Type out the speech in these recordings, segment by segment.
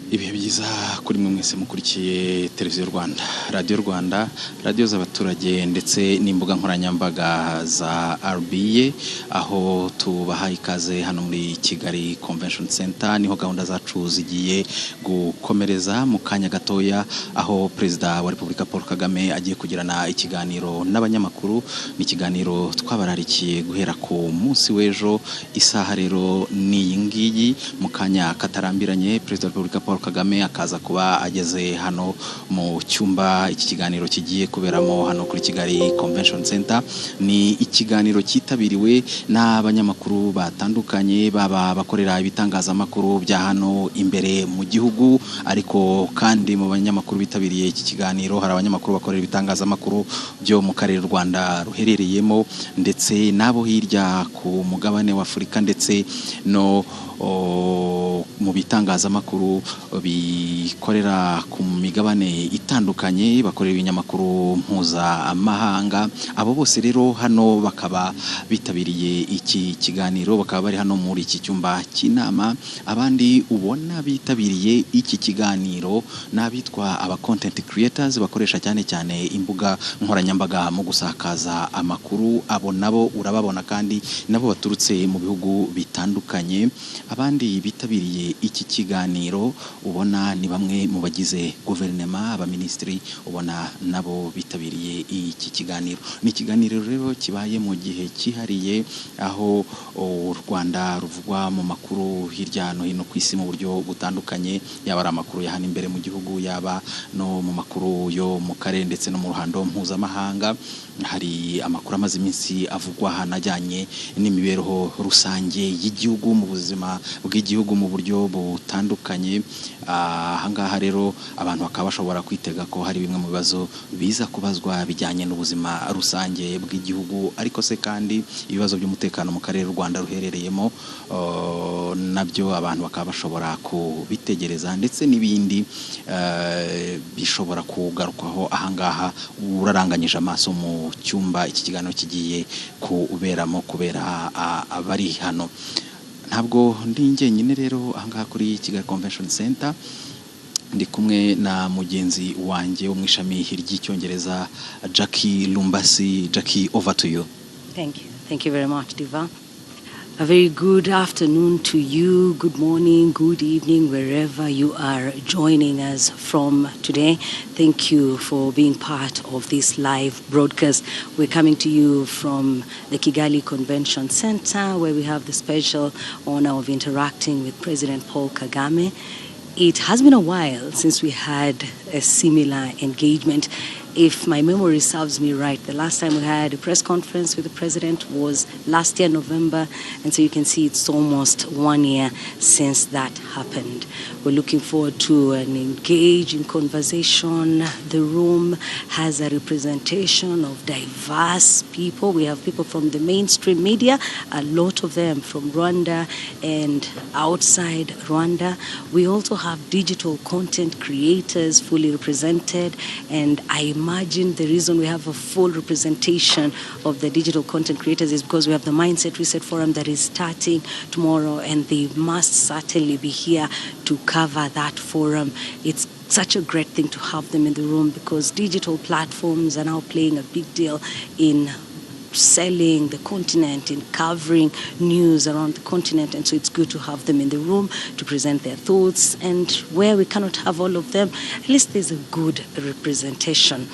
Ibihe byiza kuri mwe mwese mukurikiye televiziyo Rwanda, radio Rwanda, radio z'abaturage ndetse n'imbuga nkoranyambaga za RBA, aho tubaha ikaze hano muri Kigali Convention Center. Niho gahunda zacu zigiye gukomereza mu kanya gatoya, aho Perezida wa Repubulika Paul Kagame agiye kugirana ikiganiro n'abanyamakuru. Ni ikiganiro twabararikiye guhera ku munsi w'ejo. Isaha rero ni ngiyi, mu kanya katarambiranye Perezida wa Repubulika Paul Kagame akaza kuba ageze hano mu cyumba iki kiganiro kigiye kuberamo hano kuri Kigali Convention Center. Ni ikiganiro cyitabiriwe n'abanyamakuru batandukanye, baba bakorera ibitangazamakuru bya hano imbere mu gihugu, ariko kandi mu banyamakuru bitabiriye iki kiganiro hari abanyamakuru bakorera ibitangazamakuru byo mu karere Rwanda ruherereyemo, ndetse nabo hirya ku mugabane wa Afurika, ndetse no mu bitangazamakuru bikorera ku migabane itandukanye, bakorera ibinyamakuru mpuzamahanga. Abo bose rero hano bakaba bitabiriye iki kiganiro, bakaba bari hano muri iki cyumba cy'inama. Abandi ubona bitabiriye iki kiganiro n'abitwa aba content creators, bakoresha cyane cyane imbuga nkoranyambaga mu gusakaza amakuru. Abo nabo urababona kandi nabo baturutse mu bihugu bitandukanye. Abandi bitabiriye iki kiganiro ubona ni bamwe mu bagize guverinoma, abaminisitiri, ubona nabo bitabiriye iki kiganiro. Ni ikiganiro rero kibaye mu gihe cyihariye, aho u Rwanda ruvugwa mu makuru hirya no hino ku isi mu buryo butandukanye, yaba ari amakuru ya hano imbere mu gihugu, yaba no mu makuru yo mu karere ndetse no mu ruhando mpuzamahanga. Hari amakuru amaze iminsi avugwa hanajyanye n'imibereho rusange y'igihugu, mu buzima bw'igihugu mu buryo butandukanye. Ahangaha rero abantu bakaba bashobora kwitega ko hari bimwe mu bibazo biza kubazwa bijyanye n'ubuzima rusange bw'igihugu, ariko se kandi ibibazo by'umutekano mu karere u Rwanda ruherereyemo nabyo abantu bakaba bashobora kubitegereza, ndetse n'ibindi bishobora kugarukwaho. Ahangaha uraranganyije amaso mu cyumba iki kiganiro kigiye kuberamo, kubera abari hano. Ntabwo ndi njyenyine rero ahangaha kuri Kigali Convention Center, ndi kumwe na mugenzi wanjye wo mu ishami ry'icyongereza Jackie Lumbasi. Jackie, over to you. Thank you very much, Diva. A very good afternoon to you, good morning, good evening, wherever you are joining us from today. Thank you for being part of this live broadcast. We're coming to you from the Kigali Convention Center, where we have the special honor of interacting with President Paul Kagame. It has been a while since we had a similar engagement. If my memory serves me right, the last time we had a press conference with the president was last year, November, and so you can see it's almost 1 year since that happened. We're looking forward to an engaging conversation. The room has a representation of diverse people. We have people from the mainstream media, a lot of them from Rwanda and outside Rwanda. We also have digital content creators fully represented, and I imagine the reason we have a full representation of the digital content creators is because we have the Mindset Reset Forum that is starting tomorrow, and they must certainly be here to cover that forum. It's such a great thing to have them in the room, because digital platforms are now playing a big deal in selling the continent, in covering news around the continent, and so it's good to have them in the room to present their thoughts. And where we cannot have all of them, at least there's a good representation.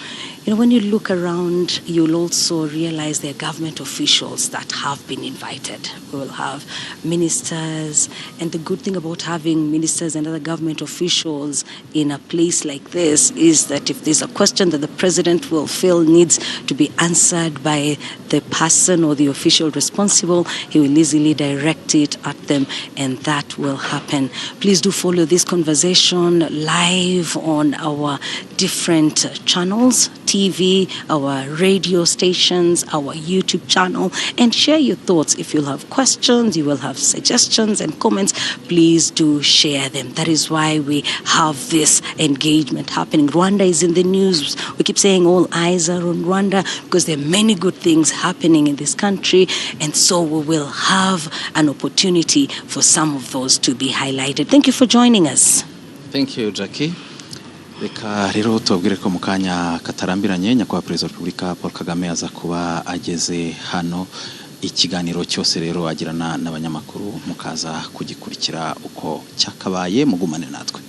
You know, when you look around, you'll also realize there are government officials that have been invited. We will have ministers, and the good thing about having ministers and other government officials in a place like this is that if there's a question that the president will feel needs to be answered by the person or the official responsible, he will easily direct it at them, and that will happen. Please do follow this conversation live on our different channels, TV, our radio stations, our YouTube channel, and share your thoughts. If you'll have questions, you will have suggestions and comments, please do share them. That is why we have this engagement happening. Rwanda is in the news. We keep saying all eyes are on Rwanda because there are many good things happening in this country, and so we will have an opportunity for some of those to be highlighted. Thank you for joining us. Thank you, Jackie. Reka rero tubabwire ko mu kanya katarambiranye nyakubahwa Perezida wa Repubulika Paul Kagame aza kuba ageze hano. Ikiganiro cyose rero agirana n'abanyamakuru mukaza kugikurikira uko cyakabaye, mugumane natwe.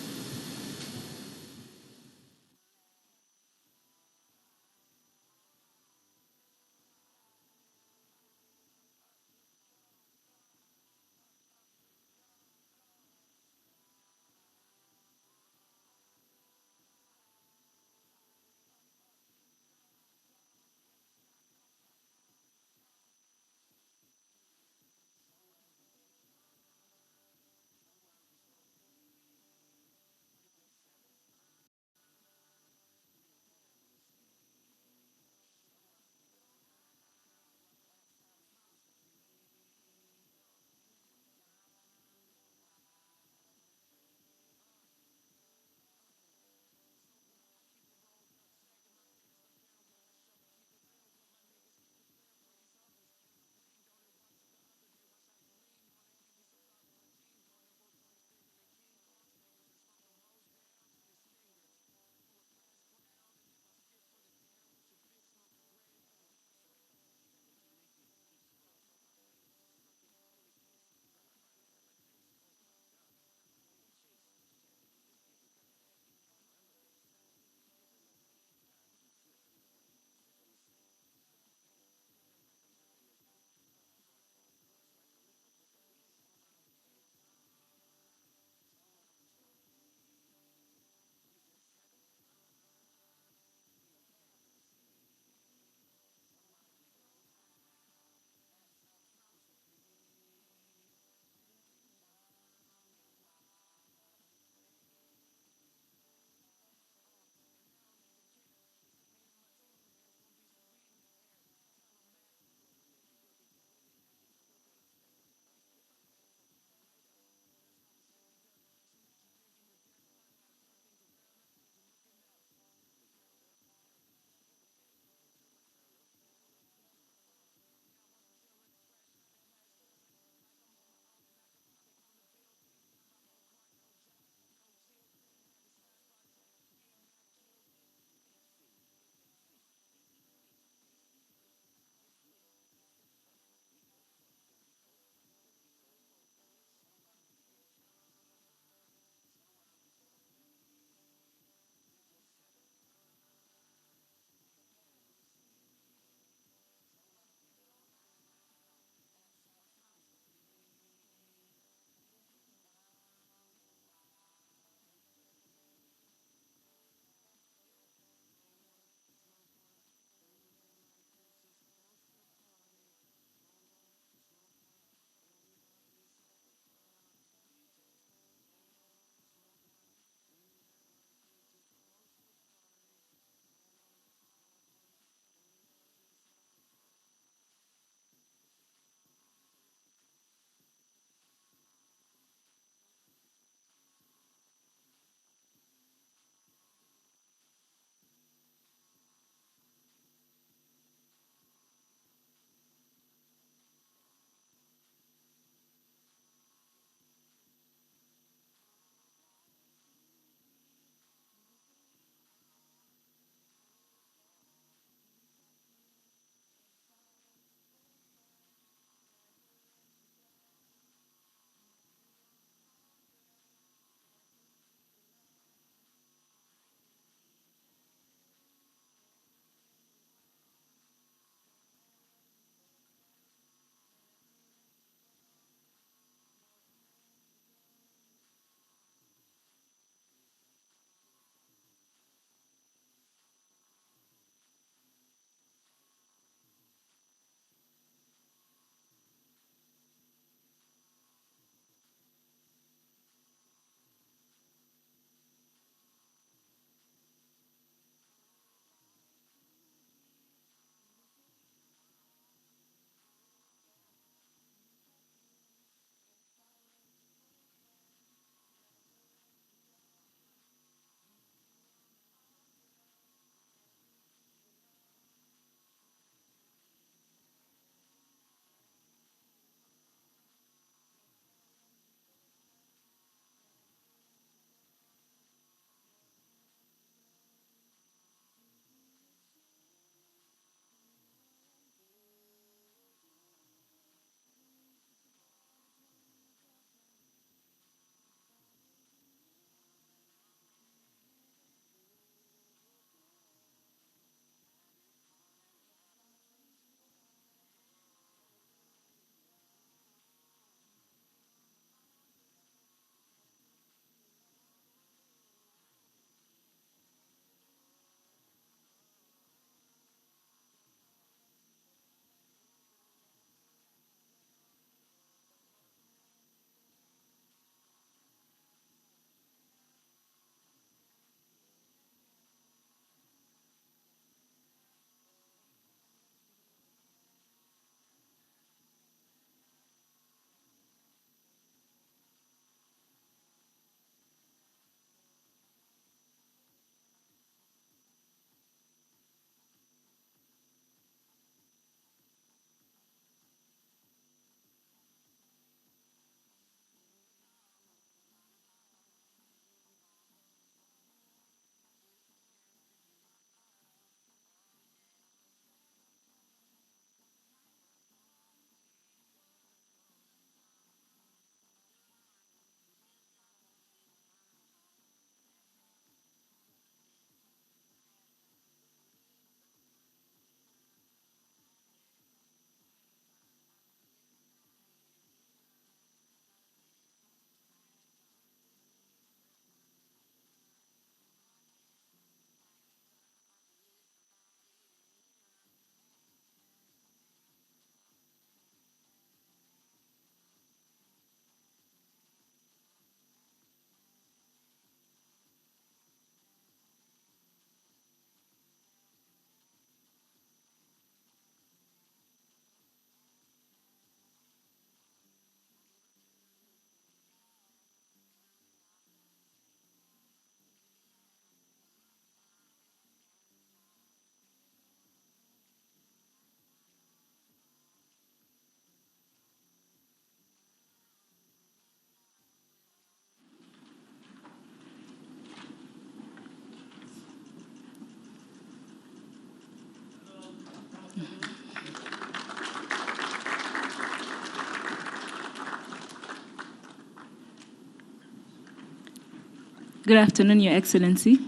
Good afternoon, Your Excellency.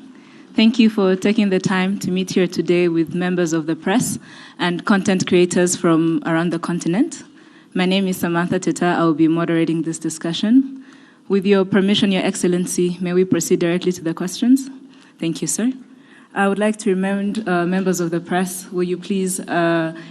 Thank you for taking the time to meet here today with members of the press and content creators from around the continent. My name is Samantha Teta. I will be moderating this discussion. With your permission, Your Excellency, may we proceed directly to the questions? Thank you, sir. I would like to remind members of the press, will you please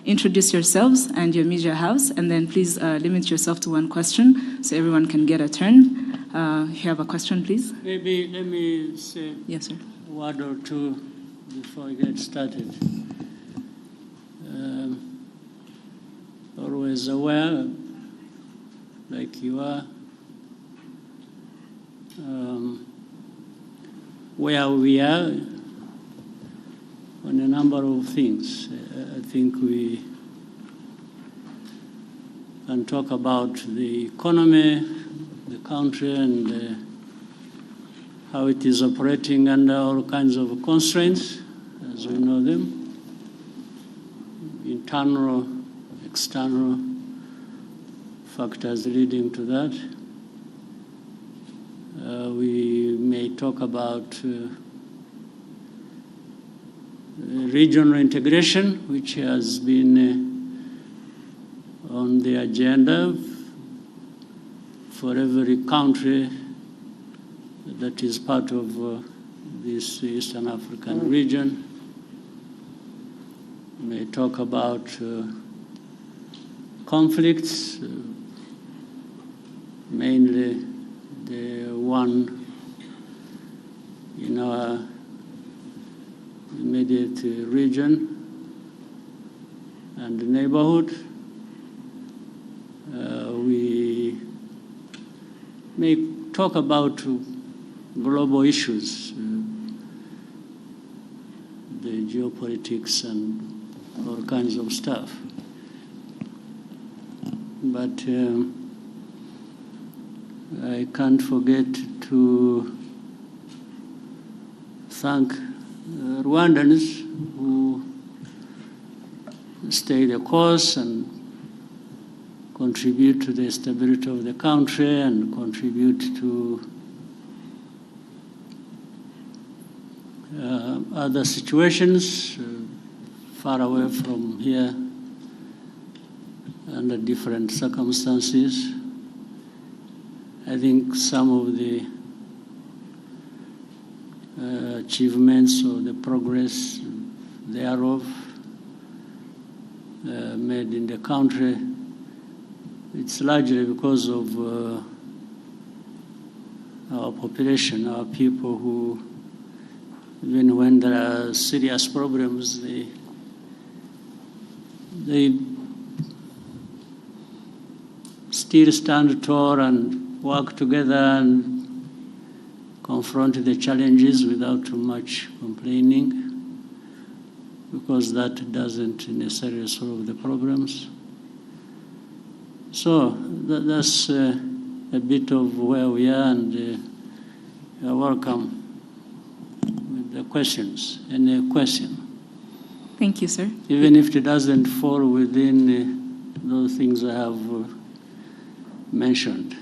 introduce yourselves and your media house, and then please limit yourself to one question so everyone can get a turn. If you have a question, please. Maybe let me say Yes, sir. a word or two before we get started. Always aware, like you are, where we are on a number of things. I think we can talk about the economy, the country, and how it is operating under all kinds of constraints, as we know them, internal, external factors leading to that. We may talk about regional integration, which has been on the agenda for every country that is part of this Eastern African region. We may talk about conflicts, mainly the one in our immediate region and the neighborhood. We may talk about global issues, the geopolitics and all kinds of stuff. But I can't forget to thank Rwandans who stay the course and contribute to the stability of the country and contribute to other situations far away from here under different circumstances. I think some of the achievements or the progress thereof made in the country, it's largely because of our population, our people who, even when there are serious problems, they still stand tall and work together and confront the challenges without too much complaining, because that doesn't necessarily solve the problems. So that's a bit of where we are, and you're welcome with the questions. Any question? Thank you, sir. Even if it doesn't fall within those things I have mentioned.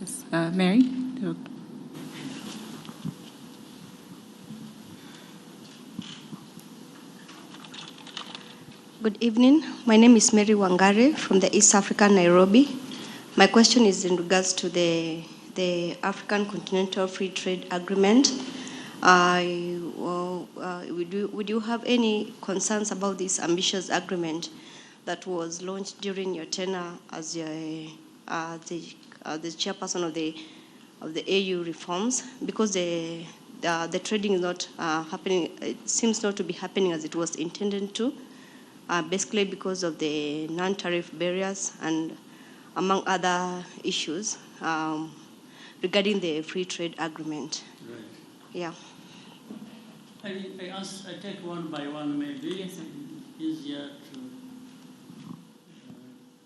Yes, Mary? Good evening. My name is Mary Wangare from the East Africa, Nairobi. My question is in regards to the African Continental Free Trade Agreement. Would you have any concerns about this ambitious agreement that was launched during your tenure as the chairperson of the AU reforms? Because the trading is not happening. It seems not to be happening as it was intended to. Basically because of the non-tariff barriers and among other issues regarding the free trade agreement. Right. Yeah. I take one by one, maybe. Yes, Easier to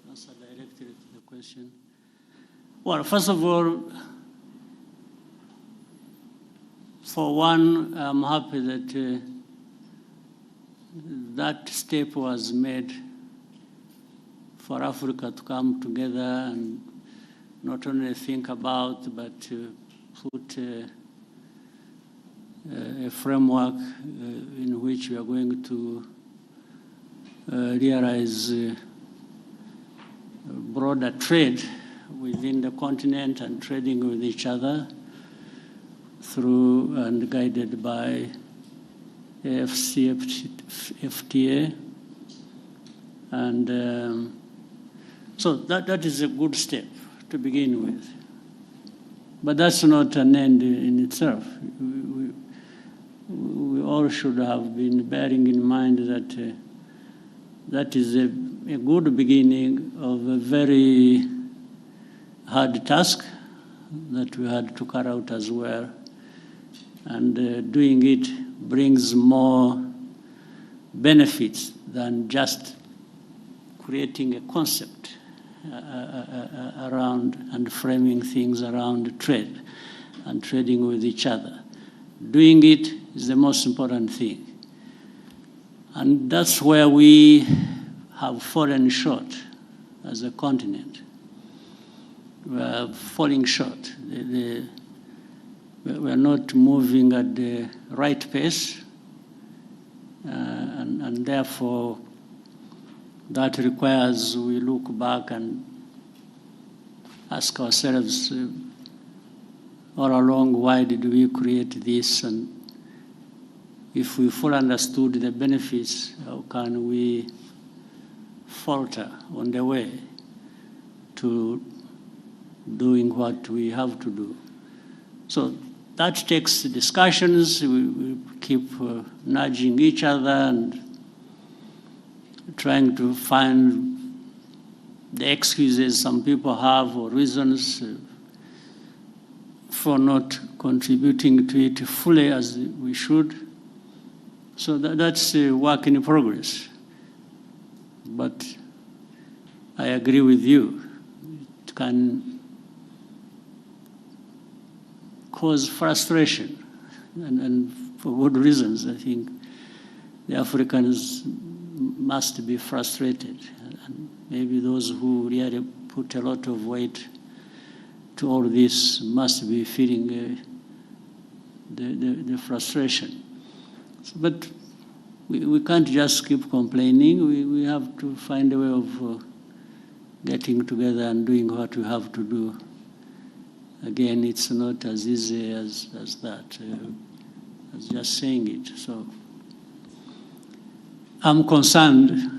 answer directly to the question. Well, first of all, for one, I'm happy that that step was made for Africa to come together and not only think about, but to put a framework in which we are going to realize broader trade within the continent and trading with each other through and guided by AFCFTA. And so that is a good step to begin with. But that's not an end in itself. We all should have been bearing in mind that that is a good beginning of a very hard task that we had to carry out as well. And doing it brings more benefits than just creating a concept around and framing things around trade and trading with each other. Doing it is the most important thing. And that's where we have fallen short as a continent. We are falling short. We are not moving at the right pace, and therefore that requires we look back and ask ourselves all along, why did we create this? And if we fully understood the benefits, how can we falter on the way to doing what we have to do? So that takes discussions. We keep nudging each other and trying to find the excuses some people have or reasons for not contributing to it fully as we should. So that's a work in progress. But I agree with you. It can cause frustration, and for good reasons. I think the Africans must be frustrated, and maybe those who really put a lot of weight to all this must be feeling the frustration. But we can't just keep complaining. We have to find a way of getting together and doing what we have to do. Again, it's not as easy as that, as just saying it. So I'm concerned,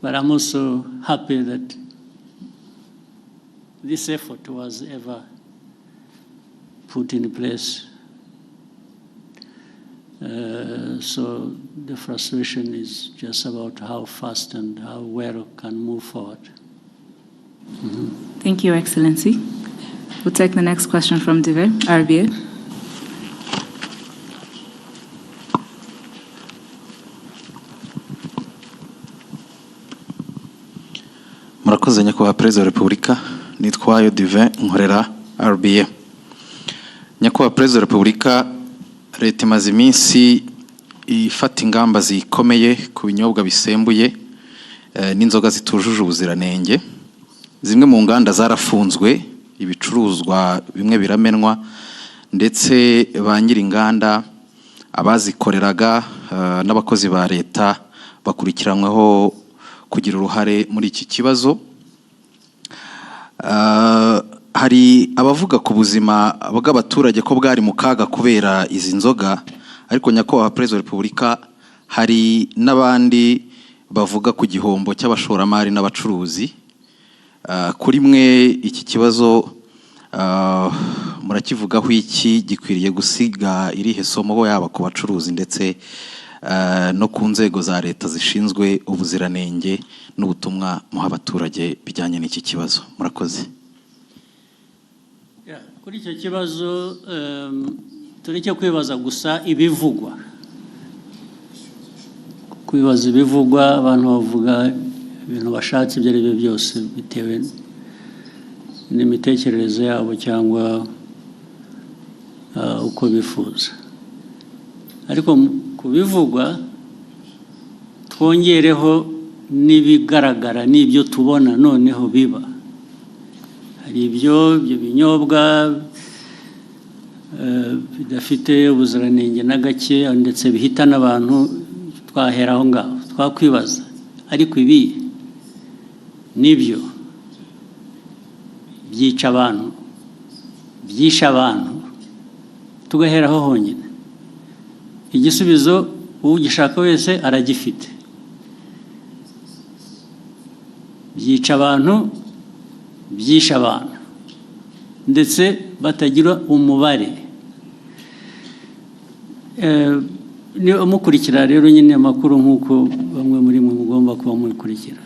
but I'm also happy that this effort was ever put in place. So the frustration is just about how fast and how well can move forward. Mm-hmm. Thank you, Excellency. We'll take the next question from Dive, RBA. Murakoze nyakubahwa Perezida wa Repubulika, nitwayo Dive nkorera RBA. Nyakubahwa Perezida wa Repubulika, leta imaze iminsi ifata ingamba zikomeye ku binyobwa bisembuye n'inzoga zitujuje ubuziranenge. Zimwe mu nganda zarafunzwe, ibicuruzwa bimwe biramenwa, ndetse ba nyiri inganda abazikoreraga n'abakozi ba leta bakurikiranyweho kugira uruhare muri iki kibazo. Hari abavuga ku buzima bw'abaturage ko bwari mu kaga kubera izi nzoga, ariko nyakubahwa Perezida wa Repubulika, hari n'abandi bavuga ku gihombo cy'abashoramari n'abacuruzi. Kuri mwe iki kibazo murakivugaho iki? Gikwiriye gusiga irihe somo yaba ku bacuruzi ndetse no ku nzego za leta zishinzwe ubuziranenge n'ubutumwa muha abaturage bijyanye n'iki kibazo? Murakoze. Kuri icyo kibazo tureke kwibaza gusa ibivugwa. Kwibaza ibivugwa, abantu bavuga ibintu bashatse ibyo ari byo byose bitewe n'imitekerereze yabo cyangwa uko bifuza. Ariko kubivugwa twongereho n'ibigaragara n'ibyo tubona noneho biba. hari ibyo binyobwa bidafite ubuziranenge na gake ndetse bihitana abantu, twahera aho ngaho twakwibaza, ariko ibi nibyo byica abantu, byishe abantu, tugahera aho honyine. Igisubizo ugishaka wese aragifite. Byica abantu, byishe abantu, ndetse batagira umubare. Niba mukurikira rero nyine amakuru nk'uko bamwe muri mwe mugomba kuba mukurikira,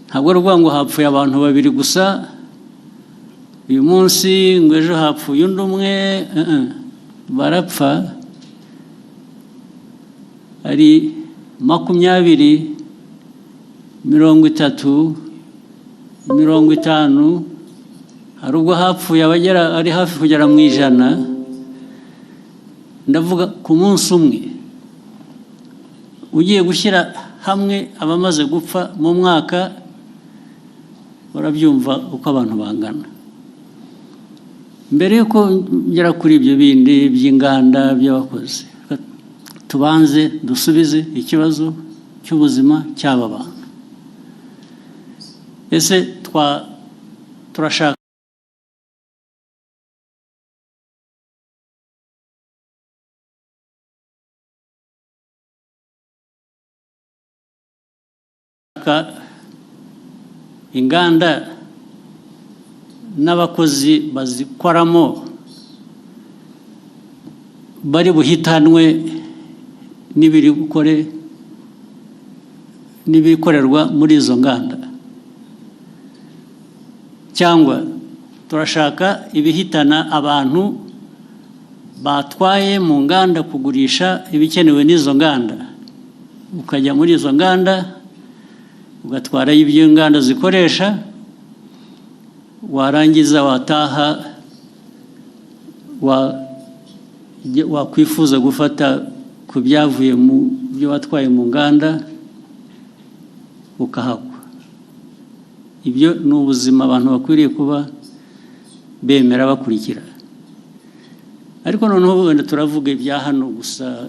ntabwo ari ukuvuga ngo hapfuye abantu babiri gusa uyu munsi, ngo ejo hapfuye undi umwe. Barapfa ari 20, 30, 50, hari ubwo hapfuye abagera ari hafi kugera mu 100. Ndavuga ku munsi umwe. Ugiye gushyira hamwe abamaze gupfa mu mwaka, urabyumva uko abantu bangana. Mbere yuko ngera kuri ibyo bindi by'inganda by'abakozi, tubanze dusubize ikibazo cy'ubuzima cy'aba bantu. Ese turashaka inganda n'abakozi bazikoramo bari buhitanwe n'ibikorerwa muri izo nganda, cyangwa turashaka ibihitana abantu batwaye mu nganda kugurisha ibikenewe n'izo nganda, ukajya muri izo nganda ugatwarayo ibyo inganda zikoresha, warangiza wataha wakwifuza gufata ku byavuye mu byo watwaye mu nganda ukahagwa. Ibyo ni ubuzima abantu bakwiriye kuba bemera bakurikira. Ariko noneho wenda turavuga ibya hano gusa,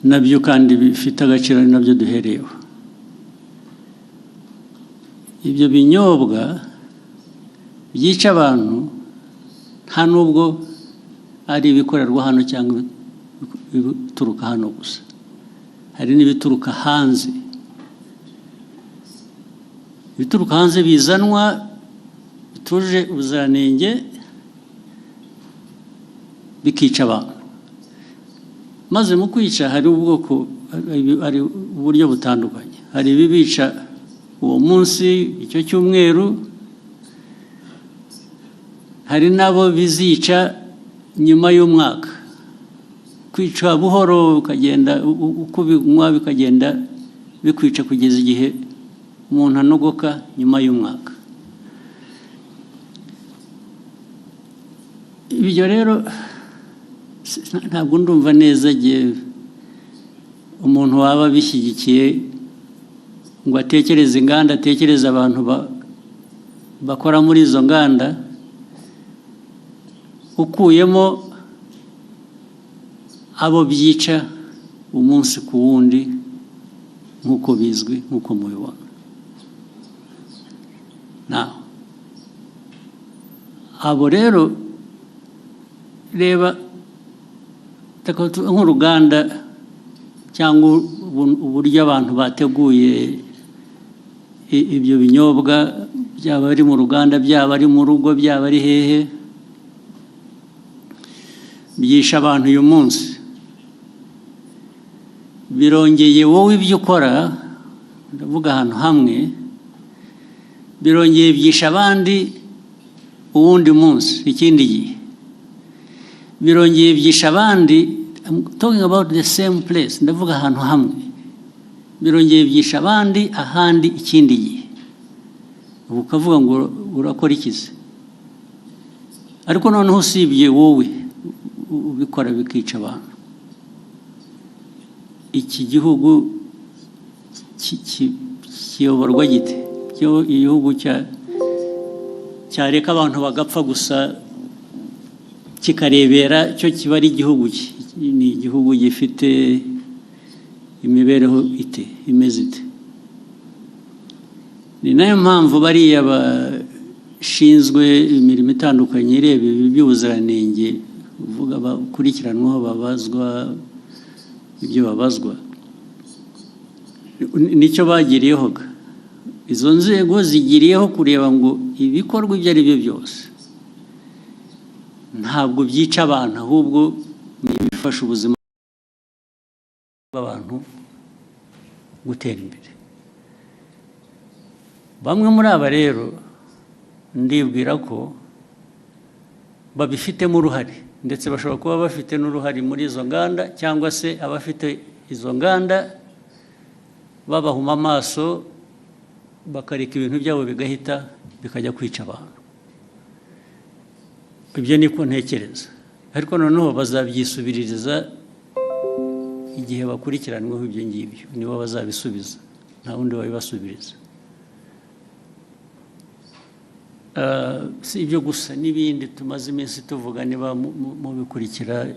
nabyo kandi bifite agaciro, ni nabyo duhereyeho. Ibyo binyobwa byica abantu nta nubwo ari ibikorerwa hano cyangwa ibituruka hano gusa, hari n'ibituruka hanze. Ibituruka hanze bizanwa bituje ubuziranenge bikica abantu. Maze mu kwica hari uburyo butandukanye. Hari ibibica uwo munsi, icyo cyumweru, hari nabo bizica nyuma y'umwaka. Kwica buhoro ukagenda uko binywa bikagenda bikwica kugeza igihe umuntu anogoka nyuma y'umwaka. Ibyo rero ntabwo ndumva neza igihe umuntu waba bishyigikiye ngo atekereze inganda, atekereze abantu bakora muri izo nganda, ukuyemo abo byica umunsi ku wundi nk'uko bizwi, nk'uko mubibona. Abo rero reba nk'uruganda cyangwa uburyo abantu bateguye ibyo binyobwa, byaba ari mu ruganda, byaba ari mu rugo, byaba ari hehe, byisha abantu uyu munsi. Birongeye wowe ibyo ukora, ndavuga ahantu hamwe, birongeye byisha abandi uwundi munsi, ikindi gihe. Birongeye byisha abandi, I'm talking about the same place, ndavuga ahantu hamwe. Birongeye byisha abandi ahandi ikindi gihe. Ubu ukavuga ngo urakora ikize. Ariko noneho usibye wowe ubikora bikica abantu, iki gihugu kiyoborwa gite? igihugu cyareka abantu bagapfa gusa kikarebera cyo kiba ari igihugu ni igihugu gifite imibereho imeze ite. Ni nayo mpamvu bariya bashinzwe imirimo itandukanye ireba iby'ubuziranenge uvuga bakurikiranwaho babazwa ibyo babazwa nicyo bagiriyeho. Izo nzego zigiriyeho kureba ngo ibikorwa ibyo ari byo byose ntabwo byica abantu ahubwo bifasha ubuzima bw'abantu gutera imbere. Bamwe muri aba rero ndibwira ko babifitemo uruhare ndetse bashobora kuba bafite n'uruhare muri izo nganda cyangwa se abafite izo nganda babahuma amaso bakareka ibintu byabo bigahita bikajya kwica abantu. Ibyo niko ntekereza, ariko noneho bazabyisubiririza igihe bakurikiranweho ibyo ngibyo, nibo bazabisubiza, nta wundi wabibasubiriza. Si ibyo gusa n'ibindi tumaze iminsi tuvuga niba mubikurikira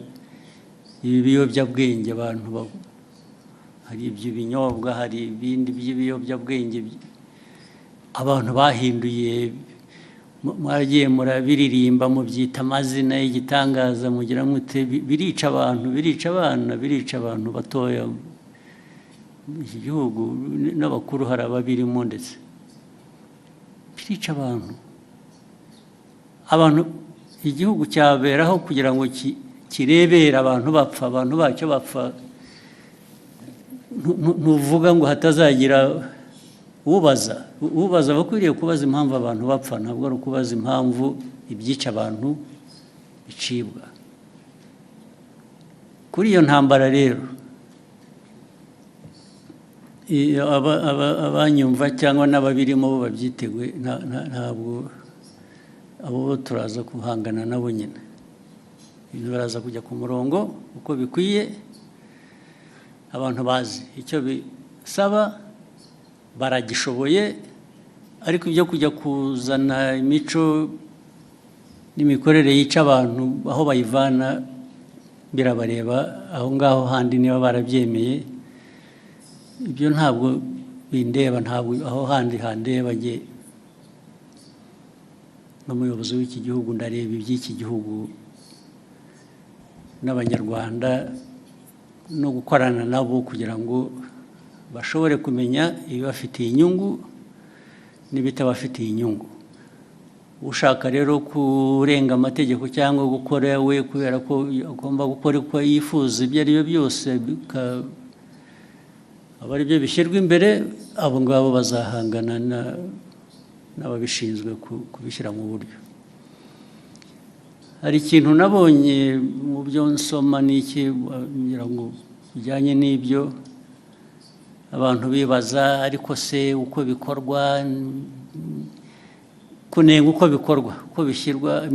ibiyobyabwenge abantu hari iby'ibinyobwa hari ibindi by'ibiyobyabwenge abantu bahinduye mwaragiye murabiririmba mubyita amazina y'igitangaza mugira mute birica abantu birica abana birica abantu batoya iki gihugu n'abakuru hari ababirimo ndetse birica abantu igihugu cyaberaho kugira ngo kirebere abantu bapfa abantu bacyo bapfa ntuvuga ngo hatazagira ubaza bakwiriye kubaza impamvu abantu bapfa ntabwo ari ukubaza impamvu ibyica abantu bicibwa. Kuri iyo ntambara rero abanyumva cyangwa n'ababirimo bo babyiteguye ntabwo abo turaza guhangana nabo nyine baraza kujya ku murongo uko bikwiye abantu bazi icyo bisaba baragishoboye, ariko ibyo kujya kuzana imico n'imikorere yica abantu aho bayivana birabareba aho ngaho handi niba barabyemeye ibyo ntabwo bindeba ntabwo aho handi handeba nge n'umuyobozi w'iki gihugu ndareba iby'iki gihugu n'abanyarwanda no gukorana nabo kugira ngo bashobore kumenya ibibafitiye inyungu n'ibitabafitiye inyungu. Ushaka rero kurenga amategeko cyangwa gukora we kubera ko agomba gukora uko yifuza ibyo ari byo byose aba ari byo bishyirwa imbere, abo ngabo bazahangana n'ababishinzwe kubishyira mu buryo. Hari ikintu nabonye mu byo nsoma n'iki ngira ngo bijyanye n'ibyo abantu bibaza ariko se uko bikorwa kunenga uko bikorwa uko bishyirwa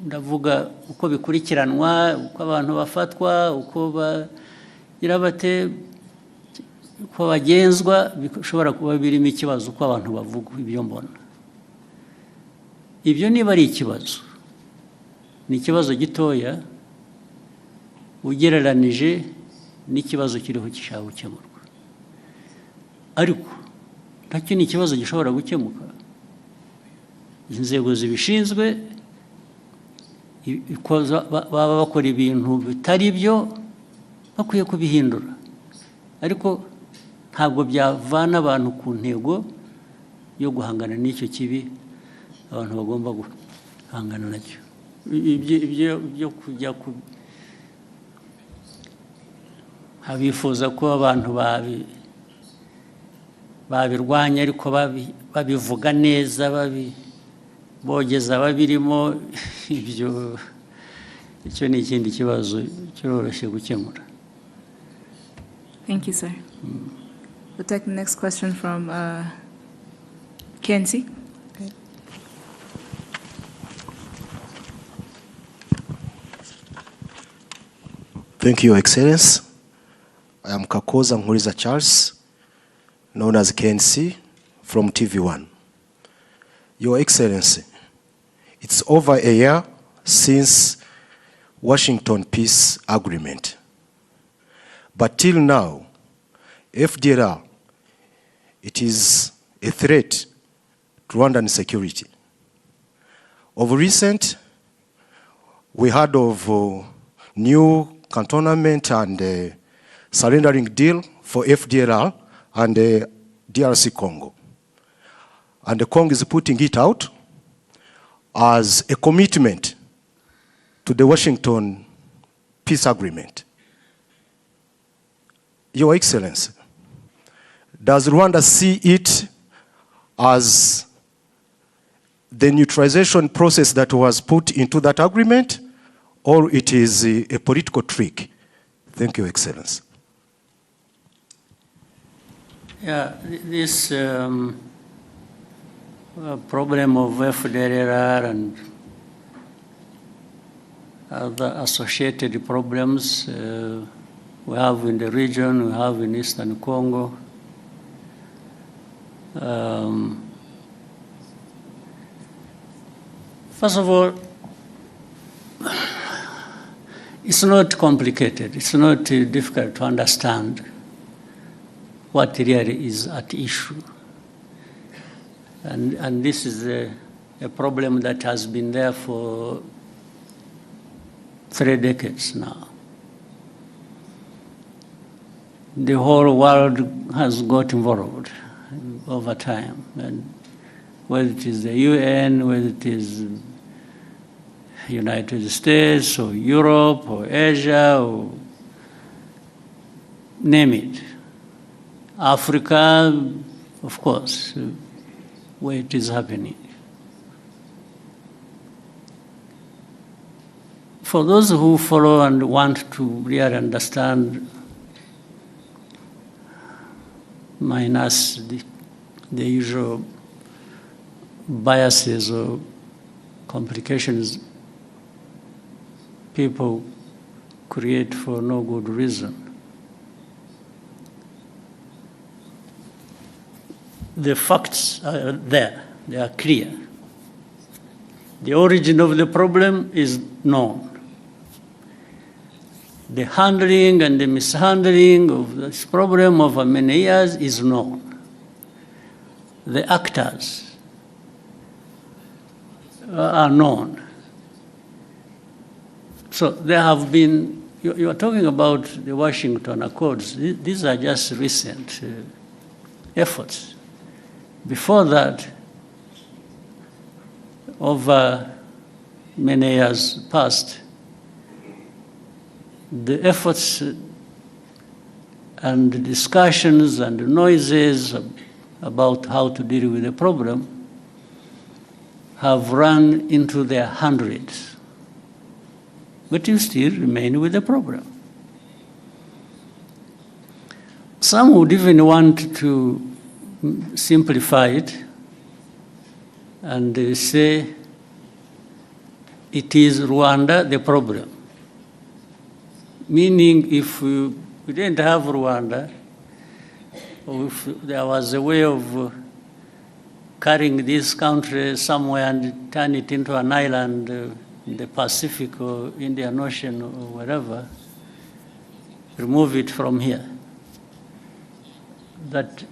ndavuga uko bikurikiranwa uko abantu bafatwa uko bagira bate uko bagenzwa bishobora kuba birimo ikibazo uko abantu bavuga ibyo mbona. Ibyo niba ari ikibazo ni ikibazo gitoya ugereranije n'ikibazo kiriho gishaka gukemurwa, ariko nacyo ni ikibazo gishobora gukemuka. Inzego zibishinzwe baba bakora ibintu bitari byo bakwiye kubihindura, ariko ntabwo byavana abantu ku ntego yo guhangana n'icyo kibi abantu bagomba guhangana nacyo. Ibyo kujya abifuza ko abantu babirwanya ariko babivuga neza bogeza babirimo icyo ni ikindi kibazo cyoroshye gukemura. Thank you, sir. We'll take the next question from Kenzie. Thank you, Your Excellency. I am Kakoza Nkuriza Charles, known as KNC, from TV1. Your Excellency, it's over a year since Washington Peace Agreement. But till now, FDLR, it is a threat to Rwandan security. Of recent, we heard of new cantonment and surrendering deal for FDLR and DRC Congo. And the Congo is putting it out as a commitment to the Washington Peace Agreement. Your Excellency, does Rwanda see it as the neutralization process that was put into that agreement, or it is a political trick? Thank you, Excellency. Yeah, this problem of FDLR and other associated problems we have in the region, we have in Eastern Congo. First of all, it's not complicated. It's not difficult to understand what really is at issue. And this is a problem that has been there for 3 decades now. The whole world has got involved over time, and whether it is the UN, whether it is United States or Europe or Asia or name it. Africa, of course, where it is happening. For those who follow and want to really understand, minus the usual biases or complications people create for no good reason. The facts are there, they are clear. The origin of the problem is known. The handling and the mishandling of this problem over many years is known. The actors are known. So there have been, you are talking about the Washington Accords. These are just recent efforts. Before that, over many years past, the efforts and discussions and noises about how to deal with the problem have run into their hundreds. But you still remain with the problem. Some would even want to simplify it and say it is Rwanda the problem. Meaning if we didn't have Rwanda, or if there was a way of carrying this country somewhere and turn it into an island in the Pacific or Indian Ocean or wherever, remove it from here. That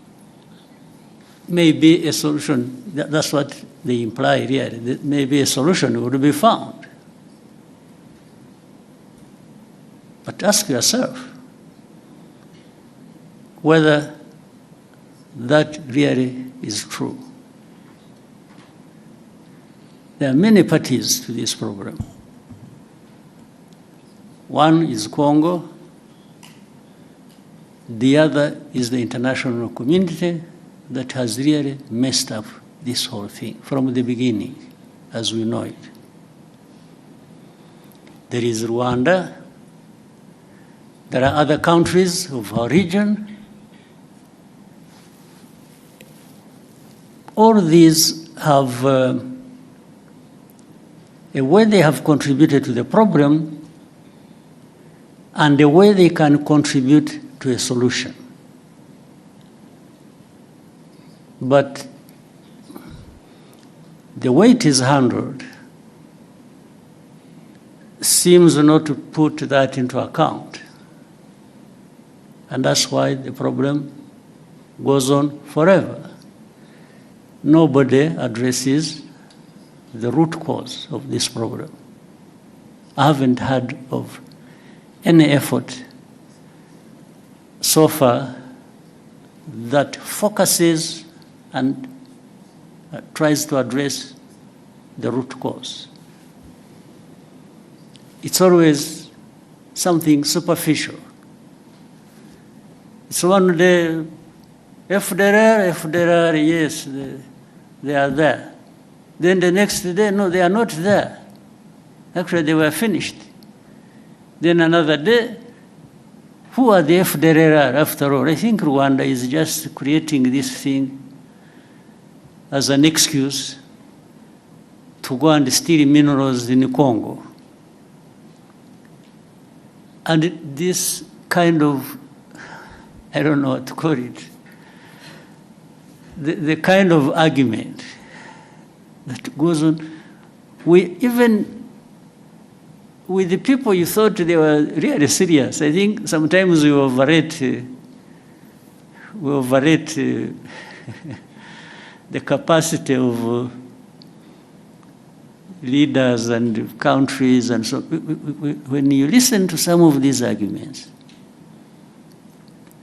may be a solution. That's what they imply here. That maybe a solution would be found. But ask yourself whether that really is true. There are many parties to this program. One is Congo, the other is the international community that has really messed up this whole thing from the beginning, as we know it. There is Rwanda. There are other countries of our region. All these have a way they have contributed to the problem and a way they can contribute to a solution. But the way it is handled seems not to put that into account. And that's why the problem goes on forever. Nobody addresses the root cause of this problem. I haven't heard of any effort so far that focuses and tries to address the root cause. It's always something superficial. It's one day, FDR, yes, they are there. Then the next day, no, they are not there. Actually, they were finished. Then another day, who are the FDR after all? I think Rwanda is just creating this thing as an excuse to go and steal minerals in Congo. And this kind of, I don't know what to call it, the kind of argument that goes on, even with the people you thought they were really serious. I think sometimes we overrate the capacity of leaders and countries and so. When you listen to some of these arguments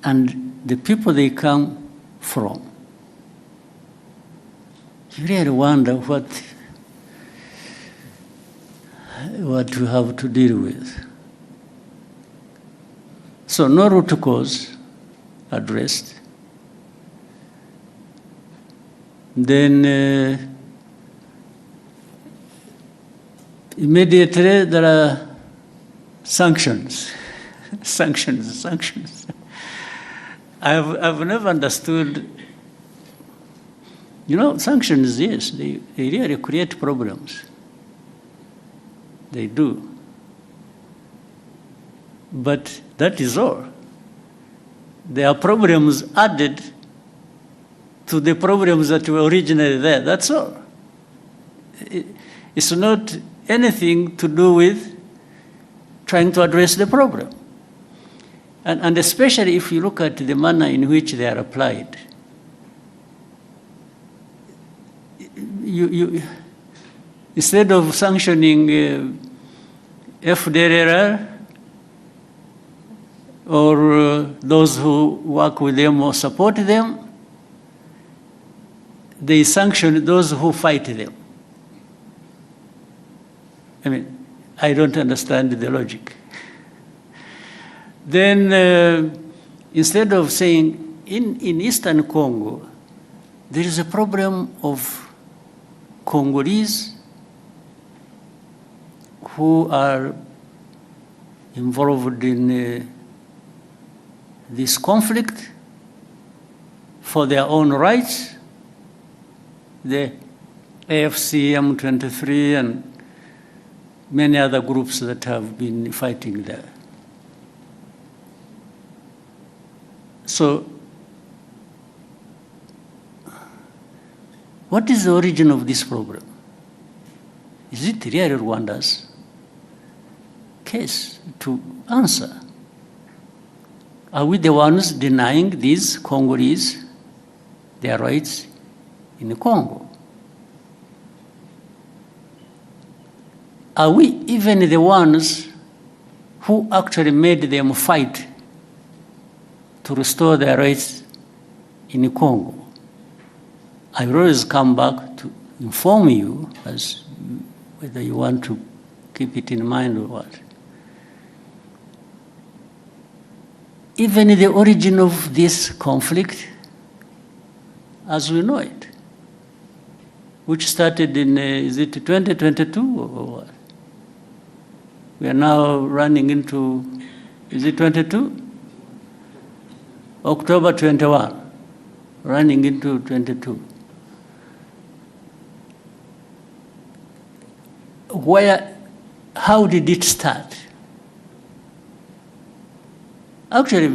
and the people they come from, you really wonder what you have to deal with. So no root cause addressed. Then immediately there are sanctions. sanctions. I've never understood. Sanctions, yes, they really create problems. They do. But that is all. There are problems added to the problems that were originally there. That's all. It's not anything to do with trying to address the problem. And especially if you look at the manner in which they are applied. You instead of sanctioning FDR or those who work with them or support them, they sanction those who fight them. I mean, I don't understand the logic. Then instead of saying, in Eastern Congo, there is a problem of Congolese who are involved in this conflict for their own rights, the AFC, M23, and many other groups that have been fighting there. So, what is the origin of this problem? Is it really Rwanda's case to answer? Are we the ones denying these Congolese their rights in Congo? Are we even the ones who actually made them fight to restore their rights in Congo? I will always come back to inform you as whether you want to keep it in mind or what. Even the origin of this conflict, as we know it, which started in, is it 2022 or what? We are now running into, is it 22? October 21, running into 22. How did it start? Actually,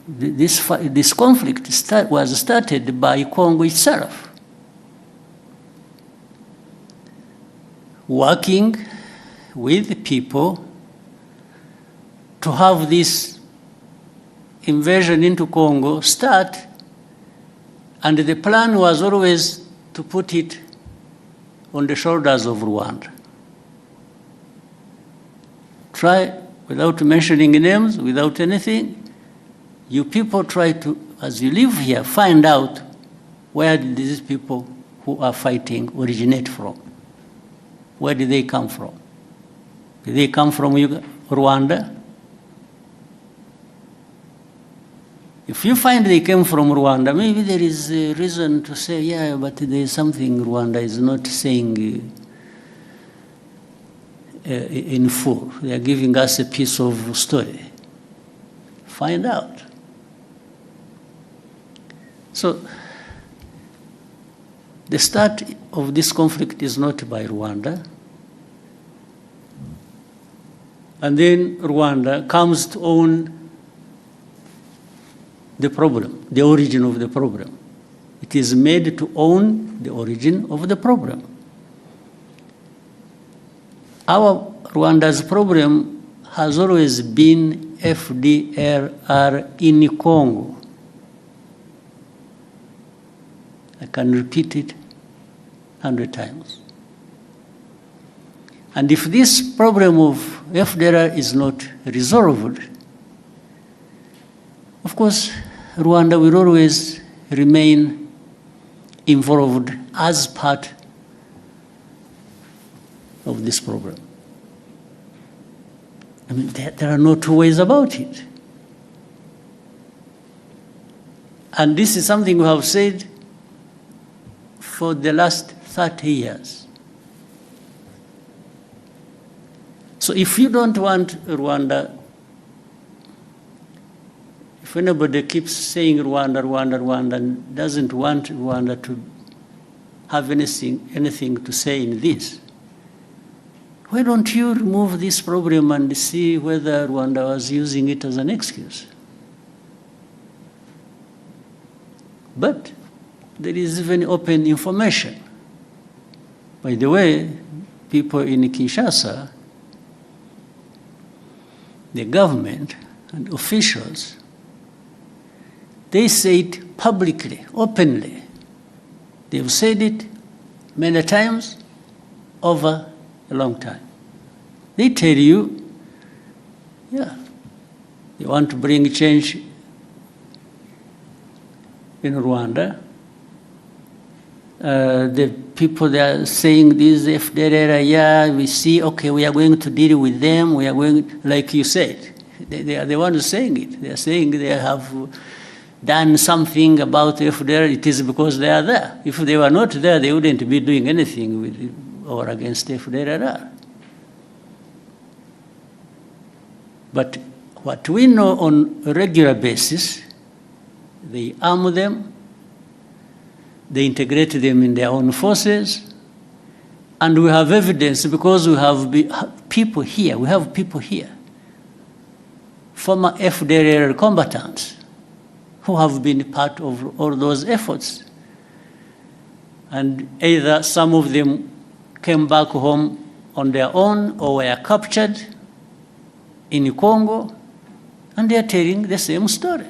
this conflict was started by Congo itself. working with people to have this invasion into Congo start, and the plan was always to put it on the shoulders of Rwanda. Try, without mentioning names, without anything, you people try to, as you live here, find out where did these people who are fighting originate from. Where did they come from? Did they come from Rwanda? If you find they came from Rwanda, maybe there is a reason to say, yeah, but there is something Rwanda is not saying in full. They are giving us a piece of story. Find out. So, the start of this conflict is not by Rwanda. And then Rwanda comes to own the problem, the origin of the problem. It is made to own the origin of the problem. Our Rwanda's problem has always been FDLR in Congo. I can repeat it 100 times. And if this problem of FDLR is not resolved, of course, Rwanda will always remain involved as part of this problem. I mean, there are no two ways about it. And this is something we have said for the last 30 years. So if you don't want Rwanda, if anybody keeps saying Rwanda, Rwanda, Rwanda, and doesn't want Rwanda to have anything to say in this, why don't you remove this problem and see whether Rwanda was using it as an excuse? But there is even open information. By the way, people in Kinshasa, the government and officials, they say it publicly, openly. They've said it many times over a long time. They tell you, yeah, they want to bring change in Rwanda. The people that are saying this, FDLR, yeah, we see, okay, we are going to deal with them, we are going, like you said, they are the ones saying it. They are saying they have done something about FDLR, it is because they are there. If they were not there, they wouldn't be doing anything with or against FDLR. But what we know on a regular basis, they arm them, they integrate them in their own forces, and we have evidence because we have people here, former FDLR combatants who have been part of all those efforts. And either some of them came back home on their own or were captured in Congo, and they are telling the same story.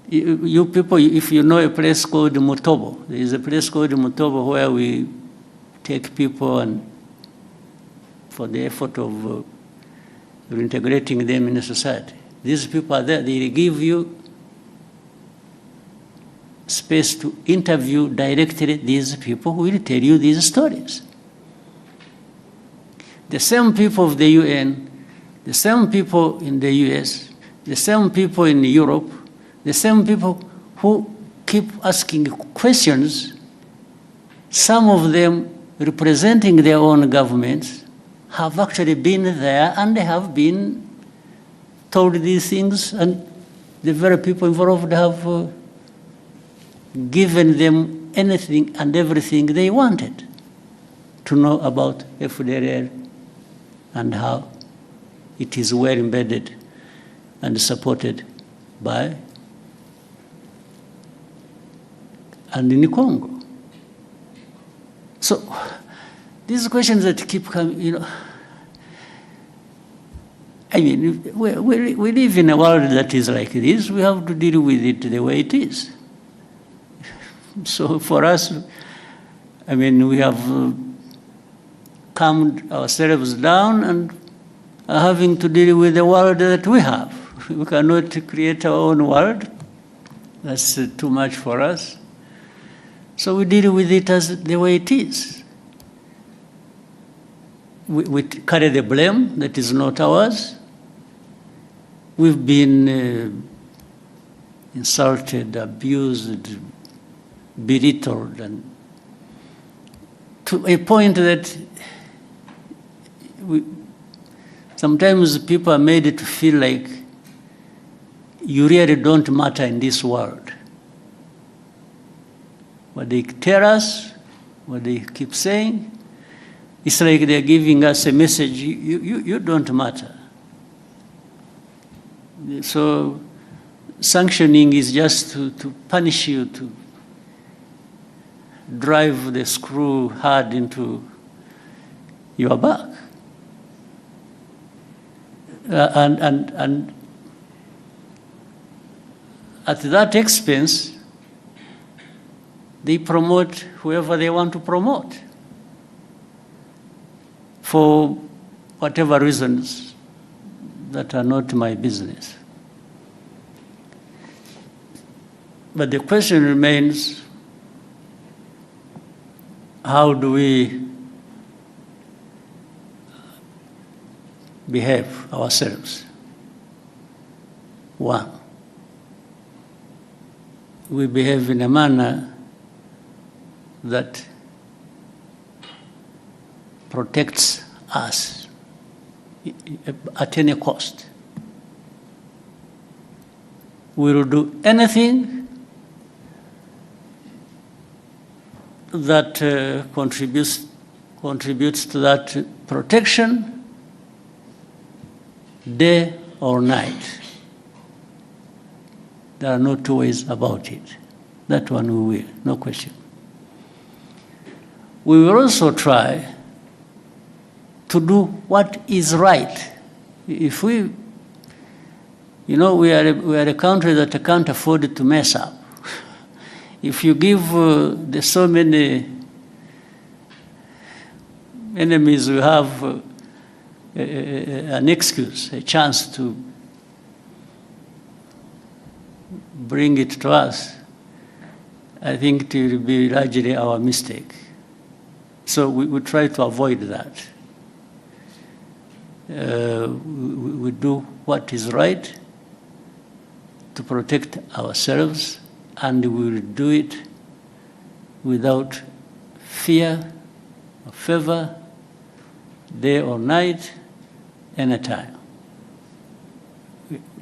You people, if you know a place called Mutobo, there is a place called Mutobo where we take people and for the effort of reintegrating them in society. These people are there, they give you space to interview directly these people who will tell you these stories. The same people of the UN, the same people in the US, the same people in Europe, the same people who keep asking questions, some of them representing their own governments, have actually been there and they have been told these things, and the very people involved have given them anything and everything they wanted to know about FDLR and how it is well embedded and supported by and in Congo. So these questions that keep coming, you know, I mean, we live in a world that is like this. We have to deal with it the way it is. So for us, I mean, we have calmed ourselves down and are having to deal with the world that we have. We cannot create our own world. That's too much for us. So we deal with it as the way it is. We carry the blame that is not ours. We've been insulted, abused, belittled, and to a point that sometimes people are made to feel like you really don't matter in this world. What they tell us, what they keep saying, it's like they're giving us a message, you don't matter. So sanctioning is just to punish you, to drive the screw hard into your back. And at that expense, they promote whoever they want to promote for whatever reasons that are not my business. But the question remains, how do we behave ourselves? One, we behave in a manner that protects us at any cost. We will do anything that contributes to that protection, day or night. There are no two ways about it. That one we will, no question. We will also try to do what is right. If we, you know, we are a country that can't afford to mess up. If you give the so many enemies we have an excuse, a chance to bring it to us, I think it will be largely our mistake. So we try to avoid that. We do what is right to protect ourselves, and we will do it without fear or favor, day or night, anytime.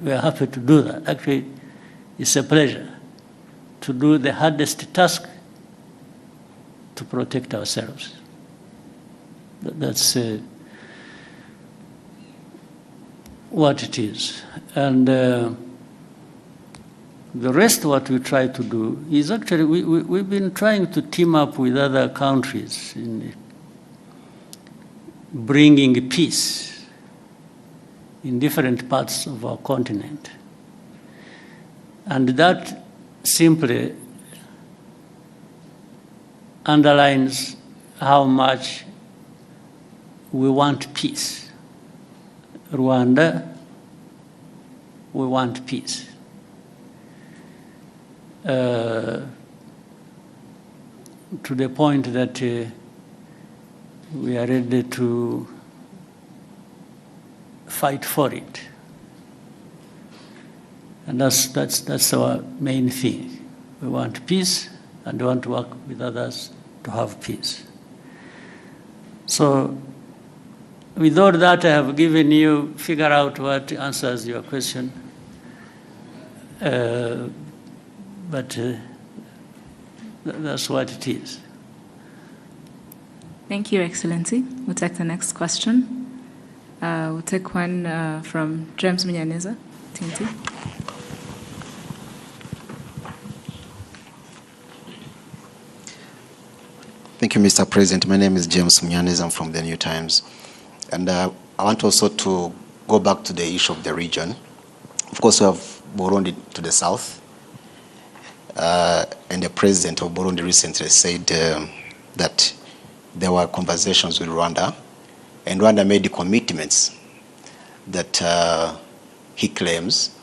We are happy to do that. Actually, it's a pleasure to do the hardest task to protect ourselves. That's what it is. And the rest, what we try to do is actually, we've been trying to team up with other countries in bringing peace in different parts of our continent. And that simply underlines how much we want peace. Rwanda, we want peace. To the point that we are ready to fight for it. And that's our main thing. We want peace, and we want to work with others to have peace. So with all that I have given you, figure out what answers your question. But that's what it is. Thank you, Excellency. We'll take the next question. We'll take one from James Munyaneza, TNT. Thank you, Mr. President. My name is James Munyanez. I'm from the New Times. And I want also to go back to the issue of the region. Of course, we have Burundi to the south. And the president of Burundi recently said that there were conversations with Rwanda, and Rwanda made the commitments that he claims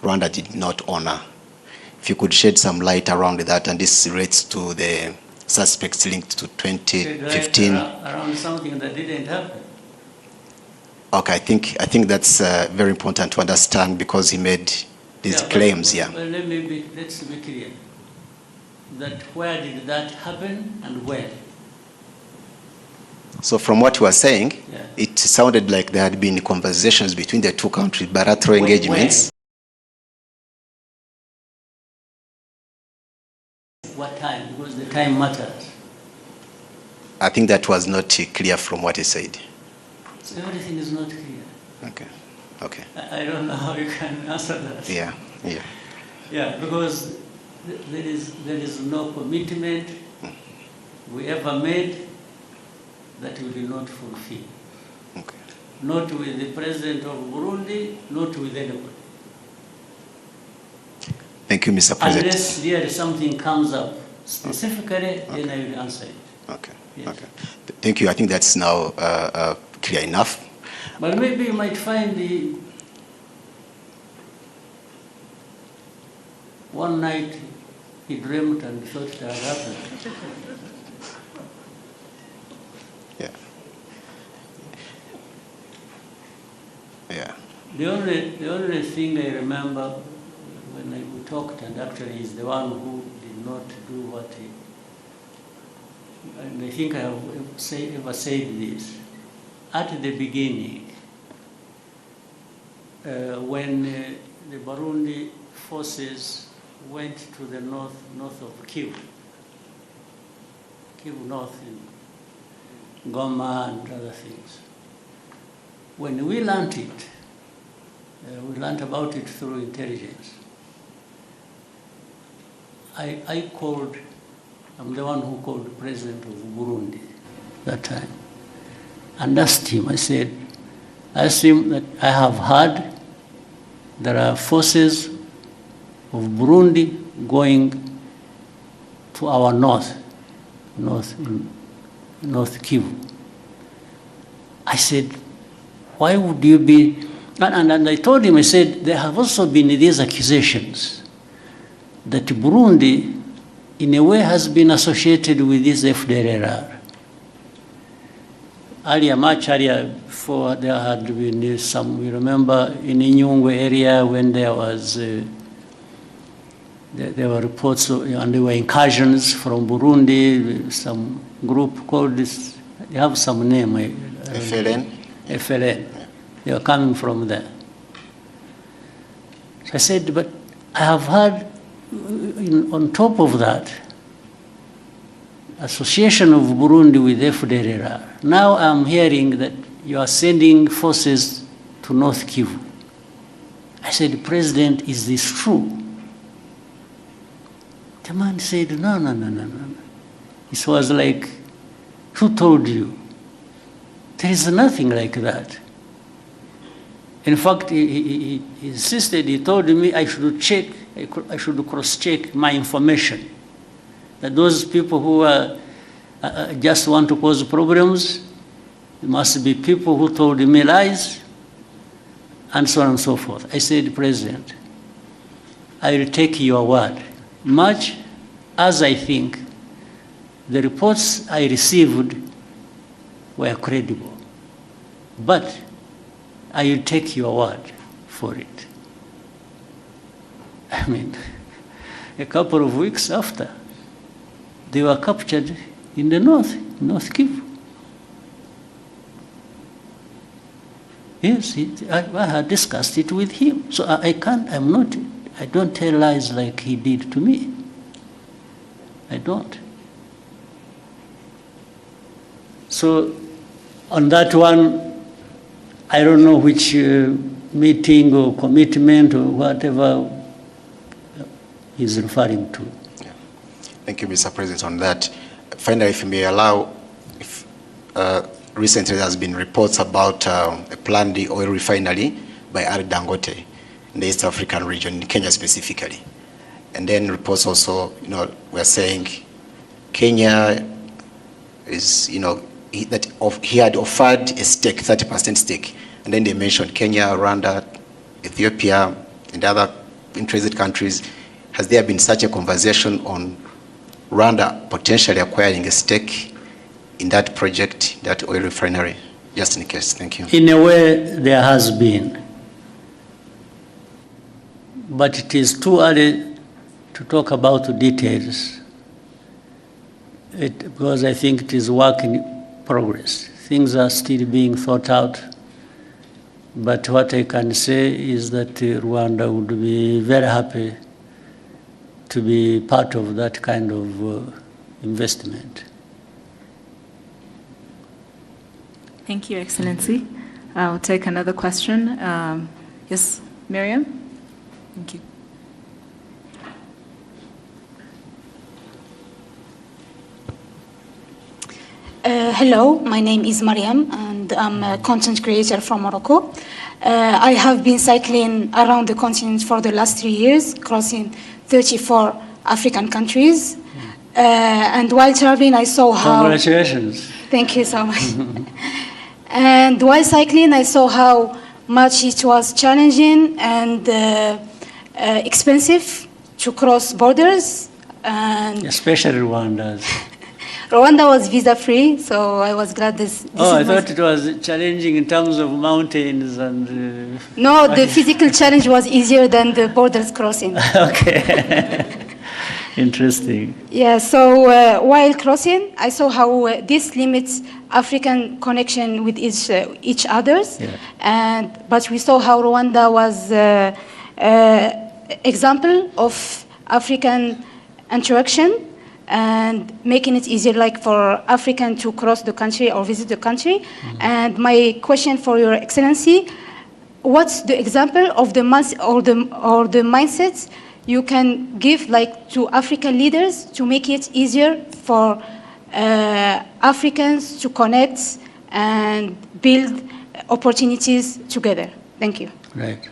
Rwanda did not honor. If you could shed some light around that, and this relates to the suspects linked to 2015. Around something that didn't happen. Okay, I think that's very important to understand, because he made these claims. Well, let's be clear. That where did that happen and when? So from what you were saying, it sounded like there had been conversations between the two countries, bilateral engagements. What time? Because the time matters. I think that was not clear from what he said. So everything is not clear. Okay. Okay. I don't know how you can answer that. Yeah. Yeah, because there is no commitment we ever made that we will not fulfill. Okay. Not with the president of Burundi, not with anybody. Thank you, Mr. President. Unless there something comes up specifically, then I will answer it. Okay. Yes. Okay. Thank you. I think that's now clear enough. But maybe you might find one night he dreamt and thought it had happened. Yeah. Yeah. The only thing I remember when we talked, and actually he's the one who did not do what he, and I think I have ever said this, at the beginning, when the Burundi forces went to the north of Kivu North in Goma and other things. When we learned it, we learned about it through intelligence. I called, I'm the one who called the president of Burundi that time, and asked him, I asked him that I have heard there are forces of Burundi going to our north Kivu. I said, why would you be, and I told him, I said, there have also been these accusations that Burundi, in a way, has been associated with this FDLR. Much earlier, before there had been some, we remember in Inyungwe area when there was, there were reports and there were incursions from Burundi, some group called this, they have some name. FLN? FLN. They were coming from there. So I said, but I have heard, on top of that, association of Burundi with FDLR. Now I'm hearing that you are sending forces to North Kivu. I said, President, is this true? The man said, no. It was like, who told you? There is nothing like that. In fact, he insisted, he told me I should check, I should cross-check my information. That those people who just want to cause problems, it must be people who told me lies, and so on and so forth. I said, President, I will take your word, much as I think the reports I received were credible. But I will take your word for it. I mean, a couple of weeks after, they were captured in the North Kivu. Yes, I had discussed it with him. So I don't tell lies like he did to me. I don't. So on that one, I don't know which meeting or commitment or whatever he's referring to. Yeah. Thank you, Mr. President, on that. finally, if you may allow, recently there has been reports about a planned oil refinery by R. Dangote in the East African region, in Kenya specifically. And then reports also, were saying Kenya is, he had offered a stake, 30% stake. And then they mentioned Kenya, Rwanda, Ethiopia, and other interested countries. Has there been such a conversation on Rwanda potentially acquiring a stake in that project, that oil refinery? Just in case, thank you. In a way, there has been. But it is too early to talk about the details, because I think it is work in progress. Things are still being thought out. But what I can say is that Rwanda would be very happy to be part of that kind of investment. Thank you, Excellency. I'll take another question. Yes, Miriam? Thank you. Hello, my name is Mariam, and I'm a content creator from Morocco. I have been cycling around the continent for the last 3 years, crossing 34 African countries. And while traveling, I saw how... Congratulations. Thank you so much. And while cycling, I saw how much it was challenging and expensive to cross borders. And especially Rwanda's. Rwanda was visa-free, so I was glad this I thought it was challenging in terms of mountains and... No, the physical challenge was easier than the borders crossing. Okay. Interesting. Yeah, so while crossing, I saw how this limits African connection with each others. Yeah. But we saw how Rwanda was example of African interaction and making it easier, like for African to cross the country or visit the country. Mm-hmm. And my question for Your Excellency, what's the example of the mindsets you can give, like, to African leaders to make it easier for Africans to connect and build opportunities together? Thank you. Right.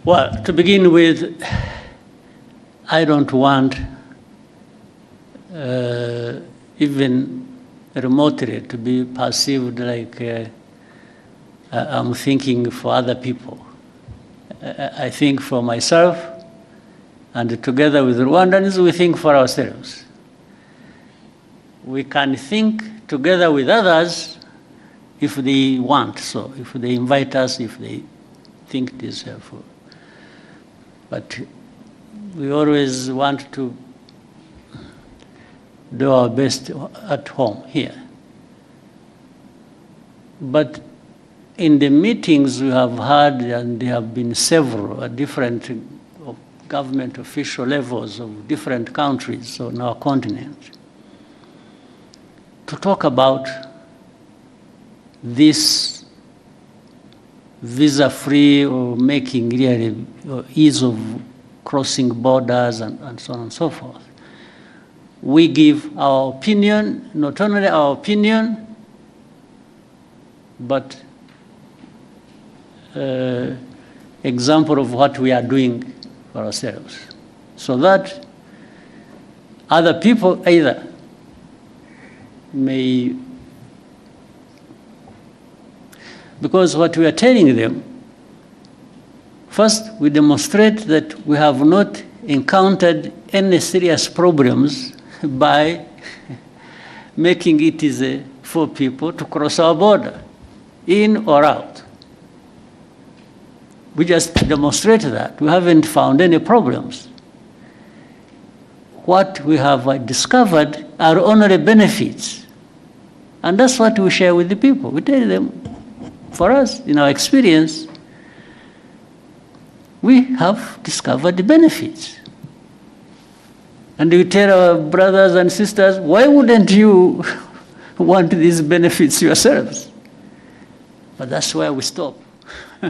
Well, to begin with, I don't want even remotely to be perceived like I'm thinking for other people. I think for myself, and together with Rwandans, we think for ourselves. We can think together with others if they want so, if they invite us, if they think it is helpful. But we always want to do our best at home here. But in the meetings we have had, and there have been several at different government official levels of different countries on our continent, to talk about this visa-free or making really ease of crossing borders and so on and so forth. We give our opinion, not only our opinion, but example of what we are doing for ourselves, so that other people either may, because what we are telling them, first we demonstrate that we have not encountered any serious problems by making it easy for people to cross our border, in or out. We just demonstrated that. We haven't found any problems. What we have discovered are only benefits. And that's what we share with the people. We tell them, for us, in our experience, we have discovered the benefits. And we tell our brothers and sisters, why wouldn't you want these benefits yourselves? But that's where we stop,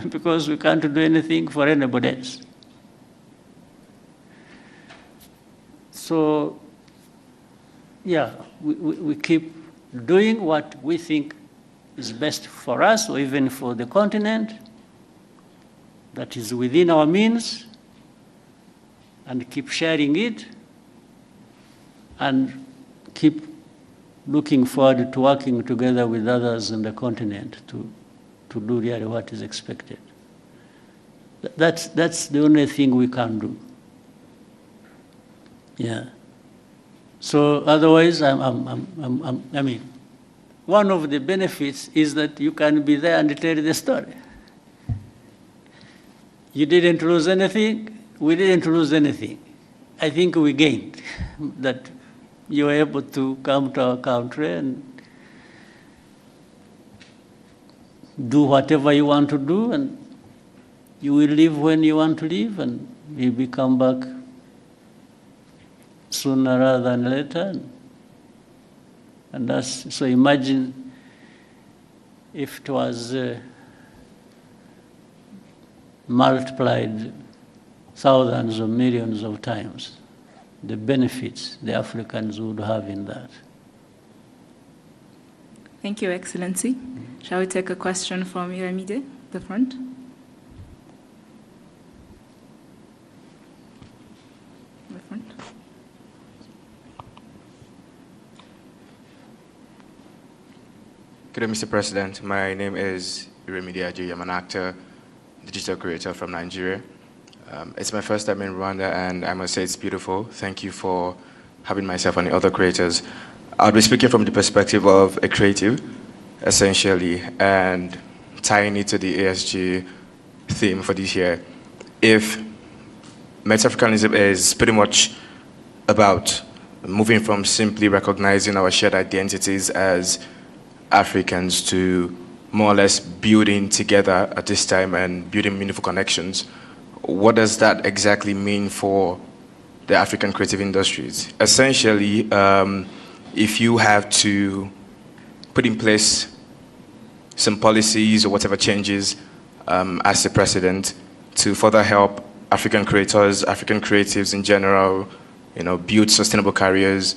because we can't do anything for anybody else. So we keep doing what we think is best for us or even for the continent that is within our means, and keep sharing it, and keep looking forward to working together with others in the continent to do really what is expected. That's the only thing we can do. Yeah. So otherwise, I mean, one of the benefits is that you can be there and tell the story. You didn't lose anything, we didn't lose anything. I think we gained that you were able to come to our country and do whatever you want to do, and you will leave when you want to leave, and maybe come back sooner rather than later. And that's, so imagine if it was multiplied thousands or millions of times, the benefits the Africans would have in that. Thank you, Excellency. Shall we take a question from Iramide, the front? The front. Good day, Mr. President. My name is Iramide Ajayi. I'm an actor, digital creator from Nigeria. It's my first time in Rwanda, and I must say it's beautiful. Thank you for having myself and the other creators. I'll be speaking from the perspective of a creative, essentially, and tying it to the ASG theme for this year. If Met-Africanism is pretty much about moving from simply recognizing our shared identities as Africans to more or less building together at this time and building meaningful connections, what does that exactly mean for the African creative industries? Essentially, if you have to put in place some policies or whatever changes as the president to further help African creators, African creatives in general, build sustainable careers,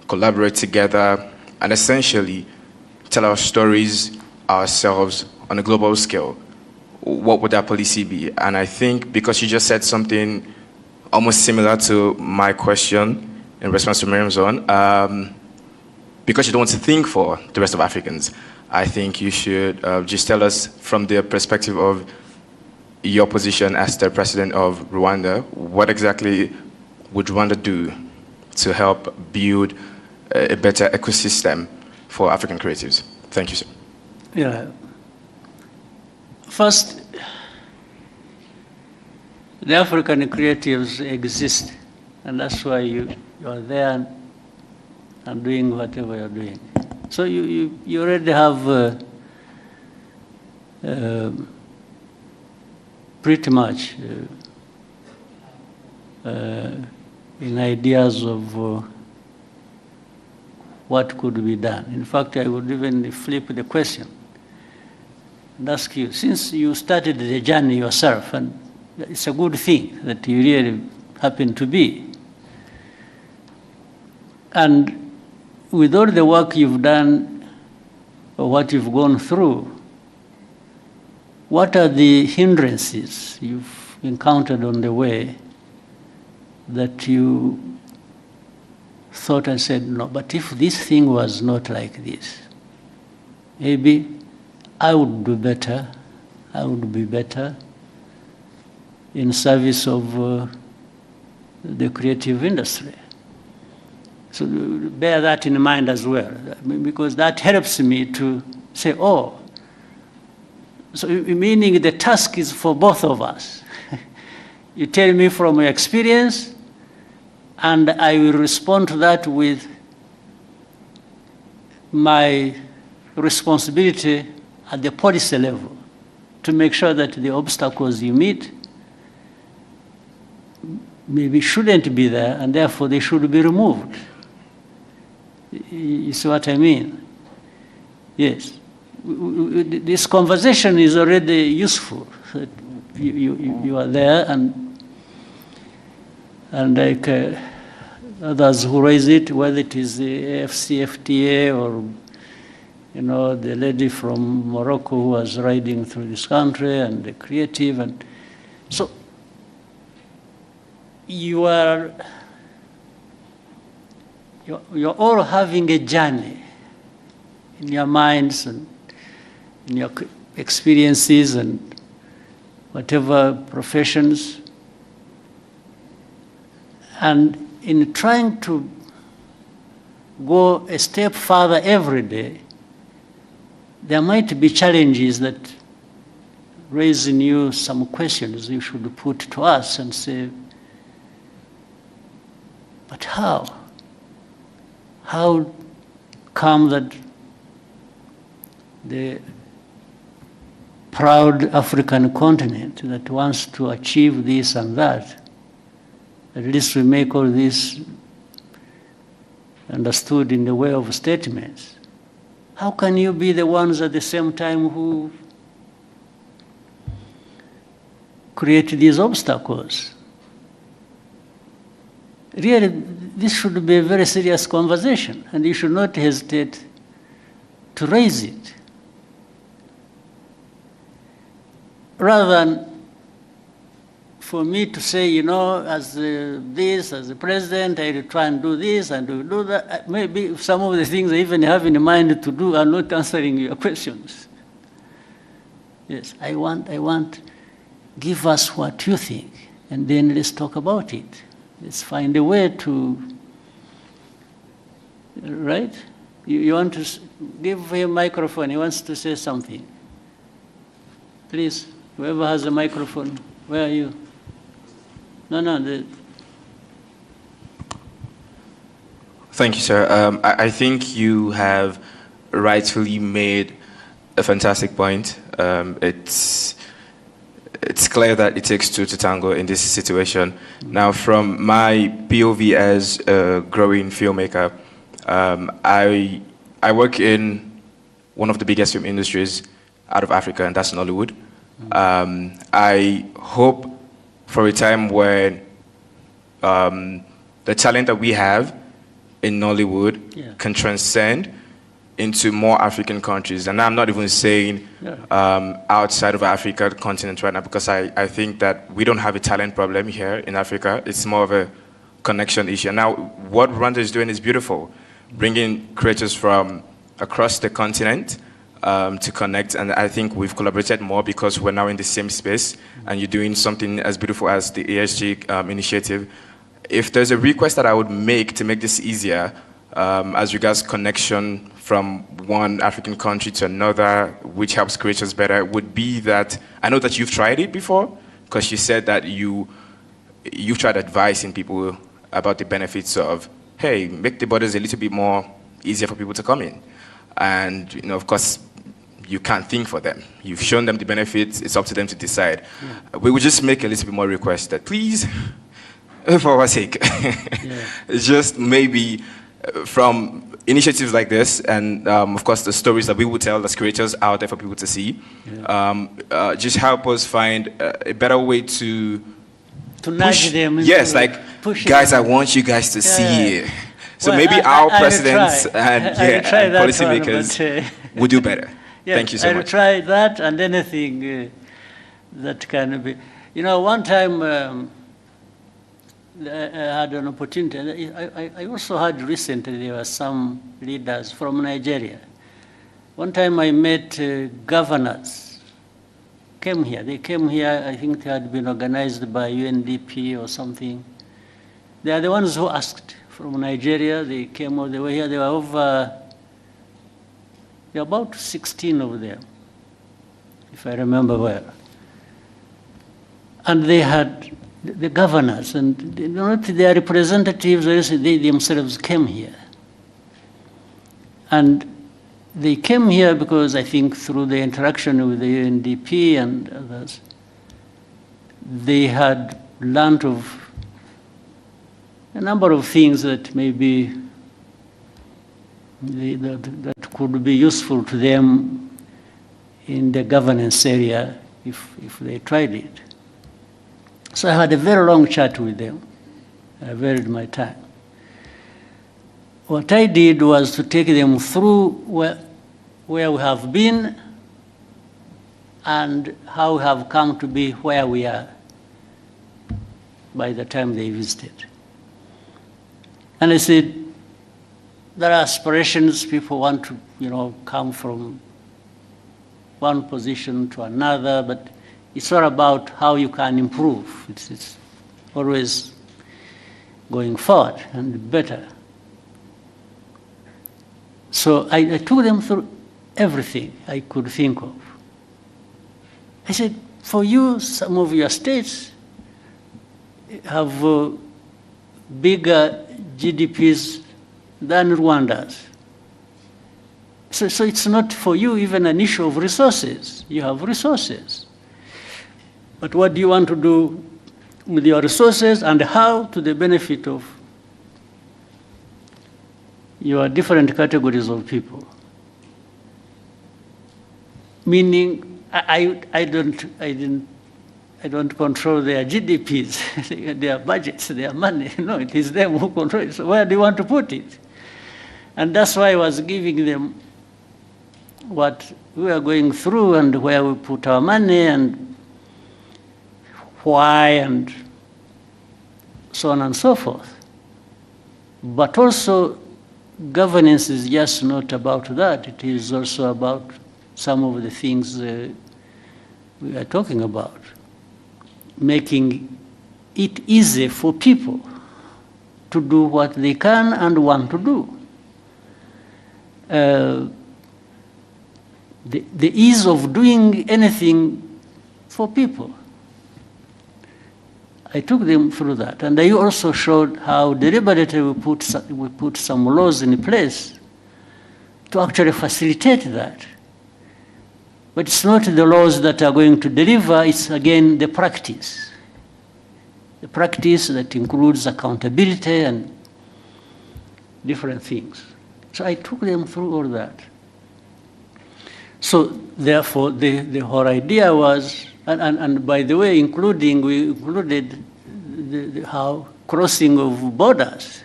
collaborate together, and essentially tell our stories ourselves on a global scale, what would that policy be? And I think because you just said something almost similar to my question in response to Miriam's own, because you don't want to think for the rest of Africans, I think you should just tell us from the perspective of your position as the president of Rwanda, what exactly would Rwanda do to help build a better ecosystem for African creatives? Thank you, sir. Yeah. First, the African creatives exist, and that's why you are there and doing whatever you're doing. So you already have pretty much in ideas of what could be done. In fact, I would even flip the question and ask you, since you started the journey yourself, and it's a good thing that you really happen to be, and with all the work you've done or what you've gone through, what are the hindrances you've encountered on the way that you thought and said, no, but if this thing was not like this, maybe I would do better, I would be better in service of the creative industry. So bear that in mind as well, because that helps me to say, oh, so meaning the task is for both of us. You tell me from your experience, and I will respond to that with my responsibility at the policy level to make sure that the obstacles you meet maybe shouldn't be there, and therefore they should be removed. You see what I mean? Yes. This conversation is already useful. You are there, and like others who raise it, whether it is the AFCFTA or the lady from Morocco who was riding through this country, and the creative, and so you're all having a journey in your minds and in your experiences and whatever professions, and in trying to go a step further every day, there might be challenges that raise in you some questions you should put to us and say, but how? How come that the proud African continent that wants to achieve this and that, at least we make all this understood in the way of statements? How can you be the ones at the same time who create these obstacles? Really, this should be a very serious conversation, and you should not hesitate to raise it. Rather than for me to say, as the president, I will try and do this and do that. Maybe some of the things I even have in mind to do are not answering your questions. Yes, I want, give us what you think, and then let's talk about it. Let's find a way to, right? You want to give him a microphone, he wants to say something. Please, whoever has a microphone, where are you? No. Thank you, sir. I think you have rightfully made a fantastic point. It's clear that it takes two to tango in this situation. Now, from my POV as a growing filmmaker, I work in one of the biggest film industries out of Africa, and that's Nollywood. I hope for a time when the talent that we have in Nollywood can transcend into more African countries. And I'm not even saying outside of Africa, the continent right now, because I think that we don't have a talent problem here in Africa. It's more of a connection issue. Now, what Rwanda is doing is beautiful, bringing creators from across the continent to connect, and I think we've collaborated more because we're now in the same space, and you're doing something as beautiful as the ASG initiative. If there's a request that I would make to make this easier, as regards connection from one African country to another, which helps creators better, would be that, I know that you've tried it before, because you said that you've tried advising people about the benefits of, hey, make the borders a little bit more easier for people to come in. And, of course, you can't think for them. You've shown them the benefits, it's up to them to decide. We would just make a little bit more request that, please, for our sake, just maybe from initiatives like this, and of course the stories that we will tell as creators out there for people to see, just help us find a better way to nudge them. Yes, like, guys, them. I want you guys to see it. So maybe our presidents and policymakers would do better. Yes, thank you so much. I'll try that and anything that can be. One time I had an opportunity. I also had recently, there were some leaders from Nigeria. One time I met governors. They came here, I think they had been organized by UNDP or something. They are the ones who asked from Nigeria. They came all the way here. There were about 16 of them, if I remember well. And they had the governors, and not their representatives, they themselves came here. And they came here because I think through the interaction with the UNDP and others, they had learned of a number of things that maybe that could be useful to them in the governance area if they tried it. So I had a very long chat with them. I varied my time. what I did was to take them through where we have been and how we have come to be where we are by the time they visited. And I said, there are aspirations, people want to, come from one position to another, but it's all about how you can improve. It's always going forward and better. So I took them through everything I could think of. I said, for you, some of your states have bigger GDPs than Rwanda's. So it's not for you even an issue of resources. You have resources. But what do you want to do with your resources and how to the benefit of your different categories of people? Meaning, I don't control their GDPs, their budgets, their money. No, it is them who control it. So where do you want to put it? And that's why I was giving them what we are going through and where we put our money and why and so on and so forth. But also, governance is just not about that. It is also about some of the things we are talking about. Making it easy for people to do what they can and want to do. The ease of doing anything for people. I took them through that. And I also showed how deliberately we put some laws in place to actually facilitate that. But it's not the laws that are going to deliver, it's again the practice. The practice that includes accountability and different things. So I took them through all that. So therefore, the whole idea was, and by the way, we included how crossing of borders,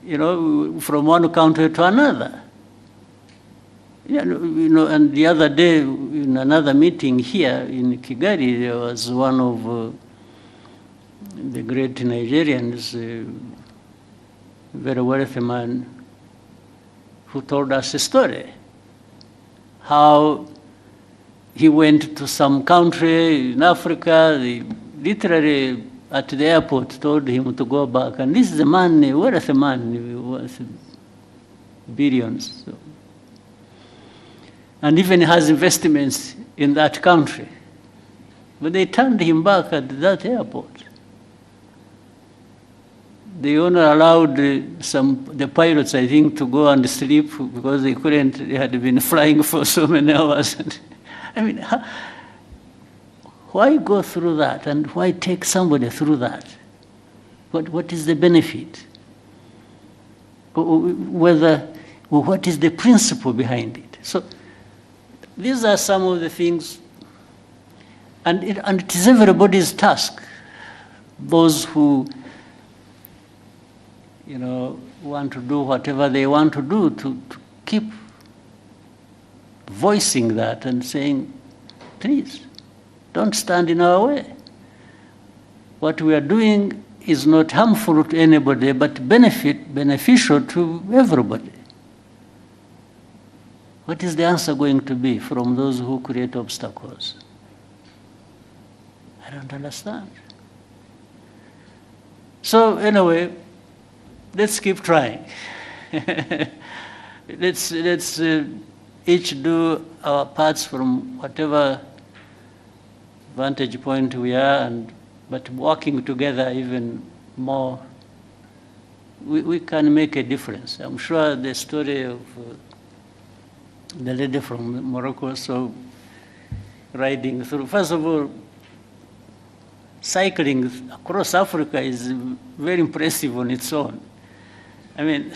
from one country to another. And the other day, in another meeting here in Kigali, there was one of the great Nigerians, a very wealthy man, who told us a story, how he went to some country in Africa, they literally at the airport told him to go back, and this is a man, a wealthy man, worth billions. So. And even has investments in that country. But they turned him back at that airport. They only allowed the pilots, I think, to go and sleep because they had been flying for so many hours. I mean, why go through that and why take somebody through that? What is the benefit? What is the principle behind it? So these are some of the things, and it is everybody's task. Those who want to do whatever they want to do, to keep voicing that and saying, please, don't stand in our way. What we are doing is not harmful to anybody, but beneficial to everybody. What is the answer going to be from those who create obstacles? I don't understand. So anyway, let's keep trying. Let's each do our parts from whatever vantage point we are, but working together even more, we can make a difference. I'm sure the story of the lady from Morocco, so riding through, first of all, cycling across Africa is very impressive on its own. I mean,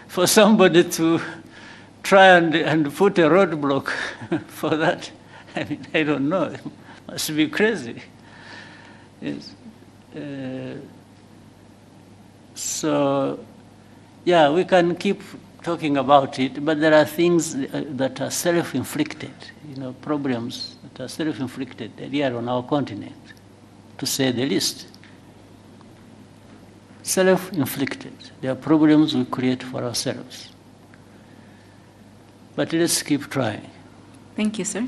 for somebody to try and put a roadblock for that, I mean, I don't know, it must be crazy. Yes. So Yeah, we can keep talking about it, but there are things that are self-inflicted, problems that are self-inflicted here on our continent, to say the least. Self-inflicted. There are problems we create for ourselves. But let's keep trying. Thank you, sir.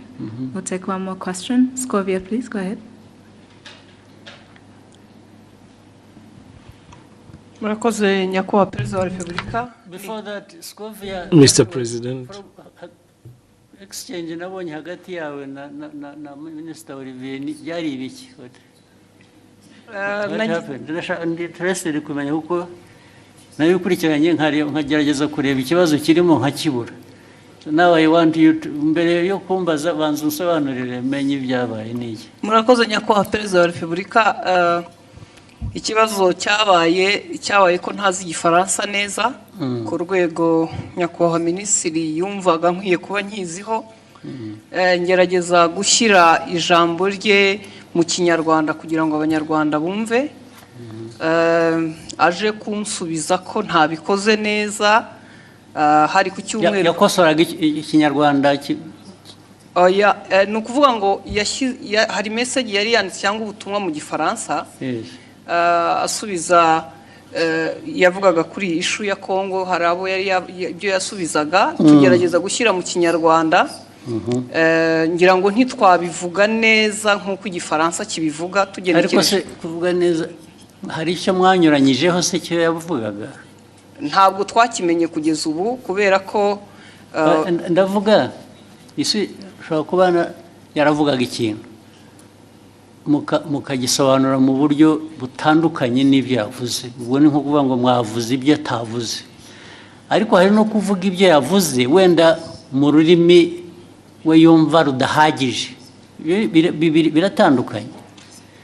We'll take one more question. Scovia, please, go ahead. Murakoze nyakubahwa Perezida wa Repubulika. Before that, Scovia, Mr. President. Exchange nabonye hagati yawe na Minister Olivier byari ibiki? What happened? Interested kumenya uko nayo ukurikiranye nkagerageza kureba ikibazo kirimo nkakibura. So now I want you to mbere yo kumbaza banza unsobanurire menye ibyabaye niki. Murakoze nyakubahwa Perezida wa Repubulika. Ikibazo cyabaye ko ntazi igifaransa neza ku rwego nyakubahwa minisitiri yumvaga nkwiye kuba nkiziho. Ngerageza gushyira ijambo rye mu kinyarwanda kugira ngo abanyarwanda bumve. Aje kunsubiza ko ntabikoze neza. Hari ku cyumweru yakosoraga ikinyarwanda ni ukuvuga ngo hari message yari yanditse cyangwa ubutumwa mu gifaransa. Asubiza yavugaga kuri ishu ya Kongo, hari abo yari ibyo yasubizaga tugerageza gushyira mu kinyarwanda. Ngira ngo ntitwabivuga neza nk'uko igifaransa kibivuga tugenekereje. Ariko se kuvuga neza hari icyo mwanyuranyijeho se cyo yavugaga? Ntabwo twakimenye kugeza ubu kubera ko ndavuga isi ushobora kuba yaravugaga ikintu mukagisobanura mu buryo butandukanye n'ibyo yavuze. Ubwo ni nko kuvuga ngo mwavuze ibyo atavuze, ariko hari no kuvuga ibyo yavuze wenda mu rurimi we yumva rudahagije. Biratandukanye.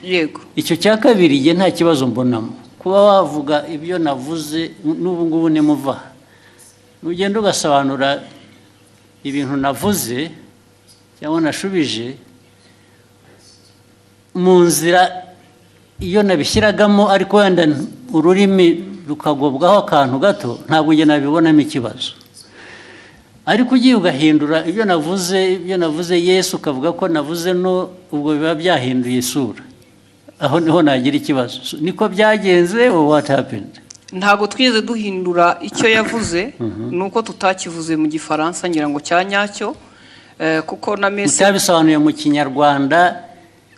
Yego. Icyo cya kabiri nge nta kibazo mbonamo kuba wavuga ibyo navuze. N'ubu ngubu nimuva ugenda ugasobanura ibintu navuze cyangwa nashubije mu nzira iyo nabishyiragamo, ariko wenda ururimi rukagobwaho akantu gato, ntabwo nge nabibonamo ikibazo. Ariko ugiye ugahindura ibyo navuze Yesu ukavuga ko navuze no, ubwo biba byahinduye isura. Aho niho nagira ikibazo. Niko byagenze or what happened? Ntabwo twigeze duhindura icyo yavuze, nuko tutakivuze mu gifaransa ngira ngo cyanyacyo, kuko na message utabisobanuye mu kinyarwanda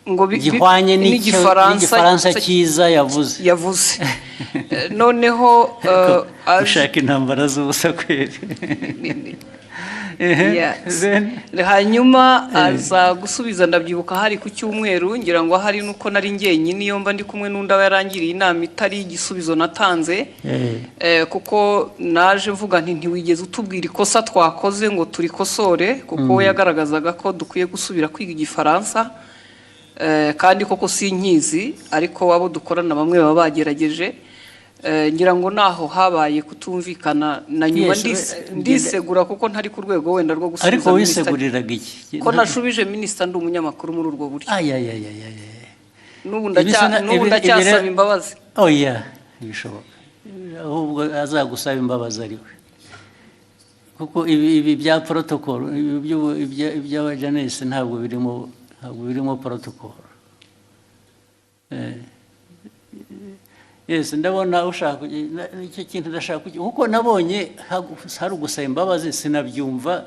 ngo gihwanye n'igifaransa cyiza yavuze. Noneho ushaka intambara z'ubusa kweri. Hanyuma aza gusubiza, ndabyibuka hari ku cyumweru, ngira ngo hari nuko nari njyenyine iyo mba ndi kumwe n'undi yarangiriye inama itari igisubizo natanze. Kuko naje mvuga nti ntiwigeze utubwira ikosa twakoze ngo turikosore, kuko we yagaragazaga ko dukwiye gusubira kwiga igifaransa. Kandi koko sinkizi, ariko abo dukorana bamwe baba bagerageje. Ngira ngo naho habaye kutumvikana na nyuma ndisegura kuko ntari ku rwego wenda rwo gusubiza. Ariko wiseguriraga iki? Ko nashubije minisita ndi umunyamakuru muri urwo buryo. N'ubu ndacyasaba imbabazi. Oya, bishoboka. Ahubwo azagusaba imbabazi ariwe. Kuko ibi bya protocol, ibya Janese ntabwo birimo protocol. Yes, ndabona ushaka icyo kintu ndashaka kuko nabonye hari ugusaba imbabazi sinabyumva.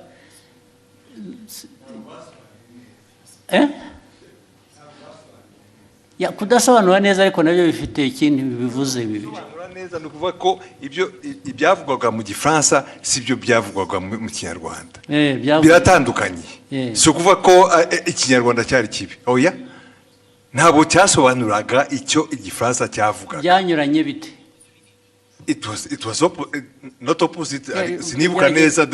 Ya kudasobanura neza, ariko nabyo bifite ikindi bivuze bibiri. Neza no kuvuga ko ibyavugwaga mu gifaransa sibyo byavugwaga mu kinyarwanda. Biratandukanye. So kuvuga ko ikinyarwanda cyari kibi. Oya. Ntabwo cyasobanuraga icyo igifaransa cyavugaga. Byanyuranye bite? It was not opposite. Sinibuka neza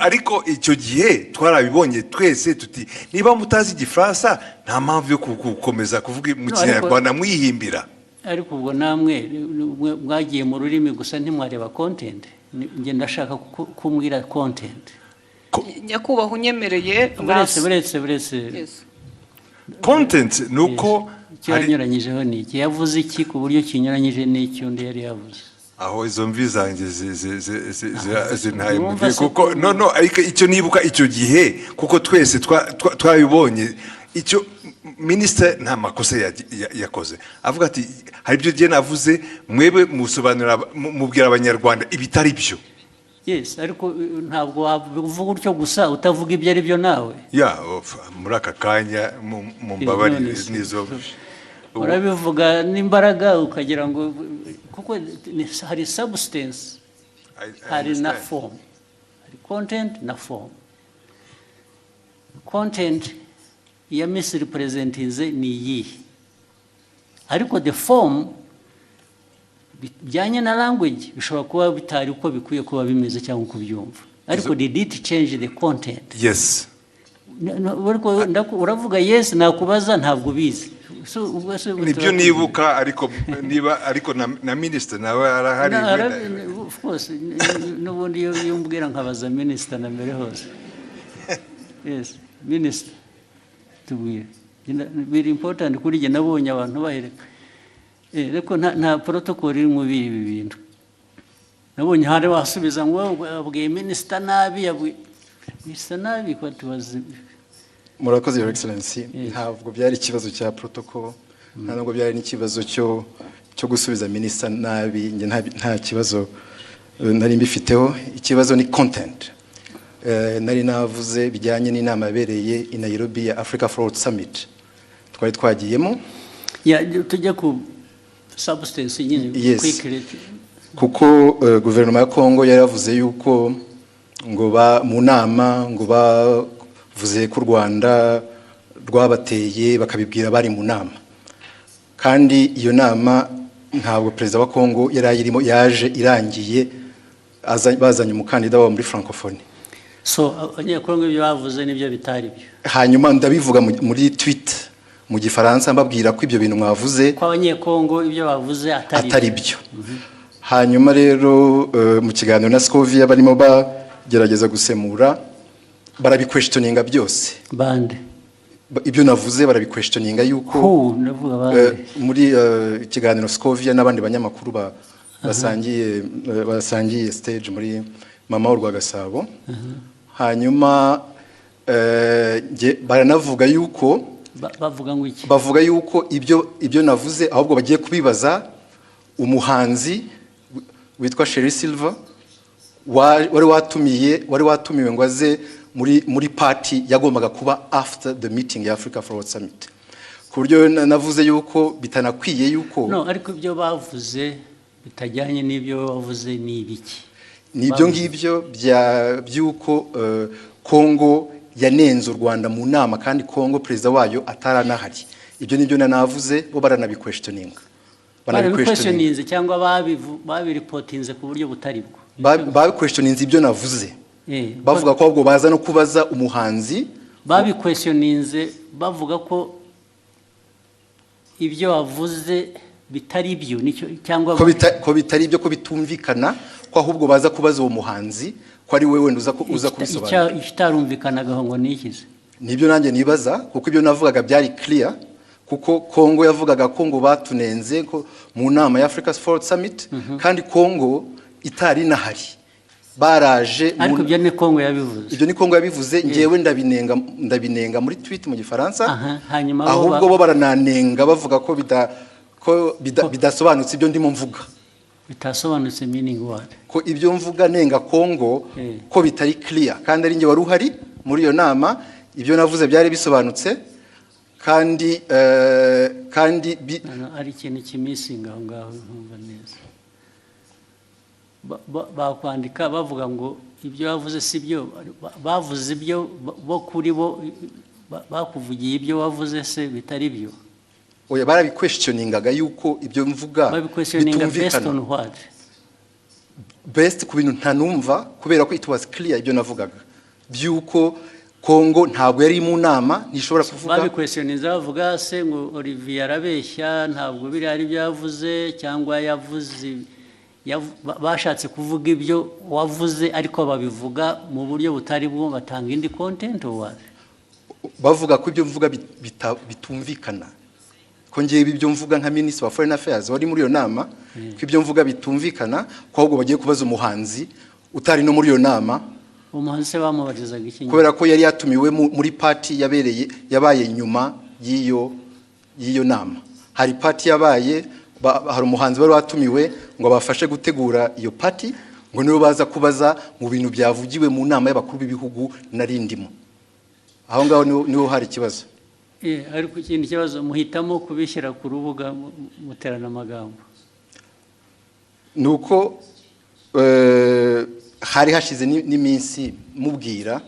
ariko icyo gihe twarabibonye twese tuti niba mutazi igifaransa nta mpamvu yo gukomeza kuvuga mu kinyarwanda mwihimbira. Ariko ubwo namwe mwagiye mu rurimi gusa ntimwareba content. Nge ndashaka kumbwira content. Nyakubahwa unyemereye. Buretse. Content nuko cyanyuranyijeho ni iki? Yavuze iki ku buryo kinyuranyije n'icyo undi yari yavuze? aho izo mvi zanjye zintaye kuko no ariko icyo nibuka icyo gihe kuko twese twabibonye icyo minisitiri nta makosa yakoze avuga ati hari ibyo gihe navuze mwebe musobanura mubwira abanyarwanda ibitari byo. Yes, ariko ntabwo wavuga utyo gusa utavuga ibyo ari byo nawe. Muri aka kanya mu mbabarire nizo urabivuga n'imbaraga ukagira ngo kuko hari substance hari na form, hari content na form. Content ya misrepresentinze ni iyihe, ariko the form bijyanye na language bishobora kuba bitari uko bikwiye kuba bimeze cyangwa uko byumva, ariko did it change the content? Yes. Uravuga yes nakubaza ntabwo bizi nibyo nibuka ariko na minister nawe arahari. Of course n'ubundi iyo mbwira nkabaza minister na mbere hose. Yes, minister tubwire very important kuri jye nabonye abantu bahereka ariko nta protocol iri mu ibi bintu. Nabonye hari wasubiza ngo abwiye minister nabi minister nabi ko tubaze. Murakoze Your Excellency, ntabwo byari ikibazo cya protocol, ntabwo byari n'ikibazo cyo gusubiza minister nabi, nta kibazo nari mbifiteho. Ikibazo ni content. Nari navuze bijyanye n'inama yabereye i Nairobi ya Africa Forward Summit twari twagiyemo. Tujya ku substance nyine quickly kuko guverinoma ya Kongo yaravuze yuko ngo mu nama ngo bavuze ko u Rwanda rwabateye bakabibwira bari mu nama, kandi iyo nama ntabwo perezida wa Kongo yarayirimo, yaje irangiye bazanye umukandida wa muri francophonie. So abanyekongo ibyo bavuze nibyo bitari byo, hanyuma ndabivuga muri tweet mu gifaransa mbabwira ko ibyo bintu mwavuze ko abanyekongo ibyo bavuze atari byo. Hanyuma rero mu kiganiro na Scovia barimo bagerageza gusemura, barabiquestioninga byose. Bande ibyo navuze barabiquestioninga yuko muri ikiganiro Scovia n'abandi banyamakuru basangiye stage muri mama w'u Rwagasabo. Hanyuma baranavuga yuko bavuga yuko ibyo navuze ahubwo bagiye kubibaza umuhanzi witwa Sherry Silver wari watumiwe ngo aze muri party yagombaga kuba after the meeting ya Africa Forward Summit, ku buryo navuze yuko bitanakwiye yuko ariko ibyo bavuze bitajyanye n'ibyo bavuze ni ibiki. Nibyo ngibyo byuko Kongo yanenze u Rwanda mu nama kandi Kongo perezida wayo ataranahari. Ibyo nibyo navuze, bo baranabiquestioninga. Barabiquestioninze cyangwa babiripotinze ku buryo butari bwo. Babiquestioninze ibyo navuze. Bavuga ko ahubwo baza no kubaza umuhanzi. Babiquestioninze bavuga ko ibyo wavuze bitari byo cyangwa ko bitari byo, ko bitumvikana, ko ahubwo baza kubaza uwo muhanzi ko ari we wenda uza kubisobanura. Ikitarumvikanagaho ngo nikize. Nibyo nanjye nibaza, kuko ibyo navugaga byari clear, kuko Kongo yavugaga ko ngo batunenze ko mu nama ya Africa Forward Summit, kandi Kongo itari nahari. Baraje ariko ibyo ni Kongo yabivuze. Ibyo ni Kongo yabivuze, ngewe ndabinenga muri tweet mu gifaransa. Ahubwo bo barananenga bavuga ko bidasobanutse ibyo ndimo mvuga. Bitasobanutse meaning what? Ko ibyo mvuga nenga Kongo ko bitari clear, kandi ari nge wari uhari muri iyo nama. Ibyo navuze byari bisobanutse, kandi ari ikintu kimisinga aho ngaho ntumva neza. Bakwandika bavuga ngo ibyo bavuze si byo, bavuze ibyo bo kuri bo bakuvugiye ibyo wavuze se bitari byo. Oya, barabiquestioningaga yuko ibyo mvuga bitumvikana. Based ku bintu ntanumva, kubera ko it was clear ibyo navugaga byuko Kongo ntabwo yari mu nama, nishobora kuvuga. Babiquestioninze bavuga se ngo Olivier arabeshya, ntabwo biri ari byavuze, cyangwa yavuze bashatse kuvuga ibyo wavuze ariko babivuga mu buryo butari bwo, batanga indi content or what? Bavuga ko ibyo mvuga bitumvikana, ko ngiye ibyo mvuga nka Minister of Foreign Affairs wari muri iyo nama ko ibyo mvuga bitumvikana ko ahubwo bagiye kubaza umuhanzi utari no muri iyo nama. Umuhanzi se bamubarizaga iki? Kubera ko yari yatumiwe muri party yabaye nyuma y'iyo nama. Hari party yabaye, hari umuhanzi wari watumiwe ngo bafashe gutegura iyo party, ngo nibo baza kubaza mu bintu byavugiwe mu nama y'abakuru b'ibihugu narindimo. Aho ngaho niho hari ikibazo. Ariko ikindi kibazo muhitamo kubishyira ku rubuga muterana amagambo. Nuko hari hashize n'iminsi mubwira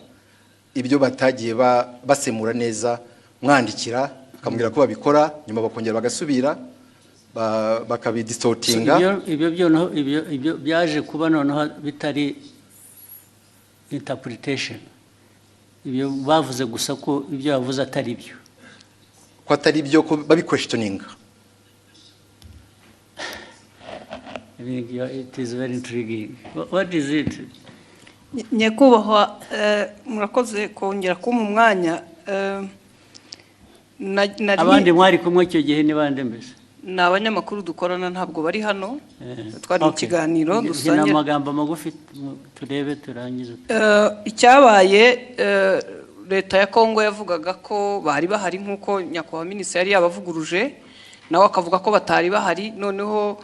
ibyo batagiye basemura neza, mwandikira akamubwira ko babikora, nyuma bakongera bagasubira bakabidistortinga. Ibyo byaje kuba noneho bitari interpretation. Ibyo bavuze gusa ko ibyo bavuze atari byo. Ko atari byo ko babi-questioning. I think it is very intriguing. What is it? Nyakubahwa, murakoze kongera kumpa umwanya. Abandi mwari kumwe icyo gihe ni bande mbese? Ni abanyamakuru dukorana ntabwo bari hano. Twari mu kiganiro dusangira. Amagambo magufi turebe turangize. Icyabaye leta ya Kongo yavugaga ko bari bahari nkuko nyakubahwa minisitiri yari yabavuguruje, nawe akavuga ko batari bahari. Noneho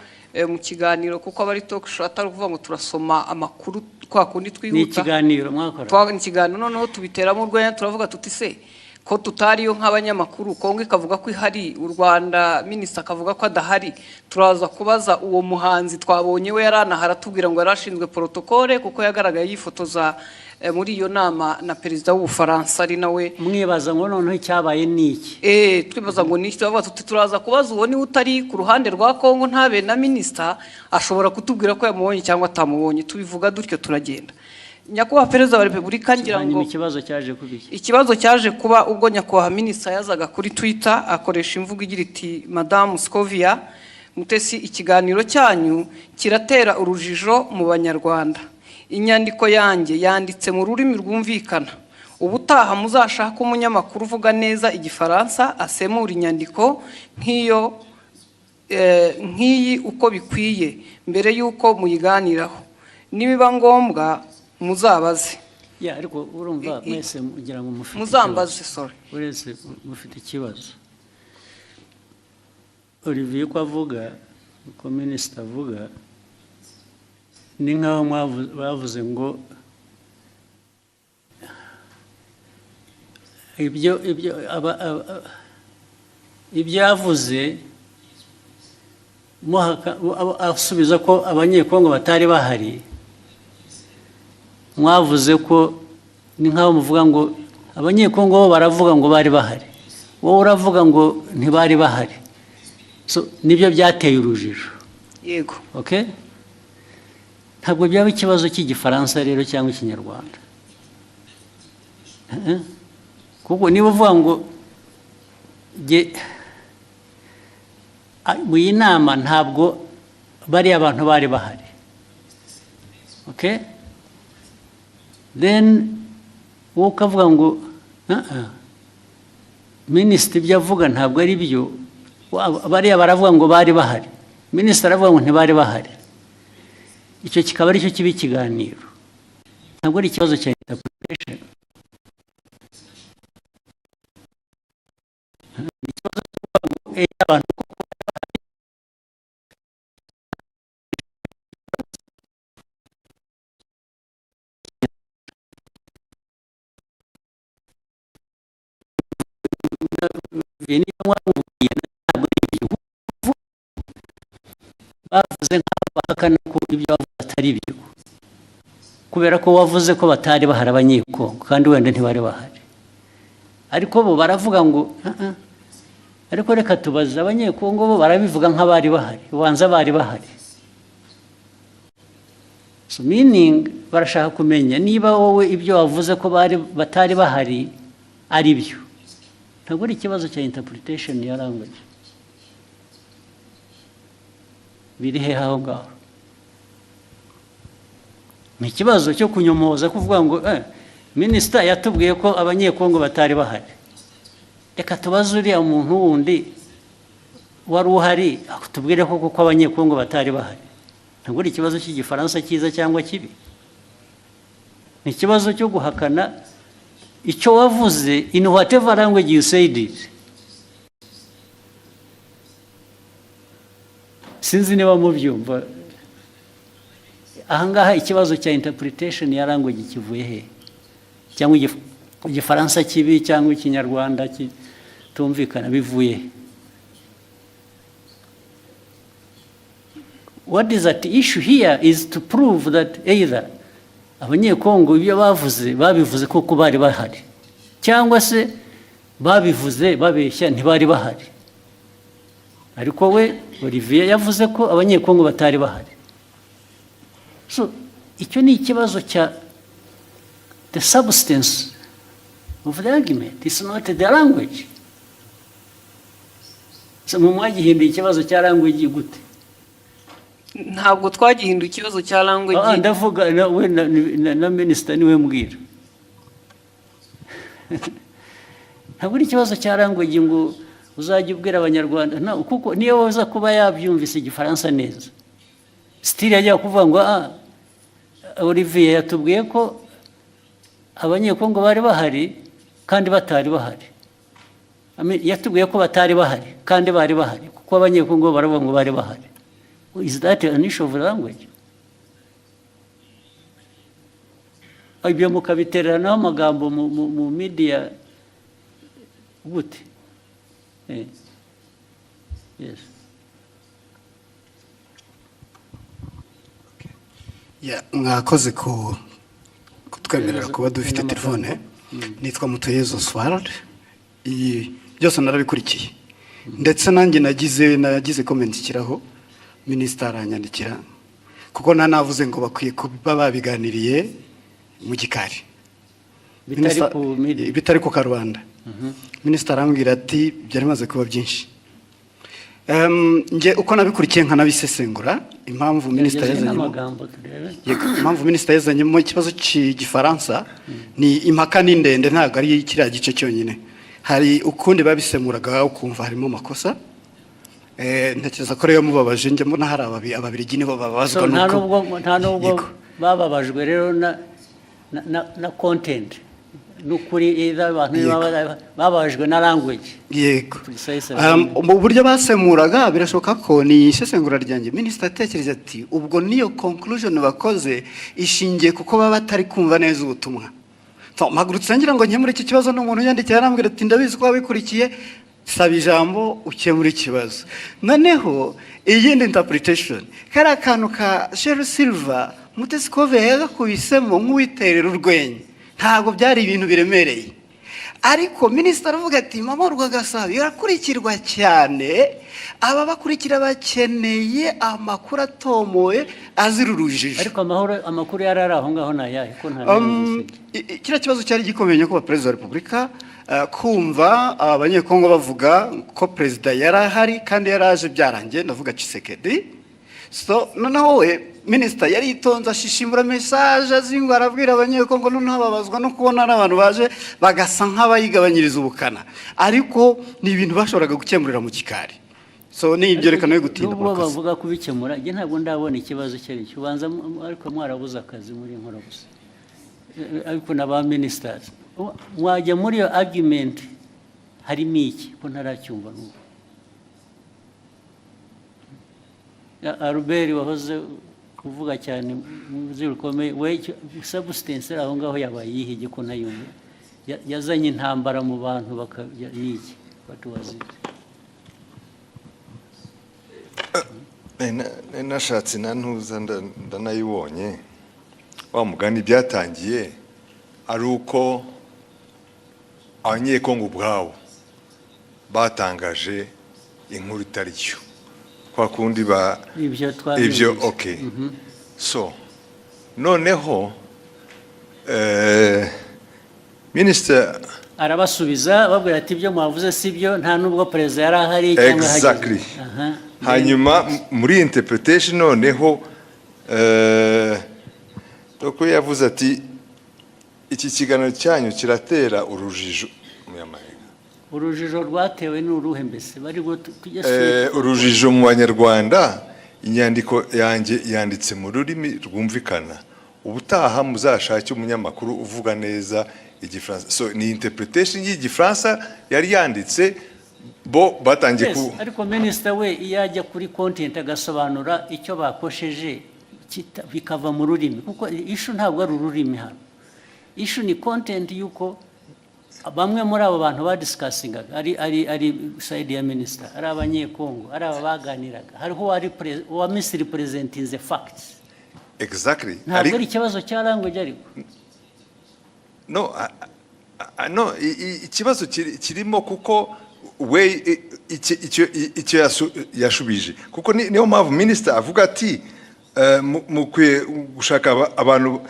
mu kiganiro kuko abari talk show atari kuvuga ngo turasoma amakuru kwa kundi twihuta. Ni ikiganiro mwakora. Ni ikiganiro, noneho tubiteramo urwenya turavuga tuti se ko tutariyo nk'abanyamakuru, Kongo ikavuga ko ihari, u Rwanda minisitiri akavuga ko adahari, turaza kubaza uwo muhanzi twabonye we yaranahara tubwira ngo yarashinzwe protocole kuko yagaragaye yifotoza muri iyo nama na perezida w'Ubufaransa ari nawe. Mwibaza ngo noneho icyabaye niki? Twibaza ngo niki, tubavuga tuti turaza kubaza uwo ni utari ku ruhande rwa Kongo ntabe na minisitiri ashobora kutubwira ko yamubonye cyangwa atamubonye. Tubivuga dutyo turagenda. Nyakubahwa Perezida wa Repubulika ngira ngo ikibazo cyaje kuba ubwo nyakubahwa minisitiri yazaga kuri Twitter akoresha imvugo igira iti Madame Scovia Mutesi, ikiganiro cyanyu kiratera urujijo mu Banyarwanda. Inyandiko yanjye yanditse mu rurimi rwumvikana. Ubutaha muzashaka umunyamakuru uvuga neza Igifaransa asemura inyandiko nk'iyi uko bikwiye mbere y'uko muyiganiraho. Nibiba ngombwa muzabaze. Ariko urumva mwese ngira ngo mufite muzambaze. Sorry, uretse mufite ikibazo. Olivier ko avuga, ko minisitiri avuga, ni nkaho bavuze ngo ibyo yavuze asubiza ko abanyekongo batari bahari. Mwavuze ko ni nkaho muvuga ngo abanyekongo bo baravuga ngo bari bahari, wowe uravuga ngo ntibari bahari. So nibyo byateye urujijo. Yego. Okay? Ntabwo byaba ikibazo cy'Igifaransa rero cyangwa Ikinyarwanda. Kuko niba uvuga ngo mu iyi nama ntabwo bari abantu bari bahari. Okay? Then wowe ukavuga ngo minisitiri ibyo avuga ntabwo ari byo, bariya baravuga ngo bari bahari, minisitiri aravuga ngo ntibari bahari. Icyo kikaba ari cyo kiba ikiganiro, ntabwo ari ikibazo cya interpretation. Ikibazo cy'ukuvuga ngo abantu bavuze nk'abahakana ko ibyo bavuze atari byo, kubera ko wavuze ko batari bahari abanyekongo kandi wenda ntibari bahari. Ariko bo baravuga ngo ariko reka tubaze abanyekongo, bo barabivuga nk'abari bahari, ubanza bari bahari. So meaning barashaka kumenya niba wowe ibyo wavuze ko batari bahari ari byo. Ntabwo ari ikibazo cya interpretation ya language. Biri he aho ngaho? Ni ikibazo cyo kunyomoza kuvuga ngo minisitiri yatubwiye ko abanyekongo batari bahari. Reka tubaze uriya muntu wundi wari uhari tubwire ko kuko abanyekongo batari bahari ntabwo ari ikibazo cy'igifaransa cyiza cyangwa kibi ni ikibazo cyo guhakana icyo wavuze in whatever language you said it. Sinzi niba mubyumva ahangaha ikibazo cya interpretation ya language kivuye he cyangwa igifaransa kibi cyangwa ikinyarwanda kitumvikana bivuye. What is at issue here is to prove that either abanyekongo ibyo babivuze koko bari bahari cyangwa se babivuze babeshya ntibari bahari. Ariko we Olivier yavuze ko abanyekongo batari bahari. So icyo ni ikibazo cya the substance of the argument. It's not the language. So mwagihinduye ikibazo cya language gute? Ntabwo twagihinduye ikibazo cya language. Ndavuga we na minister niwe mbwira. Ntabwo ari ikibazo cya language ngo uzajya ubwira abanyarwanda kuko niyo waza kuba yabyumvise igifaransa neza. Still yajya kuvuga ngo Olivier yatubwiye ko abanyekongo bari bahari kandi batari bahari. Yatubwiye ko batari bahari kandi bari bahari kuko abanyekongo baravuga ngo bari bahari. Is that an issue of language? Ibyo mukabiteranaho amagambo mu media gute? Yes. Mwakoze kutwemerera kuba dufite telefone. Nitwa Mutoyezo Swald. Byose narabikurikiye ndetse nanjye nagize comment kiraho Minister aranyandikira kuko navuze ngo bakwiye kuba babiganiriye mu gikari bitari ku Karubanda. Minister arambwira ati byari maze kuba byinshi. Nge uko nabikurikiye nkanabisesengura impamvu Minister yazanyemo ikibazo cy'igifaransa ni impaka ni ndende ntabwo ari kiriya gice cyonyine. Hari ukundi babisemuraga ukumva harimo makosa. Ntekereza ko rero mubabaje njye mbona hari ababirigi nibo babazwa nuko nta nubwo bababajwe rero na content nukuri abantu bababajwe na language. Yego mu buryo basemuraga birashoboka ko ni isesengura ryanjye. Minister atekereza ati ubwo niyo conclusion bakoze ishingiye kuko baba batari kumva neza ubutumwa. Mpagurutse ngira ngo nkemure iki kibazo n'umuntu yandikiye arambwira ati ndabizi ko wabikurikiye saba ijambo ukemura ikibazo. Noneho iyindi interpretation kari akantu ka Sheryl Silver Mutesikove yagakubisemo nk'uwiterera urwenya ntabwo byari ibintu biremereye. Ariko Minister aravuga ati mama Rwagasabo irakurikirwa cyane aba bakurikira bakeneye amakuru atomoye azira urujijo. Ariko amakuru yarari aho ngaho nayahe ko nta kiriya kibazo cyari gikomeye ko Perezida wa Repubulika kumva abanyekongo bavuga ko Perezida yarahari kandi yaraje byarangiye ndavuga Tshisekedi. So noneho we Minister yari itonza ashishimura message azingo arabwira abanyekongo noneho babazwa no kubona abantu baje bagasa nk'abayigabanyiriza ubukana ariko ni ibintu bashoboraga gukemurira mu gikari. So ni ibyo rekano yo gutinda kuko bavuga kubikemura nge ntabwo ndabona ikibazo cyari cyubanza ariko mwarabuza akazi muri nkora gusa. Ariko naba ministers mwajya muri yo argument harimo iki ko ntaracyumva n'ubu. Albert wahoze kuvuga cyane muzirukomeye we substance aho ngaho yabaye yihige ko nayumva yazanye intambara mu bantu bakajya niki batuwazi. Nashatse nantuza ndanayibonye wa mugani byatangiye ari uko abanyekongo ubwabo batangaje inkuru itari cyo kwa kundi ibyo okay. So noneho Minister arabasubiza babwira ati ibyo mwavuze sibyo nta nubwo Perezida yari ahari cyangwa exactly. Hanyuma muri interpretation noneho doko yavuze ati iki kiganiro cyanyu kiratera urujijo mu yamahanga. urujijo rwatewe n'uruhe mbese bari urujijo mu banyarwanda inyandiko yanjye yanditse mu rurimi rwumvikana ubutaha muzashake umunyamakuru uvuga neza igifaransa so ni interpretation y'igifaransa yari yanditse bo batangiye ku ariko minister we iyo ajya kuri content agasobanura icyo bakosheje bikava mu rurimi kuko issue ntabwo ari ururimi hano issue ni content yuko bamwe muri abo bantu badiscussing ari side ya minister ari abanyekongo ari abaganiraga hariho wa misrepresenting the facts exactly ntabwo ari ikibazo cya language ariko no ikibazo kirimo kuko we icyo yashubije kuko niyo mpamvu minister avuga ati mukwiye gushaka abantu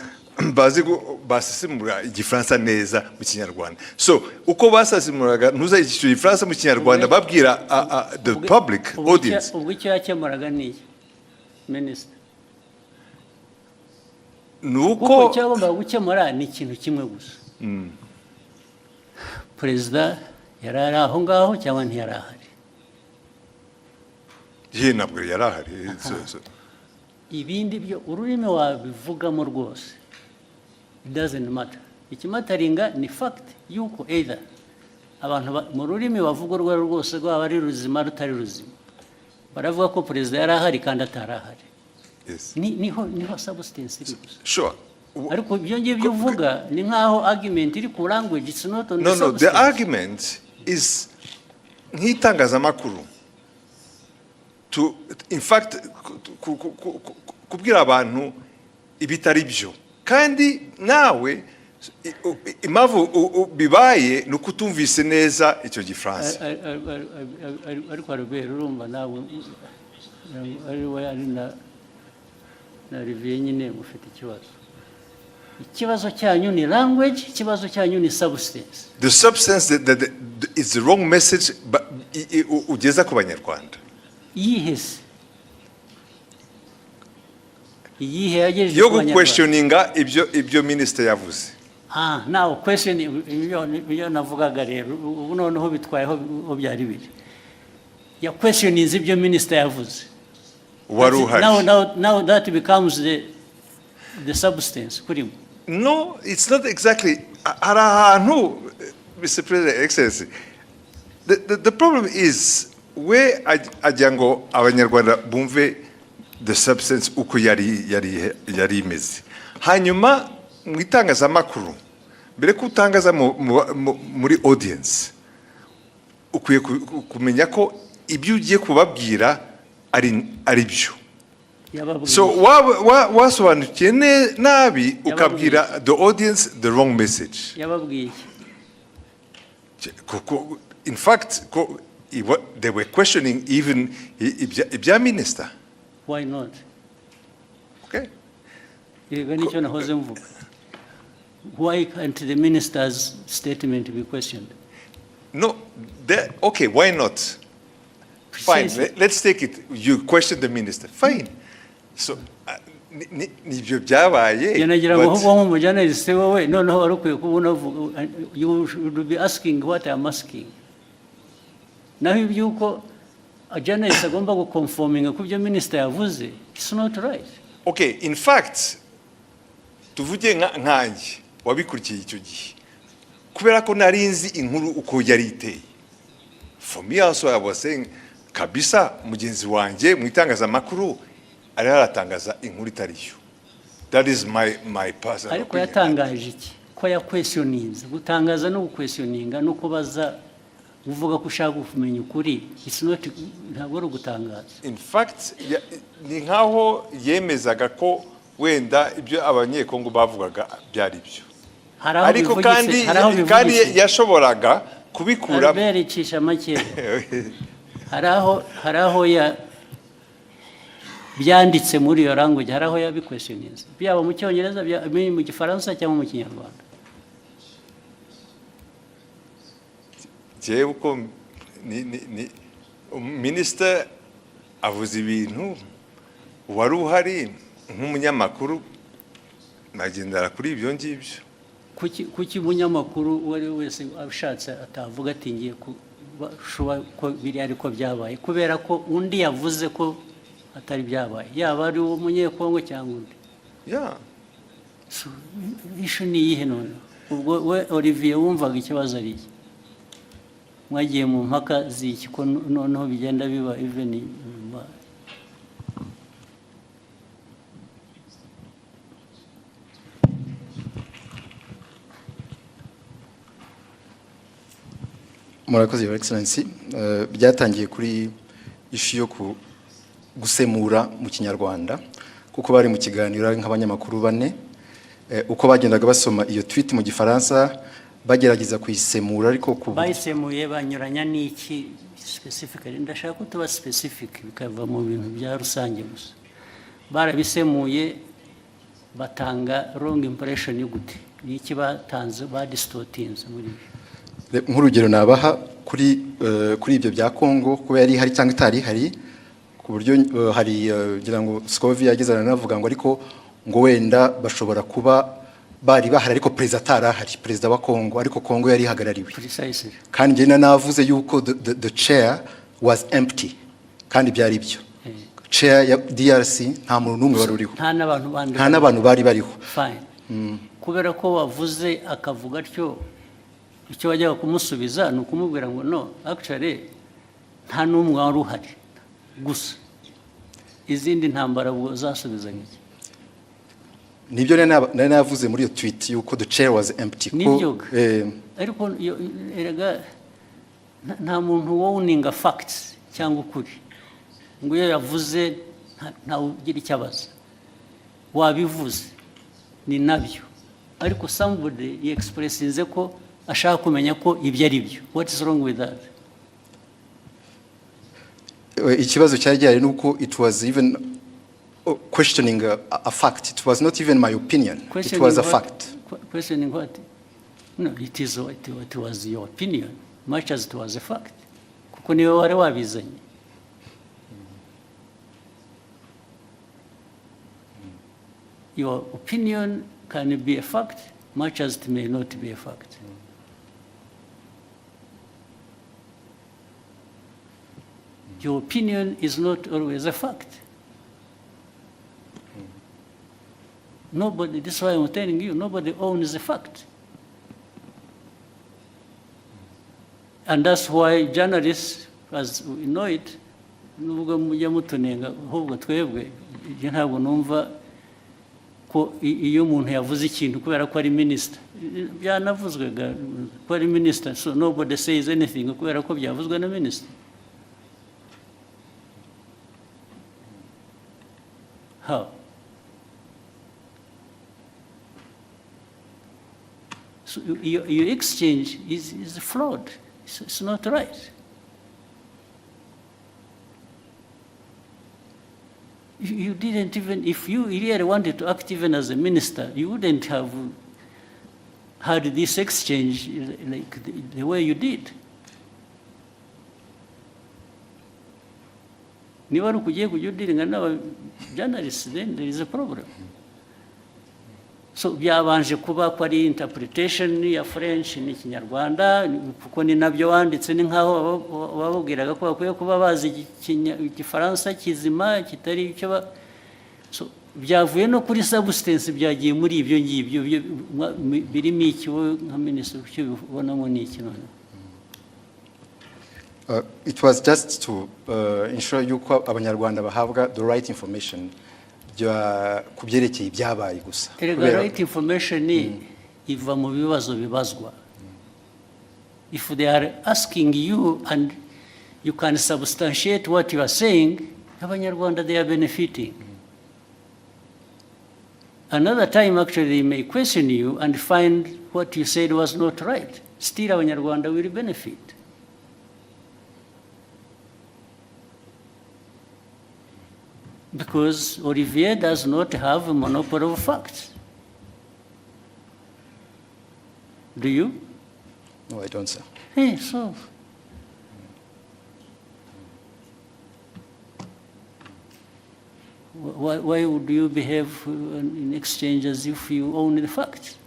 bazi basesemura igifaransa neza mu kinyarwanda so uko basesemuraga ntuza icyo gifaransa mu kinyarwanda babwira the public audience ubwo icyo yakemuraga ni minister nuko cyagomba gukemura ni ikintu kimwe gusa perezida yari ari aho ngaho cyangwa ntiyari ahari ntabwo yari ahari ibindi byo ururimi wabivugamo rwose it doesn't matter ikimataringa ni fact yuko either abantu mu rurimi bavuga urwo rwose rwaba ari ruzima rutari ruzima baravuga ko perezida yari ahari kandi atari ahari niho substance iri gusa sure ariko ibyo ngibyo uvuga ni nkaho argument iri ku language it's not on the substance. The argument is nk'itangazamakuru in fact kubwira abantu ibitari byo kandi nawe impamvu bibaye ni uko utumvise neza icyo gifaransa ariko arubera urumva nawe ari na riviye nyine mufite ikibazo cyanyu ni language ikibazo cyanyu ni substance the substance that is the wrong message ugeza ku banyarwanda yihese iyihe yagejeje yo guquestioninga ibyo minister yavuze now question ibyo navugaga rero ubu noneho bitwayeho byari biri ya questioning ibyo minister yavuze wari uhari now that becomes the substance kurimo no it's not exactly hari ahantu Mr. President Excellency the problem is we ajya ngo abanyarwanda bumve the substance uko yari imeze hanyuma mu itangazamakuru mbere ko utangaza muri audience ukwiye kumenya ko ibyo ugiye kubabwira ari byo so wasobanukiye nabi ukabwira the audience the wrong message yababwiye in fact they were questioning even ibya minister. Why not? Okay. Why can't the minister's statement be questioned? No, okay, why not? Fine, let's take it. You question the minister. Fine. So, you should be asking what I'm asking. Now, if you a journalist agomba guconforminga ku byo minister yavuze, it's not right. Okay, in fact, tuvuge nkanjye wabikurikiye icyo gihe kubera ko narinzi inkuru uko yari iteye. For me also I was saying kabisa mugenzi wanjye mu itangazamakuru ari aratangaza inkuru itariyo. That is my personal opinion. Ariko yatangaje iki? Ko ya questionings, gutangaza no questioninga no kubaza uvuga ko ushaka kumenya ukuri, it's not ntabwo ari gutangaza. In fact ni nkaho yemezaga ko wenda ibyo abanyekongo bavugaga byari byo. Ariko kandi yashoboraga kubikura bericisha make. haraho ya byanditse muri iyo language, haraho ya questionings. Byaba mu cyongereza mu gifaransa cyangwa mu kinyarwanda. Jewe uko minister avuze ibintu wari uhari nk'umunyamakuru nagendera kuri ibyo ngibyo. kuki umunyamakuru uwo ari we wese abishatse atavuga ati ngiye ko biri ariko byabaye kubera ko undi yavuze ko atari byabaye yaba ari uwo munyekongo cyangwa undi ishu ni iyihe none ubwo we Olivier wumvaga ikibazo ari iki mwagiye mu mpaka z'iki ko noneho bigenda biba even murakoze your excellency byatangiye kuri ishu yo gusemura mu kinyarwanda kuko bari mu kiganiro nk'abanyamakuru bane uko bagendaga basoma iyo tweet mu gifaransa bagerageza kuyisemura ariko bayisemuye banyuranya n'iki specifically ndashaka ko tuba specific bikava mu bintu bya rusange gusa barabisemuye batanga wrong impression y'ugute n'iki batanze distortinze muri nk'urugero nabaha kuri ibyo bya Kongo kuba yari hari cyangwa itari hari ku buryo hari ngira ngo Scovia yagezana navuga ngo ariko ngo wenda bashobora kuba bari bahari ariko perezida atarahari perezida wa Kongo ariko Kongo yari hagarariwe kandi njye navuze yuko the chair was empty kandi byari byo chair ya DRC nta muntu n'umwe wari uriho nta n'abantu bari bariho kubera ko wavuze akavuga atyo icyo wajyaga kumusubiza ni ukumubwira ngo no actually nta n'umwe wari uhari gusa izindi ntambara ubwo zasubiza nk'iki nibyo nari navuze muri iyo tweet yuko the chair was empty nibyo ariko erega nta muntu wowninga facts cyangwa ukuri ngo iyo yavuze ntawe ugira icyo abaza wabivuze ni nabyo ariko somebody expressinze ko ashaka kumenya ko ibyo ari byo what is wrong with that ikibazo cyari gihari nuko it was even questioning a fact it was not even my opinion it was a fact questioning what no it was your opinion much as it was a fact kuko niwe wari wabizanye your opinion can be a fact much as it may not be a fact your opinion is not always a fact. Nobody, this is why I'm telling you, nobody owns the fact. And that's why journalists, as we know it, nubwo mujya mutunenga ahubwo twebwe ntabwo numva ko iyo umuntu yavuze ikintu kubera ko ari minister byanavuzwe ko ari minister so nobody says anything kubera ko byavuzwe na minister. How? So your exchange is flawed. It's not right. You didn't even, if you really wanted to act even as a minister, you wouldn't have had this exchange like the way you did. Niba ari ukugiye kujya udiringa n'aba journalists, then there is a problem. So byabanje kuba ko ari interpretation ya French n'ikinyarwanda kuko ni nabyo wanditse ni nkaho bababwiraga ko bakwiye kuba bazi igifaransa kizima kitari icyo so byavuye no kuri substance byagiye muri ibyo ngibyo birimo iki nka minister cyo bibonamo ni iki none. It was just to ensure yuko abanyarwanda bahabwa the right information kubyerekeye ibyabaye gusa. The right information iva mu bibazo bibazwa. If they are asking you and you can substantiate what you are saying, abanyarwanda they are benefiting. Another time actually they may question you and find what you said was not right. Still abanyarwanda will benefit. Because Olivier does not have a monopoly of facts. Do you? No, I don't, sir. Hey, so. Why would you behave in exchange as if you own the facts?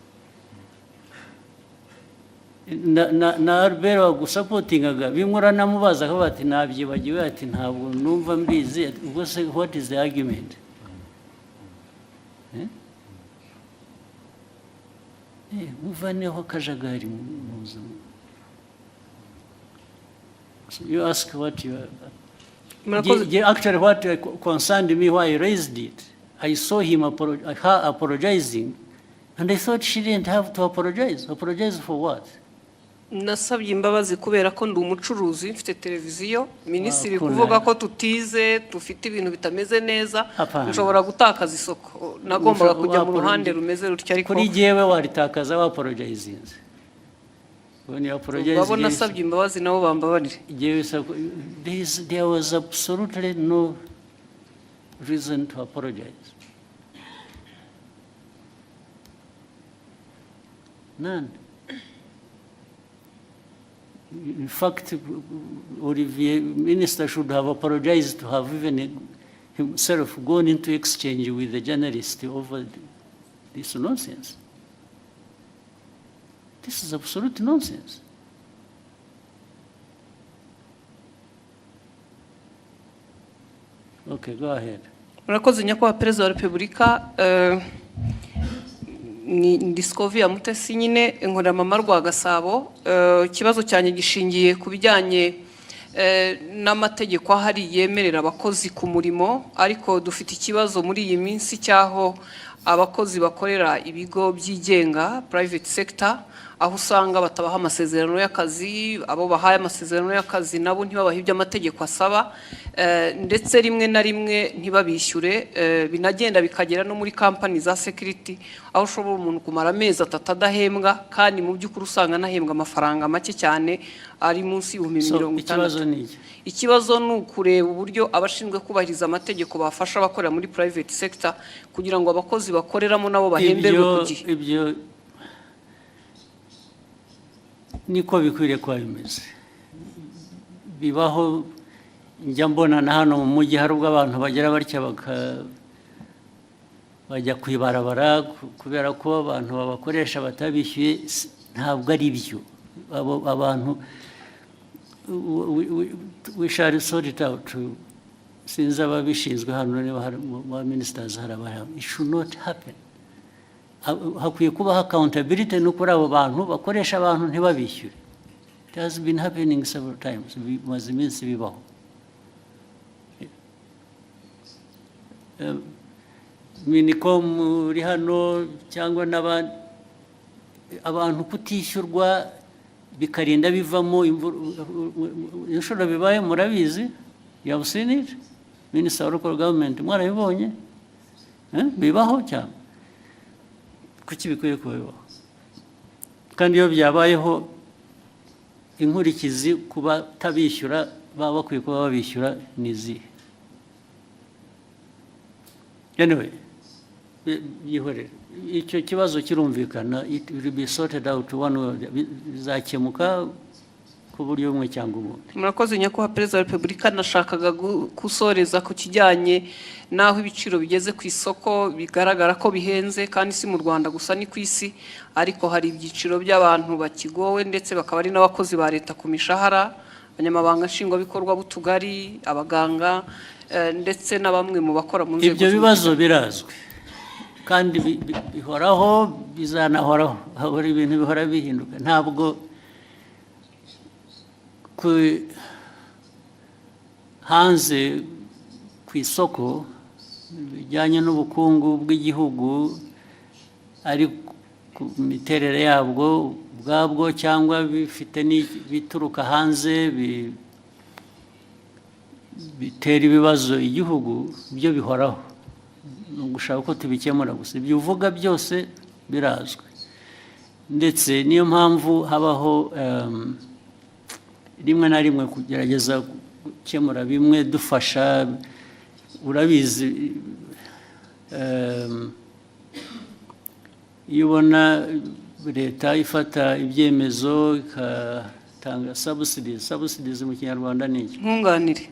na Albert wagusapotingaga bimwe namubaza ko bati nabyibagiwe ati ntabwo numva mbizi ubwo se what is the argument uvaneho kajagari muzo. You ask what you actually what concerned me why I raised it. I saw him her apologizing and I thought she didn't have to apologize. Apologize for what? Nasabye imbabazi kubera ko ndi umucuruzi mfite televiziyo minisitiri kuvuga ko tutize dufite ibintu bitameze neza nshobora gutakaza isoko nagombaga kujya mu ruhande rumeze rutya ariko kuri jewe waritakaza wa apologizing when you apologize babona nasabye imbabazi nabo bambabarire there was absolutely no reason to apologize. None. In fact, Olivier, Minister should have apologized to have even himself gone into exchange with the journalist over this nonsense. This is absolute nonsense. Okay, go ahead. Murakoze nyakubahwa Perezida wa Repubulika. Ni Discovery Mutesi nyine nkora mama rwa Gasabo. Ikibazo cyane gishingiye ku bijyanye n'amategeko ahari yemerera abakozi ku murimo, ariko dufite ikibazo muri iyi minsi cyaho abakozi bakorera ibigo byigenga private sector, aho usanga batabaha amasezerano y'akazi, abo bahaye amasezerano y'akazi nabo ntibabaha ibyo amategeko asaba, ndetse rimwe na rimwe ntibabishyure, binagenda bikagera no muri company za security aho ushobora umuntu kumara amezi atatu adahembwa kandi mu by'ukuri usanga anahembwa amafaranga make cyane ari munsi y'ibihumbi 50. Ikibazo ni ukureba uburyo abashinzwe kubahiriza amategeko bafasha abakorera muri private sector kugira ngo abakozi bakoreramo nabo bahemberwe ku gihe. Ibyo niko bikwiriye kuba bimeze. Bibaho njya mbona na hano mu mujyi hari ubwo abantu bagera batya bajya kwibarabara kubera ko abantu babakoresha batabishyuye. Ntabwo ari byo. Abantu we shall sort it out. Sinzi ababishinzwe hano niba hari ba ministers harabara. It should not happen. Hakwiye kubaho accountability no kuri abo bantu bakoresha abantu ntibabishyure. It has been happening several times. Bimaze iminsi bibaho. Minicom uri hano cyangwa n'abandi abantu kutishyurwa bikarinda bivamo inshuro bibaye murabizi. You have seen it? Minister of Local Government mwarabibonye? Bibaho cyangwa kuki bikwiye kubaho? Kandi iyo byabayeho inkurikizi kuba tabishyura baba bakwiye kuba babishyura nizi. Anyway, icyo kibazo kirumvikana, it will be sorted out one way, bizakemuka ku buryo bumwe cyangwa ubundi. Murakoze nyakubahwa Perezida wa Repubulika, nashakaga gusoreza ku kijyanye naho ibiciro bigeze ku isoko bigaragara ko bihenze, kandi si mu Rwanda gusa ni ku isi, ariko hari ibyiciro by'abantu bakigowe ndetse bakaba ari n'abakozi ba leta ku mishahara, abanyamabanga nshingwabikorwa b'utugari, abaganga ndetse na bamwe mu bakora mu nzego. Ibyo bibazo birazwi kandi bihoraho, bizanahoraho, hahora ibintu bihora bihinduka. Ntabwo hanze ku isoko bijyanye n'ubukungu bw'igihugu ari ku miterere yabwo ubwabwo cyangwa bifite bituruka hanze bitera ibibazo igihugu, byo bihoraho. Ni ugushaka ko tubikemura gusa. Ibyo uvuga byose birazwi, ndetse niyo mpamvu habaho rimwe na rimwe kugerageza gukemura bimwe dufasha. Urabizi iyo ubona leta ifata ibyemezo igatanga subsidies mu Kinyarwanda ni iki? Nkunganire.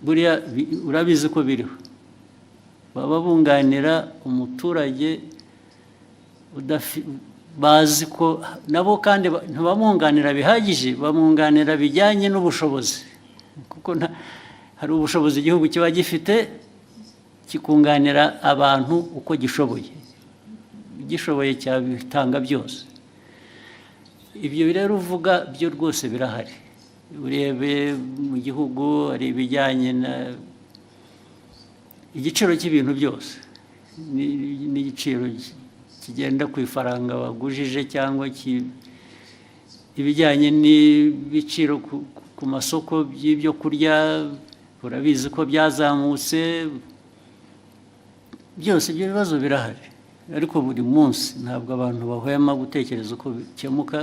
Buriya urabizi ko biriho, baba bunganira umuturage bazi ko nabo kandi ntibamwunganira bihagije, bamwunganira bijyanye n'ubushobozi, kuko hari ubushobozi igihugu kiba gifite kikunganira abantu uko gishoboye, gishoboye cyabitanga byose. Ibyo rero uvuga byo rwose birahari. Urebe mu gihugu hari ibijyanye igiciro cy'ibintu byose n'igiciro kigenda ku ifaranga wagujije, cyangwa ibijyanye n'ibiciro ku masoko by'ibyo kurya, urabizi ko byazamutse. Byose ibyo bibazo birahari, ariko buri munsi ntabwo abantu bahwema gutekereza uko bikemuka,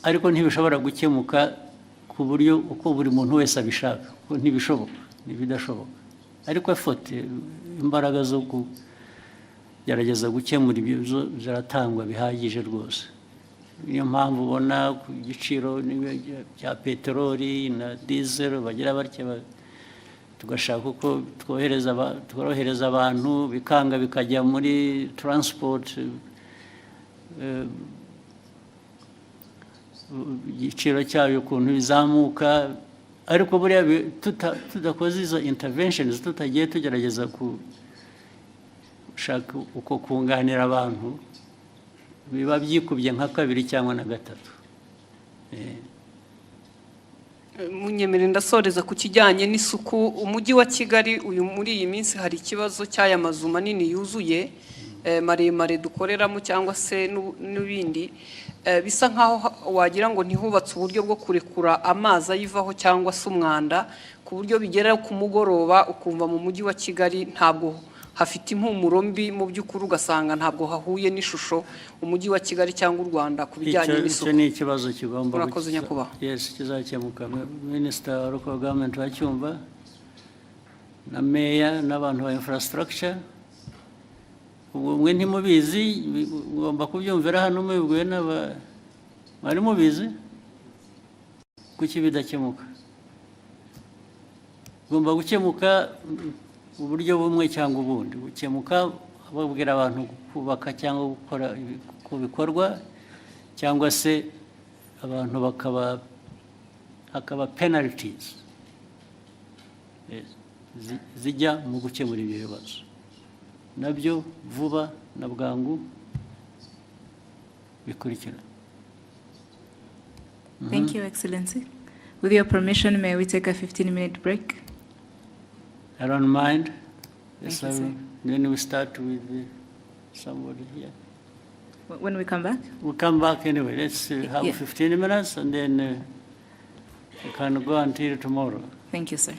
ariko ntibishobora gukemuka ku buryo uko buri muntu wese abishaka, kuko ntibishoboka, ntibidashoboka. Ariko afote imbaraga zo gerageza gukemura ibibazo ziratangwa bihagije rwose. Niyo mpamvu ubona ku giciro cya peteroli na diesel bagira batya, tugashaka uko tworohereza abantu, bikanga bikajya muri transport, igiciro cyayo ukuntu bizamuka. Ariko buriya tudakoze izo interventions, tutagiye tugerageza gushaka uko kunganira abantu, biba byikubye nka kabiri cyangwa na gatatu. Munyemere ndasoreza ku kijyanye n'isuku. Umujyi wa Kigali uyu muri iyi minsi hari ikibazo cy'aya mazu manini yuzuye maremare dukoreramo cyangwa se n'ibindi, bisa nkaho wagira ngo ntihubatse uburyo bwo kurekura amazi ayivaho cyangwa se umwanda, ku buryo bigera ku mugoroba ukumva mu mujyi wa Kigali ntabwo hafite impumuro mbi, mu by'ukuri ugasanga ntabwo hahuye n'ishusho umujyi wa Kigali cyangwa u Rwanda ku bijyanye n'isuku. Icyo ni ikibazo kigomba Murakoze nyakubahwa. Yes, kizakemuka. Minisita wa Local Government wacyumva, na Meya n'abantu ba infrastructure. Mwe ntimubizi, mugomba kubyumvira hano mubibwiwe mwari mubizi. Kuki bidakemuka? Ugomba gukemuka uburyo bumwe cyangwa ubundi. Gukemuka babwira abantu kubaka cyangwa gukora ku bikorwa, cyangwa se abantu hakaba penalties zijya mu gukemura ibyo bibazo. Nabyo vuba na bwangu bikurikira. Thank you, Excellency. With your permission, may we take a 15-minute break? I don't mind. Thank you, sir. Then we start with somebody here. When we come back? We'll come back anyway. Let's have 15 minutes, and then we can go until tomorrow. Thank you, sir.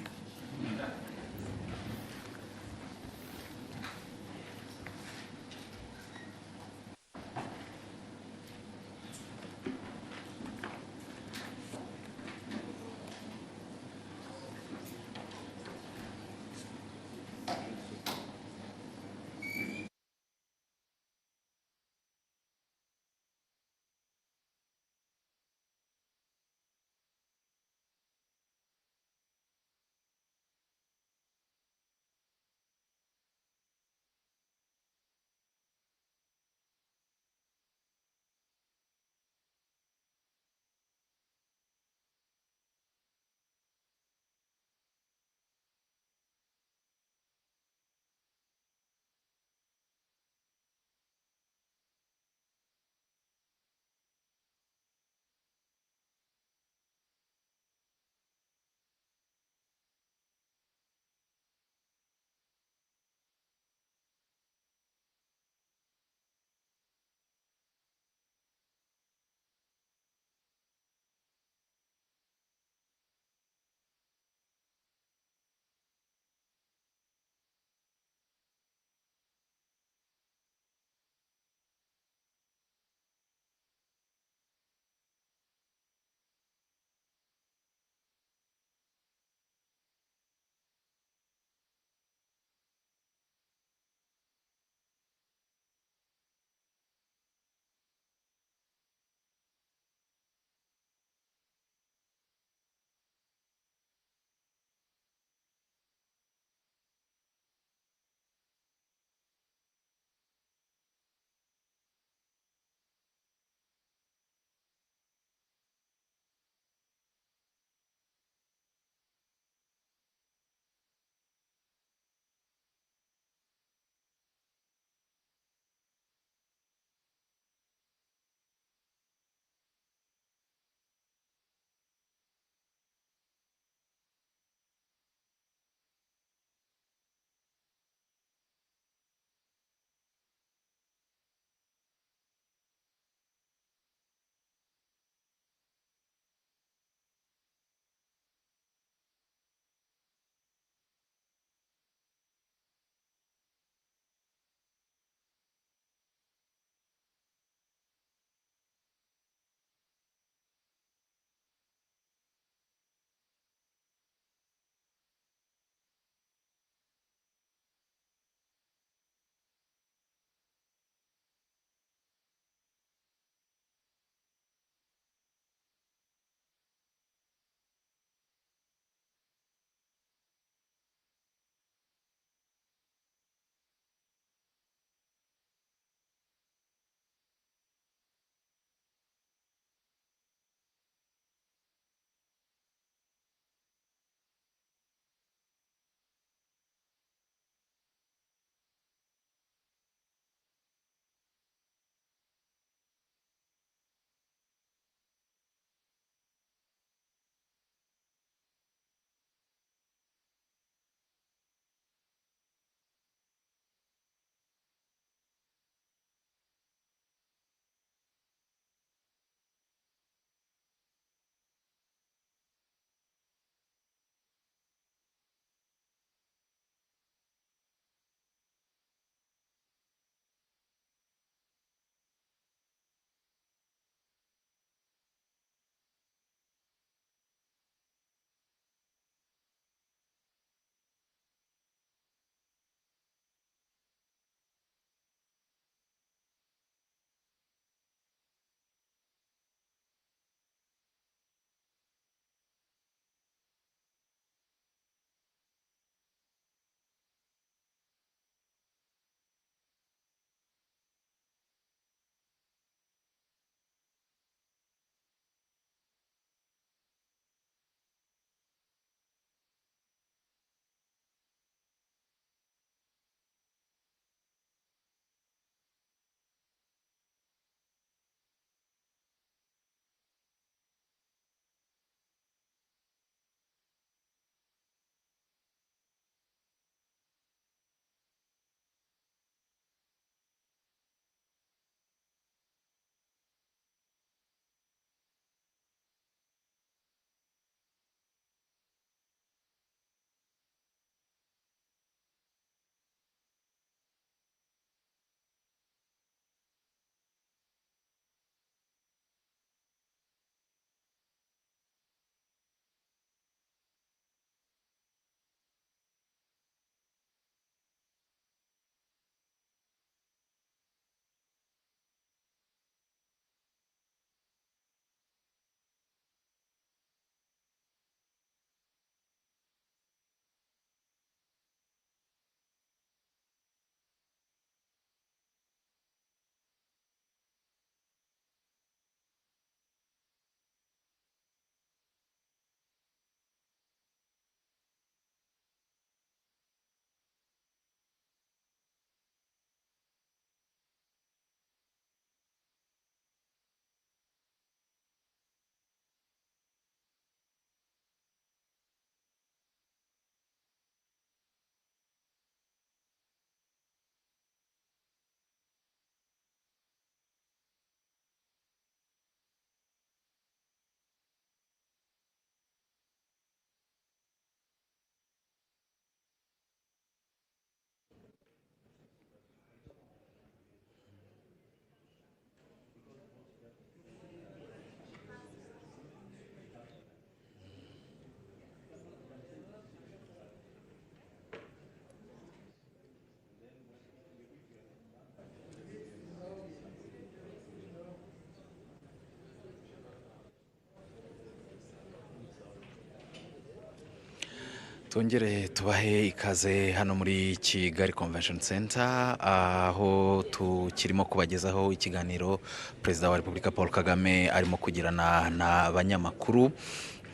Tongere tubahe ikaze hano muri Kigali Convention Center aho tukirimo kubagezaho ikiganiro Perezida wa Repubulika Paul Kagame arimo kugirana n'abanyamakuru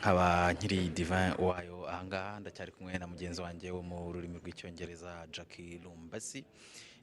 nkaba nkiri Divin wayo ahangaha ndacyari kumwe na mugenzi wanjye wo mu rurimi rw'icyongereza Jackie Lumbasi.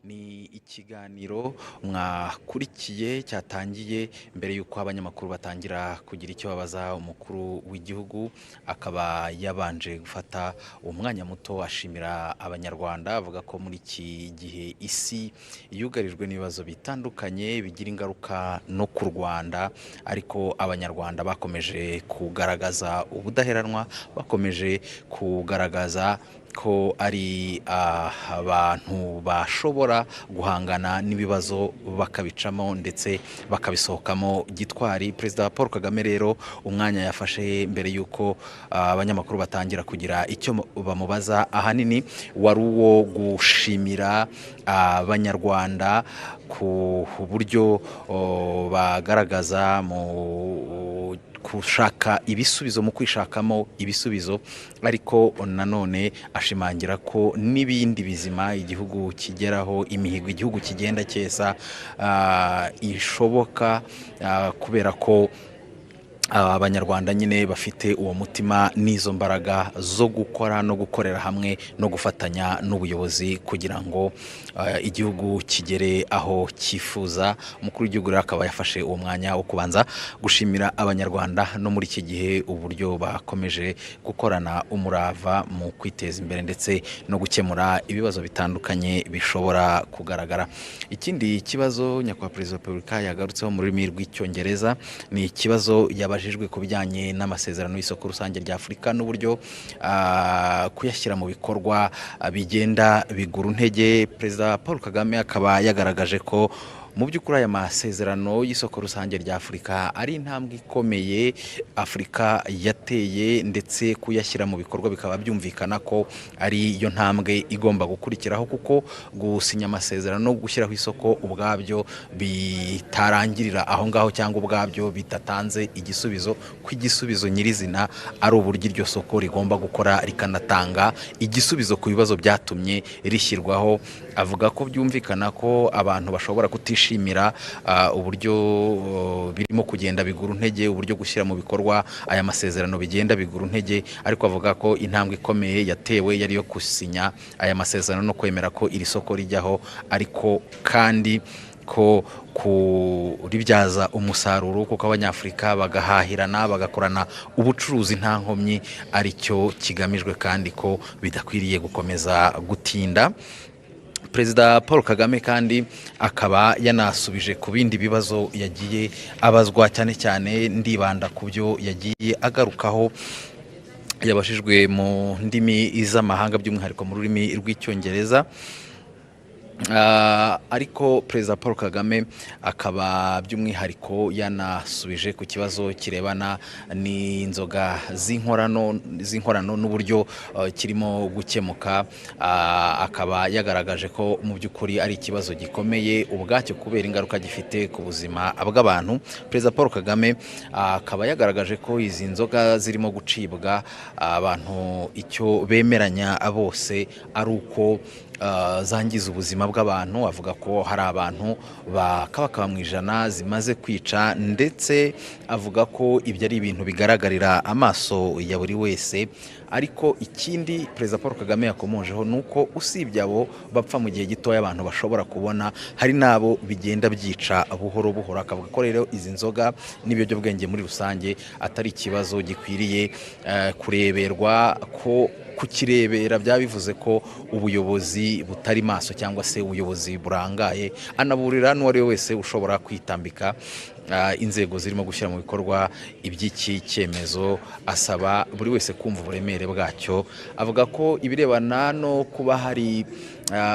Ni ikiganiro mwakurikiye cyatangiye mbere y'uko abanyamakuru batangira kugira icyo babaza umukuru w'igihugu, akaba yabanje gufata umwanya muto ashimira abanyarwanda, avuga ko muri iki gihe isi yugarijwe n'ibibazo bitandukanye bigira ingaruka no ku Rwanda, ariko abanyarwanda bakomeje kugaragaza ubudaheranwa, bakomeje kugaragaza ko ari abantu bashobora guhangana n'ibibazo bakabicamo ndetse bakabisohokamo gitwari. Perezida Paul Kagame rero umwanya yafashe mbere y'uko abanyamakuru batangira kugira icyo bamubaza ahanini wari uwo gushimira abanyarwanda ku buryo bagaragaza mu kushaka ibisubizo, mu kwishakamo ibisubizo, ariko nanone ashimangira ko n'ibindi bizima igihugu kigeraho, imihigo igihugu kigenda cyesa ishoboka kubera ko abanyarwanda nyine bafite uwo mutima n'izo mbaraga zo gukora no gukorera hamwe no gufatanya n'ubuyobozi kugira ngo igihugu kigere aho cyifuza. Umukuru w'igihugu rero akaba yafashe uwo mwanya wo kubanza gushimira abanyarwanda no muri iki gihe uburyo bakomeje gukorana umurava mu kwiteza imbere ndetse no gukemura ibibazo bitandukanye bishobora kugaragara. Ikindi kibazo nyakubahwa Perezida wa Repubulika yagarutseho mu rurimi rw'icyongereza ni ikibazo yabajijwe ku bijyanye n'amasezerano y'isoko rusange rya Afurika n'uburyo kuyashyira mu bikorwa bigenda bigura intege. Perezida Paul Kagame akaba yagaragaje ko mu by'ukuri aya masezerano y'isoko rusange rya Afurika ari intambwe ikomeye Afurika yateye, ndetse kuyashyira mu bikorwa bikaba byumvikana ko ari yo ntambwe igomba gukurikiraho, kuko gusinya amasezerano no gushyiraho isoko ubwabyo bitarangirira aho ngaho cyangwa ubwabyo bitatanze igisubizo, ko igisubizo nyirizina ari uburyo iryo soko rigomba gukora rikanatanga igisubizo ku bibazo byatumye rishyirwaho. Avuga ko byumvikana ko abantu bashobora kutishimira uburyo birimo kugenda bigura intege, uburyo gushyira mu bikorwa aya masezerano bigenda bigura intege, ariko avuga ko intambwe ikomeye yatewe yari yo gusinya aya masezerano no kwemera ko iri soko rijyaho, ariko kandi ko kuribyaza umusaruro kuko abanyafurika bagahahirana bagakorana ubucuruzi nta nkomyi ari cyo kigamijwe, kandi ko bidakwiriye gukomeza gutinda. Perezida Paul Kagame kandi akaba yanasubije ku bindi bibazo yagiye abazwa, cyane cyane ndibanda ku byo yagiye agarukaho yabashijwe mu ndimi z'amahanga by'umwihariko mu rurimi rw'icyongereza. Ariko Perezida Paul Kagame akaba by'umwihariko yanasubije ku kibazo kirebana n'inzoga z'inkorano n'uburyo kirimo gukemuka. Akaba yagaragaje ko mu by'ukuri ari ikibazo gikomeye ubwacyo kubera ingaruka gifite ku buzima bw'abantu. Perezida Paul Kagame akaba yagaragaje ko izi nzoga zirimo gucibwa abantu icyo bemeranya bose ari uko zangiza ubuzima bw'abantu. Avuga ko hari abantu bakaba mu ijana zimaze kwica, ndetse avuga ko ibyo ari ibintu bigaragarira amaso ya buri wese. Ariko ikindi Perezida Paul Kagame yakomojeho ni uko usibye abo bapfa mu gihe gitoya abantu bashobora kubona, hari n'abo bigenda byica buhoro buhoro. Akavuga ko rero izi nzoga n'ibiyobyabwenge muri rusange atari ikibazo gikwiriye kureberwa, ko kukirebera byaba bivuze ko ubuyobozi butari maso cyangwa se ubuyobozi burangaye. Anaburira n'uwari we wese ushobora kwitambika inzego zirimo gushyira mu bikorwa iby'iki cyemezo, asaba buri wese kumva uburemere bwacyo. Avuga ko ibirebana no kuba hari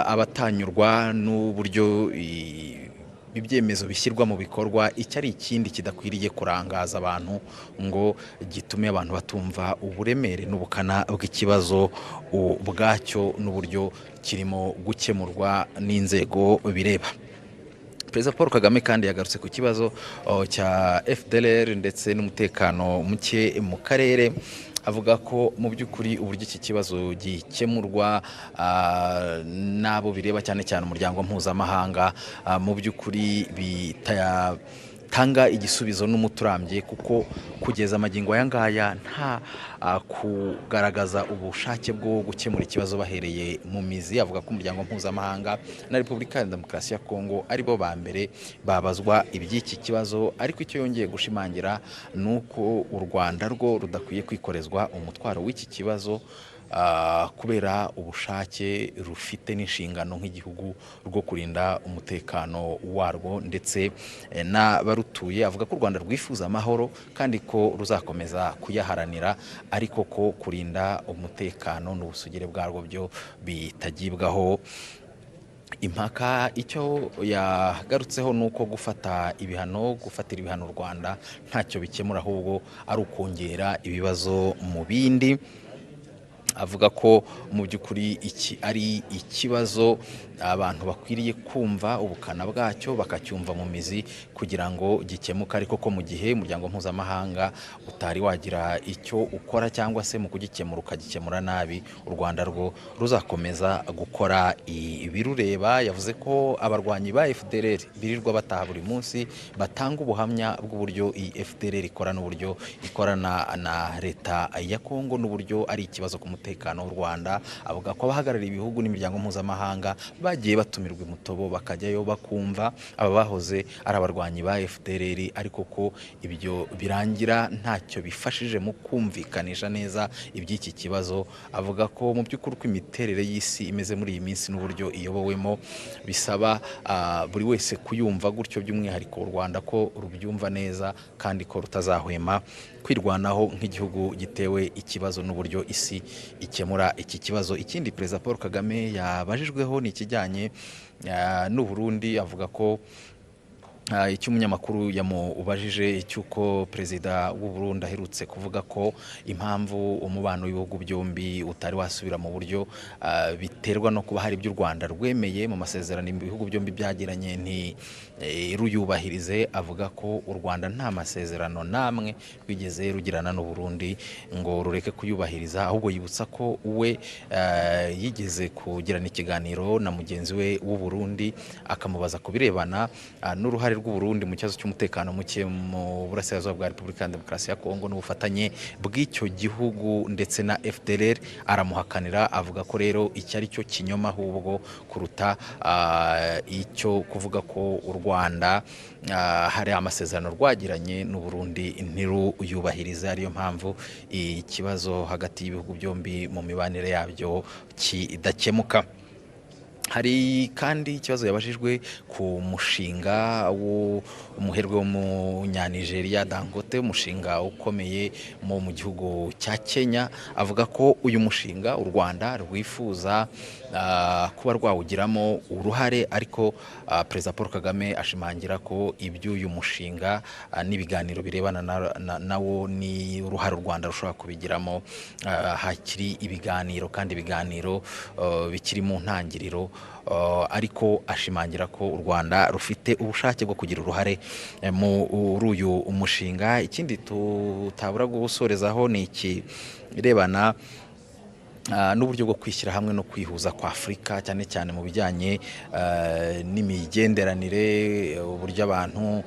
abatanyurwa n'uburyo ibyemezo bishyirwa mu bikorwa, icyo ari ikindi kidakwiriye kurangaza abantu ngo gitume abantu batumva uburemere n'ubukana bw'ikibazo ubwacyo n'uburyo kirimo gukemurwa n'inzego bireba. Perezida Paul Kagame kandi yagarutse ku kibazo cya FDLR ndetse n'umutekano muke mu karere, avuga ko mu by'ukuri uburyo iki kibazo gikemurwa n'abo bireba cyane cyane umuryango mpuzamahanga mu by'ukuri tanga igisubizo n'umuturambye kuko kugeza amagingo aya ngaya nta kugaragaza ubushake bwo gukemura ikibazo bahereye mu mizi. Avuga ko umuryango mpuzamahanga na Repubulika ya Demokarasi ya Kongo aribo ba mbere babazwa iby'iki kibazo, ariko icyo yongeye gushimangira ni uko u Rwanda rwo rudakwiye kwikorezwa umutwaro w'iki kibazo kubera ubushake rufite n'inshingano nk'igihugu rwo kurinda umutekano warwo ndetse n'abarutuye. Avuga ko u Rwanda rwifuza amahoro kandi ko ruzakomeza kuyaharanira, ariko ko kurinda umutekano n'ubusugire bwarwo byo bitagibwaho impaka. Icyo yagarutseho ni uko gufatira ibihano u Rwanda ntacyo bikemura, ahubwo ari ukongera ibibazo mu bindi. Avuga ko mu by'ukuri iki ari ikibazo abantu bakwiriye kumva ubukana bwacyo bakacyumva mu mizi kugira ngo gikemuke, ariko ko mu gihe umuryango mpuzamahanga utari wagira icyo ukora cyangwa se mu kugikemura ukagikemura nabi, u Rwanda rwo ruzakomeza gukora ibirureba. Yavuze ko abarwanyi ba FDLR birirwa bataha buri munsi batanga ubuhamya bw'uburyo iyi FDLR ikora n'uburyo ikorana na leta ya Kongo n'uburyo ari ikibazo ku mutekano w'u Rwanda. Avuga ko abahagarariye ibihugu n'imiryango mpuzamahanga bagiye batumirwa imutobo bakajyayo bakumva aba bahoze ari abarwanyi ba FDLR, ariko ko ibyo birangira ntacyo bifashije mu kumvikanisha neza iby'iki kibazo. Avuga ko mu by'ukuri uko imiterere y'isi imeze muri iyi minsi n'uburyo iyobowemo bisaba buri wese kuyumva gutyo, by'umwihariko u Rwanda ko rubyumva neza kandi ko rutazahwema kwirwanaho nk'igihugu gitewe ikibazo n'uburyo isi ikemura iki kibazo. Ikindi Perezida Paul Kagame yabajijweho ni ikijyanye n'u Burundi. Avuga ko icyo umunyamakuru yamubajije cy'uko Perezida w'u Burundi aherutse kuvuga ko impamvu umubano w'ibihugu byombi utari wasubira mu buryo biterwa no kuba hari ibyo u Rwanda rwemeye mu masezerano ibihugu byombi byagiranye ruyubahirize. Avuga ko u Rwanda nta masezerano namwe rwigeze rugirana n'u Burundi ngo rureke kuyubahiriza, ahubwo yibutsa ko we yigeze kugirana ikiganiro na mugenzi we w'u Burundi akamubaza ku birebana n'uruhare rw'u Burundi mu kibazo cy'umutekano muke mu burasirazuba bwa Repubulika ya Demokarasi ya Kongo n'ubufatanye bw'icyo gihugu ndetse na FDLR. Aramuhakanira, avuga ko rero icyo ari cyo kinyoma ahubwo kuruta icyo kuvuga ko u Rwanda hari amasezerano rwagiranye n'u Burundi ntiruyubahirize, ariyo mpamvu ikibazo hagati y'ibihugu byombi mu mibanire yabyo kidakemuka. Hari kandi ikibazo yabajijwe ku mushinga w'umuherwe w'umunyanigeriya Dangote, umushinga ukomeye mu gihugu cya Kenya. Avuga ko uyu mushinga u Rwanda rwifuza kuba rwawugiramo uruhare, ariko Perezida Paul Kagame ashimangira ko iby'uyu mushinga n'ibiganiro birebana nawo ni uruhare u Rwanda rushobora kubigiramo hakiri ibiganiro, kandi ibiganiro bikiri mu ntangiriro, ariko ashimangira ko u Rwanda rufite ubushake bwo kugira uruhare muri uyu umushinga. Ikindi tutabura gusorezaho ni ikirebana n'uburyo bwo kwishyira hamwe no kwihuza kwa Afurika, cyane cyane mu bijyanye n'imigenderanire, uburyo abantu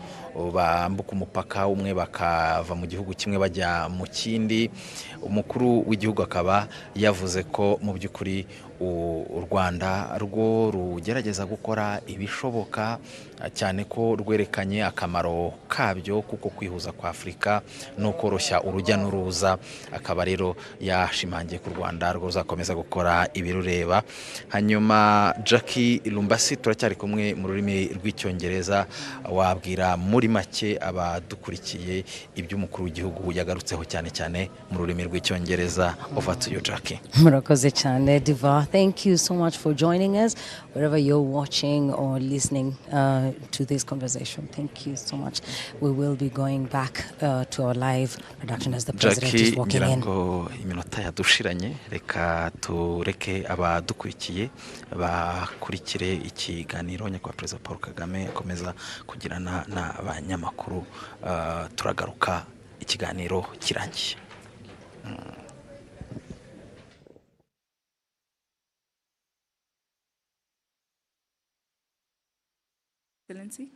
bambuka umupaka umwe bakava mu gihugu kimwe bajya mu kindi. Umukuru w'igihugu akaba yavuze ko mu by'ukuri u Rwanda rwo rugerageza gukora ibishoboka, cyane ko rwerekanye akamaro kabyo kuko kwihuza kwa Afurika no koroshya urujya n'uruza. Akaba rero yashimangiye ku Rwanda rwo ruzakomeza gukora ibirureba. Hanyuma Jackie Lumbasi, turacyari kumwe mu rurimi rw'icyongereza, wabwira muri make abadukurikiye iby'umukuru w'igihugu yagarutseho cyane cyane mu rurimi rw'icyongereza. Over to you, Jackie. Murakoze cyane Diva. Thank you so much for joining us wherever you're watching or listening to this conversation. Thank you so much. We will be going back to our live production as the President is walking in. Ngo iminota yadushiranye, reka tureke abadukurikiye bakurikire ikiganiro nyakubahwa Perezida Paul Kagame akomeza kugirana n'abanyamakuru. Turagaruka ikiganiro kirangiye. Excellency.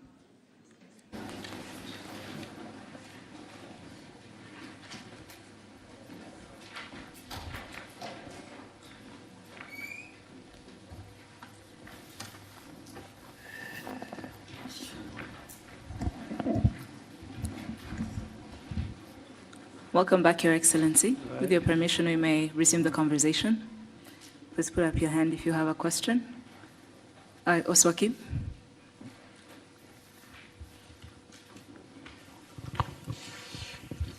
Welcome back, Your Excellency. With your permission, we may resume the conversation. Please put up your hand if you have a question. Oswaki.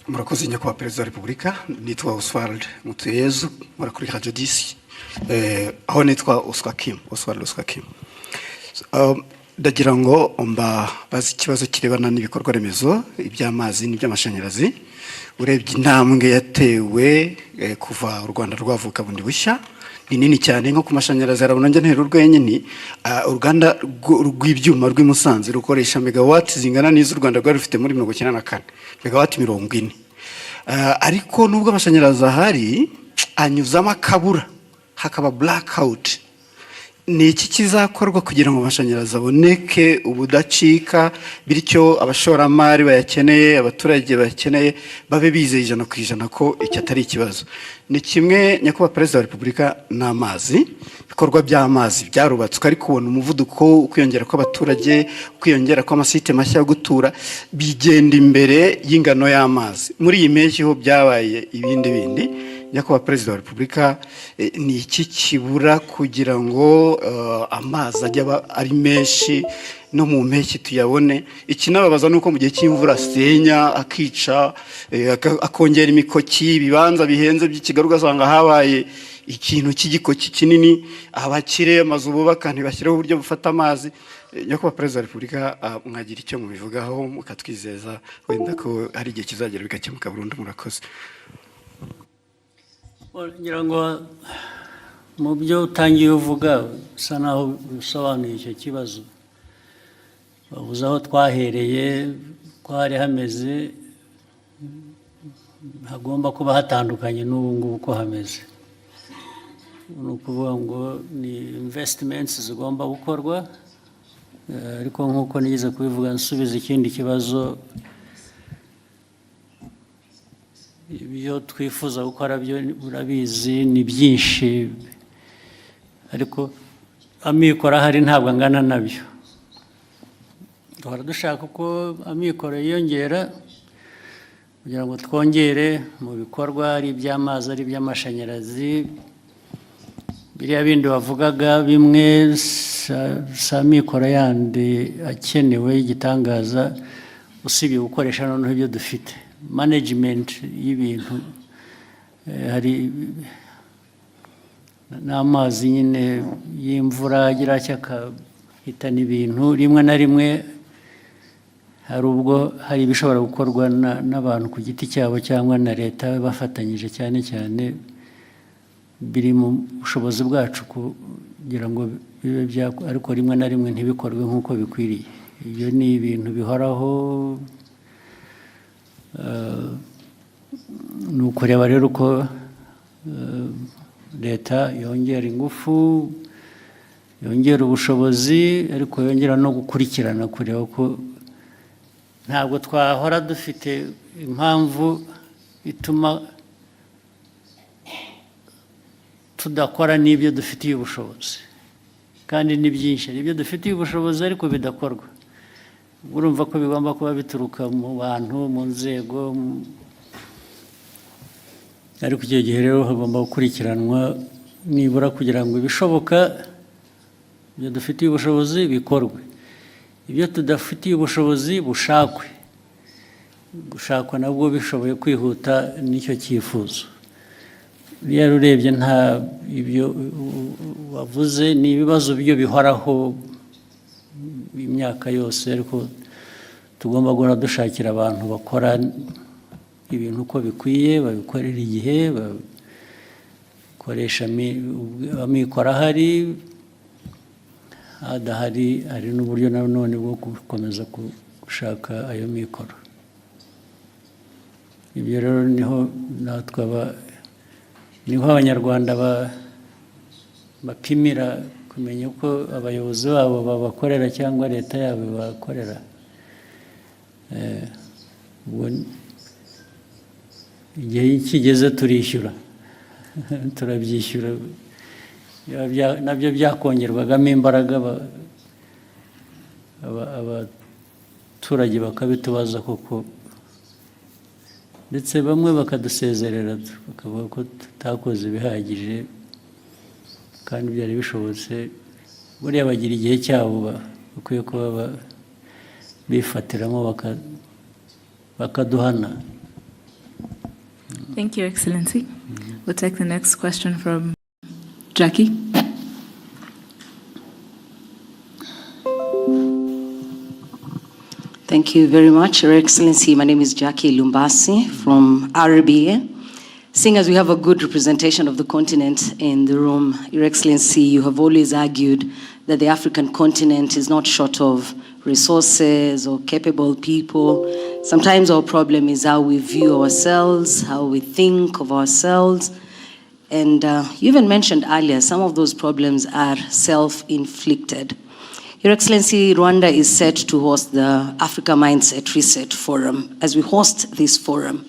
Murakoze nyakubahwa Perezida wa Repubulika, nitwa Oswald Mutuyezu, nkora kuri Radio 10. Aho nitwa Oswald Oswakim. Ndagira ngo bazi ikibazo kirebana n'ibikorwa remezo iby'amazi n'iby'amashanyarazi. Urebye intambwe yatewe kuva u Rwanda rwavuka bundi bushya ni nini cyane, nko ku mashanyarazi arabona njye ntero urwenyine. Uruganda rw'ibyuma rw'i Musanze rukoresha megawati zingana n'izo u Rwanda rwari rufite muri 1994, megawati 40. Ariko nubwo amashanyarazi ahari anyuzamo akabura, hakaba blackout. Ni iki kizakorwa kugira ngo amashanyarazi aboneke ubudacika, bityo abashoramari bayakeneye, abaturage bayakeneye babe bizeye 100% ko iki atari ikibazo? Ni kimwe nyakubahwa Perezida wa Repubulika n'amazi, bikorwa by'amazi byarubatswe ariko ubona umuvuduko ukwiyongera kw'abaturage, ukwiyongera kw'amasite mashya yo gutura bigenda imbere y'ingano y'amazi. Muri iyi mpeshyi ho byabaye ibindi. Nyakubahwa Perezida wa Repubulika, ni iki kibura kugira ngo amazi ajya ari menshi no mu mpeshyi tuyabone? Ikinababaza nuko mu gihe cy'imvura asenya akica, akongera imikoki, ibibanza bihenze by'ikigaruka ugasanga habaye ikintu cy'igikoki kinini, abakire amazu bubaka ntibashyireho uburyo bufata amazi. Nyakubahwa Perezida wa Repubulika, mwagira icyo mubivugaho mukatwizeza wenda ko hari igihe kizagera bikakemuka burundu? Murakoze. ngira ngo mu byo utangiye uvuga usa naho usobanuye icyo kibazo. Bavuze aho twahereye ko hari hameze, hagomba kuba hatandukanye n'ubu ngubu ko hameze. Ni ukuvuga ngo ni investments zigomba gukorwa, ariko nk'uko nigeze kubivuga nsubiza ikindi kibazo, ibyo twifuza gukora byo urabizi ni byinshi, ariko amikoro ahari ntabwo angana nabyo. Duhora dushaka uko amikoro yiyongera kugira ngo twongere mu bikorwa, ari iby'amazi ari iby'amashanyarazi. Biriya bindi wavugaga bimwe si amikoro yandi akenewe y'igitangaza, usibye gukoresha noneho ibyo dufite. Management y'ibintu, hari n'amazi nyine y'imvura agira akahitana ibintu. Rimwe na rimwe hari ubwo hari ibishobora gukorwa n'abantu ku giti cyabo cyangwa na leta bafatanyije, cyane cyane biri mu bushobozi bwacu kugira ngo bibe ariko rimwe na rimwe ntibikorwe nk'uko bikwiriye. Ibyo ni ibintu bihoraho. Ni ukureba rero uko leta yongera ingufu, yongera ubushobozi, ariko yongera no gukurikirana, kureba ko ntabwo twahora dufite impamvu ituma tudakora n'ibyo dufitiye ubushobozi, kandi ni byinshi ibyo dufitiye ubushobozi ariko bidakorwa. Urumva ko bigomba kuba bituruka mu bantu, mu nzego, ariko icyo gihe rero hagomba gukurikiranwa nibura kugira ngo ibishoboka ibyo dufitiye ubushobozi bikorwe, ibyo tudafitiye ubushobozi bushakwe. Gushakwa nabwo bishoboye kwihuta nicyo cyifuzo. Rero urebye nta ibyo wavuze, ni ibibazo byo bihoraho imyaka yose, ariko tugomba guhora dushakira abantu bakora ibintu uko bikwiye, babikorera igihe, bakoresha amikoro ahari, adahari hari n'uburyo nanone bwo gukomeza gushaka ayo mikoro. Ibyo rero niho natwe niho abanyarwanda bapimira ku kumenya uko abayobozi babo babakorera cyangwa leta yabo bakorera. Igihe kigeze turishyura turabyishyura nabyo byakongerwagamo imbaraga abaturage bakabitubaza koko, ndetse bamwe bakadusezerera bakavuga ko tutakoze ibihagije kandi byari bishobotse. Buriya bagira igihe cyabo bakwiye kuba bifatiramo bakaduhana. Thank you, Excellency. We'll take the next question from Jackie. Thank you very much, Your Excellency. My name is Jackie Lumbasi from RBA. Seeing as we have a good representation of the continent in the room, Your Excellency, you have always argued that the African continent is not short of resources or capable people. Sometimes our problem is how we view ourselves, how we think of ourselves. And you even mentioned earlier, some of those problems are self-inflicted. Your Excellency, Rwanda is set to host the Africa Mindset Reset Forum. As we host this forum,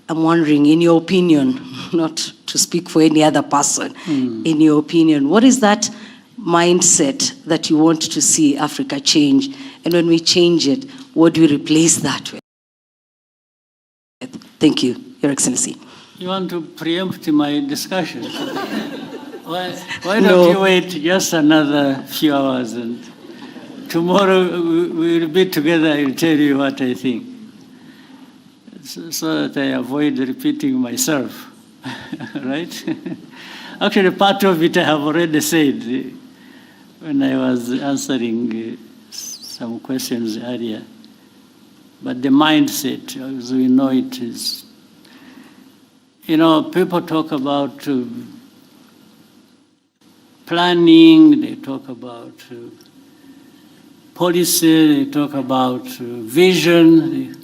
I'm wondering, in your opinion, not to speak for any other person, in your opinion, what is that mindset that you want to see Africa change? And when we change it, what do we replace that with? Thank you, Your Excellency. You want to preempt my discussion? Why don't you wait just another few hours, and tomorrow we'll be together. I'll tell you what I think, so that I avoid repeating myself, right? Actually, part of it I have already said when I was answering some questions earlier. But the mindset, as we know it, is, people talk about planning, they talk about policy, they talk about vision.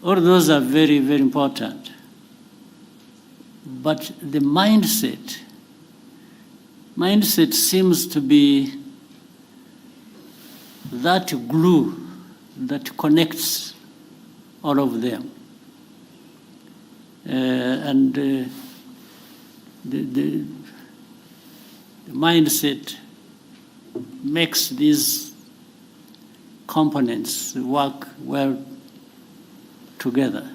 All those are very, very important. But the mindset seems to be that glue that connects all of them. The mindset makes these components work well together.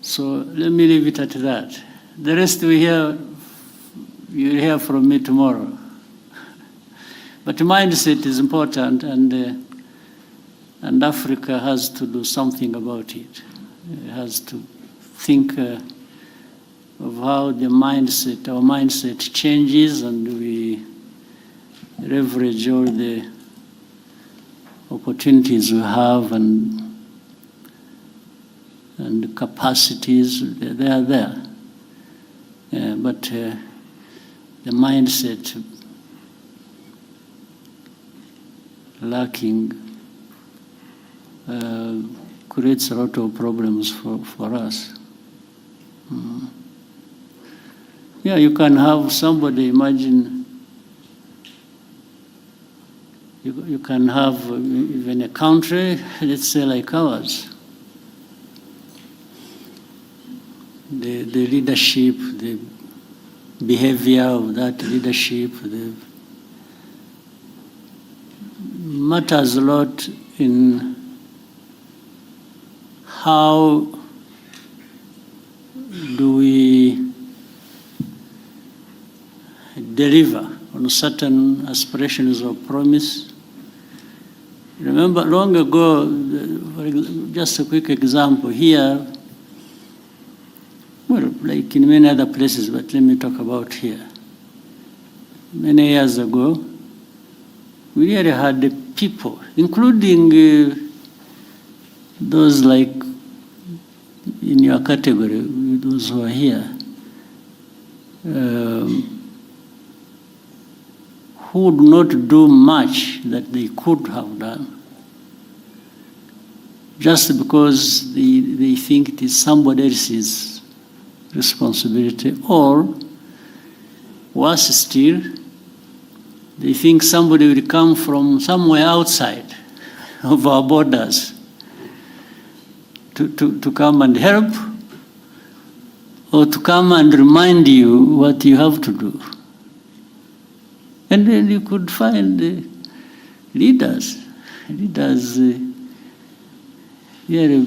So let me leave it at that. The rest you'll hear from me tomorrow. But mindset is important, and Africa has to do something about it. It has to think of how our mindset changes, and we leverage all the opportunities we have and capacities. They are there. But the mindset lacking creates a lot of problems for us. Yeah, you can have somebody, imagine, you can have even a country, let's say like ours. The leadership, the behavior of that leadership, matters a lot in how do we deliver on certain aspirations or promise. Remember, long ago, just a quick example here, well, like in many other places, but let me talk about here. Many years ago, we really had the people, including those like in your category, those who are here, who would not do much that they could have done, just because they think it is somebody else's responsibility, or worse still, they think somebody will come from somewhere outside of our borders to come and help, or to come and remind you what you have to do. And then you could find leaders really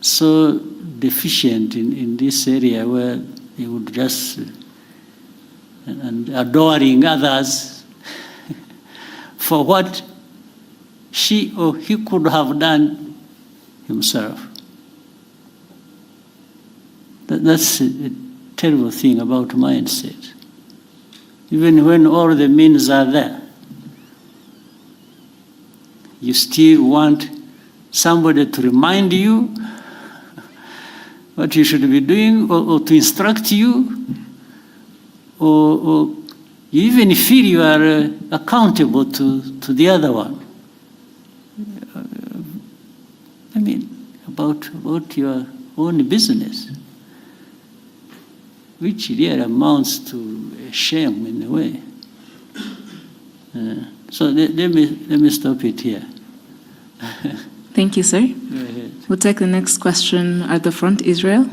so deficient in this area, where they would just and adoring others for what she or he could have done himself. That's a terrible thing about mindset. Even when all the means are there, you still want somebody to remind you what you should be doing, or to instruct you, or you even feel you are accountable to the other one. I mean, about your own business, which really amounts to a shame in a way. So let me stop it here. Thank you, sir. Go ahead. We'll take the next question at the front, Israel.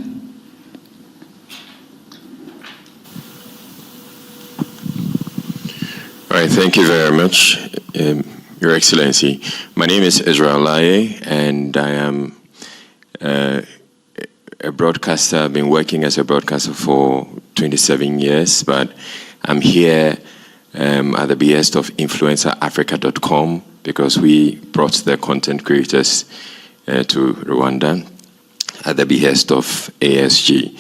All right, thank you very much, Your Excellency. My name is Israel Laye, and I am a broadcaster. I've been working as a broadcaster for 27 years, but I'm here at the behest of InfluencerAfrica.com, because we brought the content creators to Rwanda at the behest of ASG.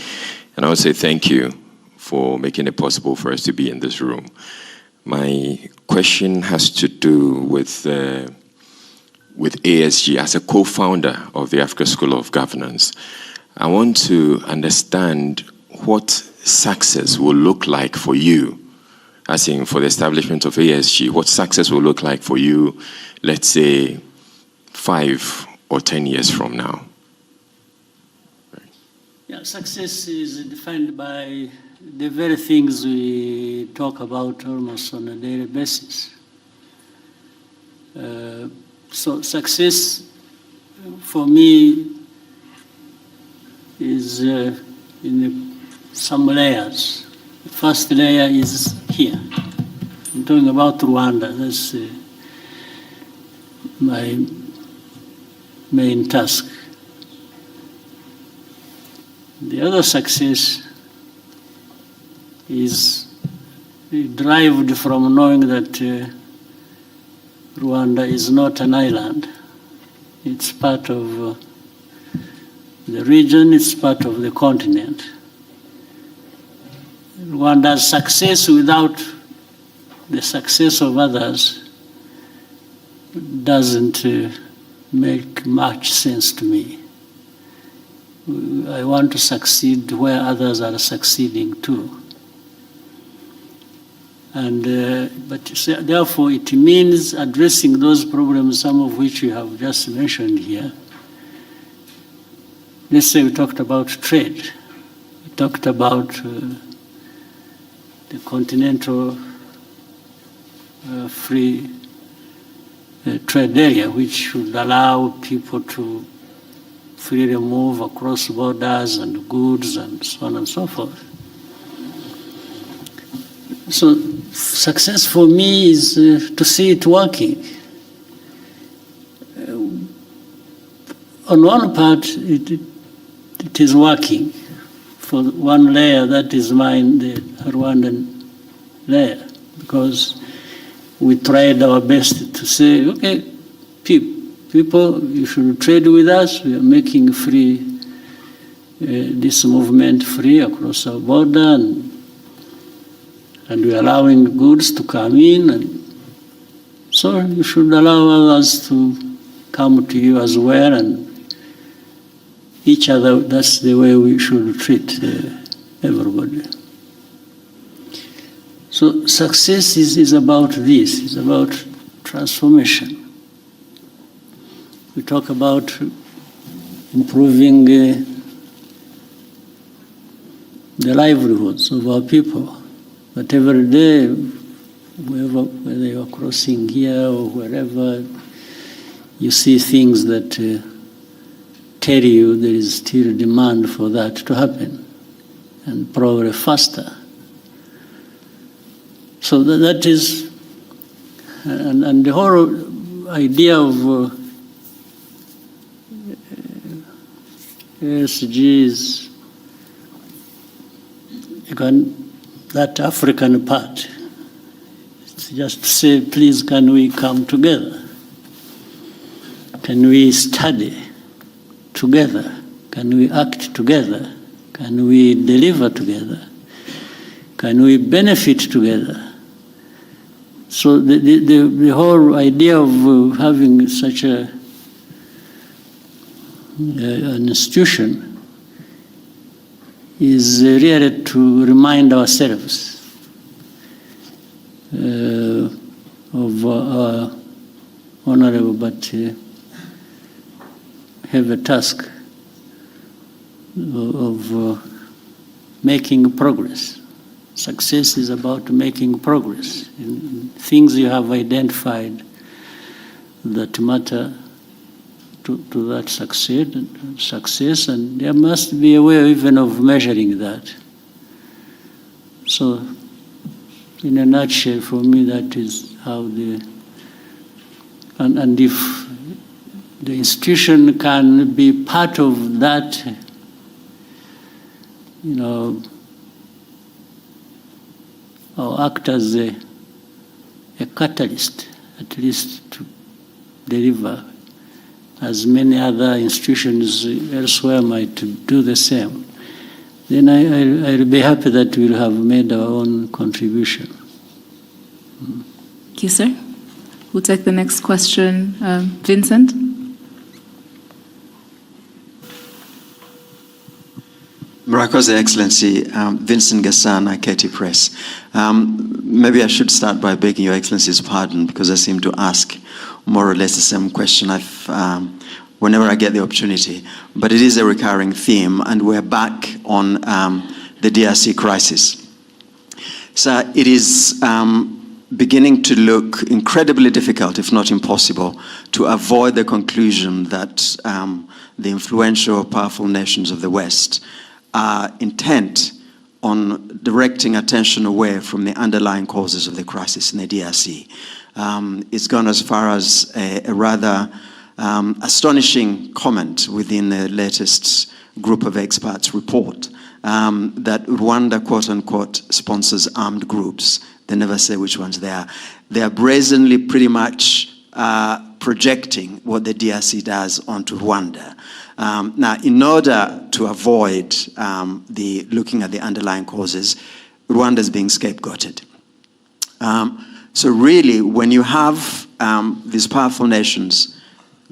And I would say thank you for making it possible for us to be in this room. My question has to do with ASG as a co-founder of the Africa School of Governance. I want to understand what success will look like for you, as in for the establishment of ASG, what success will look like for you, let's say 5 or 10 years from now. Yeah, success is defined by the very things we talk about almost on a daily basis. So success for me is in some layers. The first layer is here. I'm talking about Rwanda. That's my main task. The other success is derived from knowing that Rwanda is not an island. It's part of the region, it's part of the continent. Rwanda's success without the success of others doesn't make much sense to me. I want to succeed where others are succeeding too. And but therefore it means addressing those problems, some of which you have just mentioned here. Let's say we talked about trade. We talked about the continental free trade area, which should allow people to freely move across borders and goods and so on and so forth. So success for me is to see it working. On one part, it is working. For one layer, that is mine, the Rwandan layer, because we tried our best to say, okay, people, you should trade with us. We are making free this movement free across our border, and we're allowing goods to come in, and So you should allow others to come to you as well, and each other. That's the way we should treat everybody. So success is about this. It's about transformation. We talk about improving the livelihoods of our people. But every day, whether you're crossing here or wherever, you see things that tell you there is still demand for that to happen, and probably faster. So that is, and the whole idea of SDGs, that African part, it's just to say, please, can we come together? Can we study together? Can we act together? Can we deliver together? Can we benefit together? So the whole idea of having such an institution is really to remind ourselves of our honorable but heavy task of making progress. Success is about making progress in things you have identified that matter to that success, and there must be a way even of measuring that. So, in a nutshell, for me, that is how and if the institution can be part of that, or act as a catalyst, at least to deliver, as many other institutions elsewhere might do the same, then I'll be happy that we'll have made our own contribution. Thank you, sir. We'll take the next question. Vincent? Murakoze Excellency, Vincent Gasana, KT Press. Maybe I should start by begging Your Excellency's pardon because I seem to ask more or less the same question whenever I get the opportunity. But it is a recurring theme, and we're back on the DRC crisis. So it is beginning to look incredibly difficult, if not impossible, to avoid the conclusion that the influential, powerful nations of the West are intent on directing attention away from the underlying causes of the crisis in the DRC. It's gone as far as a rather astonishing comment within the latest group of experts report that Rwanda, quote unquote, sponsors armed groups. They never say which ones they are. They are brazenly pretty much projecting what the DRC does onto Rwanda. Now, in order to avoid looking at the underlying causes, Rwanda is being scapegoated. So really, when you have these powerful nations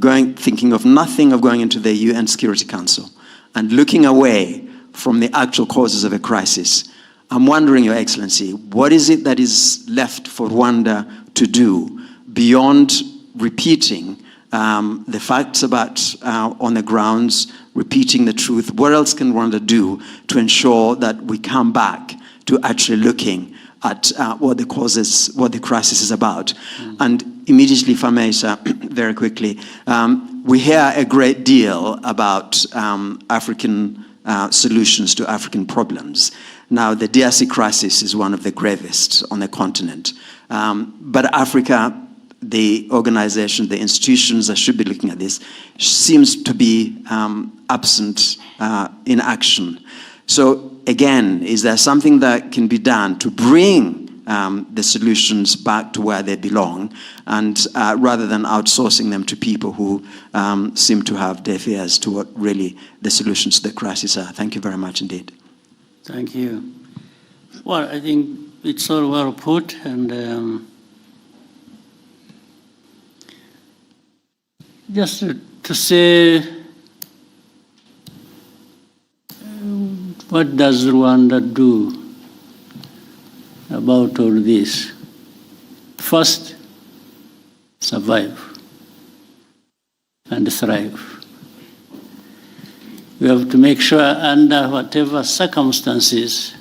thinking of nothing of going into the UN Security Council and looking away from the actual causes of a crisis, I'm wondering, Your Excellency, what is it that is left for Rwanda to do beyond repeating the facts about on the grounds, repeating the truth? What else can Rwanda do to ensure that we come back to actually looking at what the crisis is about? And immediately, if I may, sir, very quickly, we hear a great deal about African solutions to African problems. Now, the DRC crisis is one of the gravest on the continent. But Africa, the organizations, the institutions that should be looking at this, seems to be absent in action. So again, is there something that can be done to bring the solutions back to where they belong, and rather than outsourcing them to people who seem to have deaf ears to what really the solutions to the crisis are? Thank you very much indeed. Thank you. Well, I think it's all well put, and just to say, what does Rwanda do about all this? First, survive and thrive. We have to make sure under whatever circumstances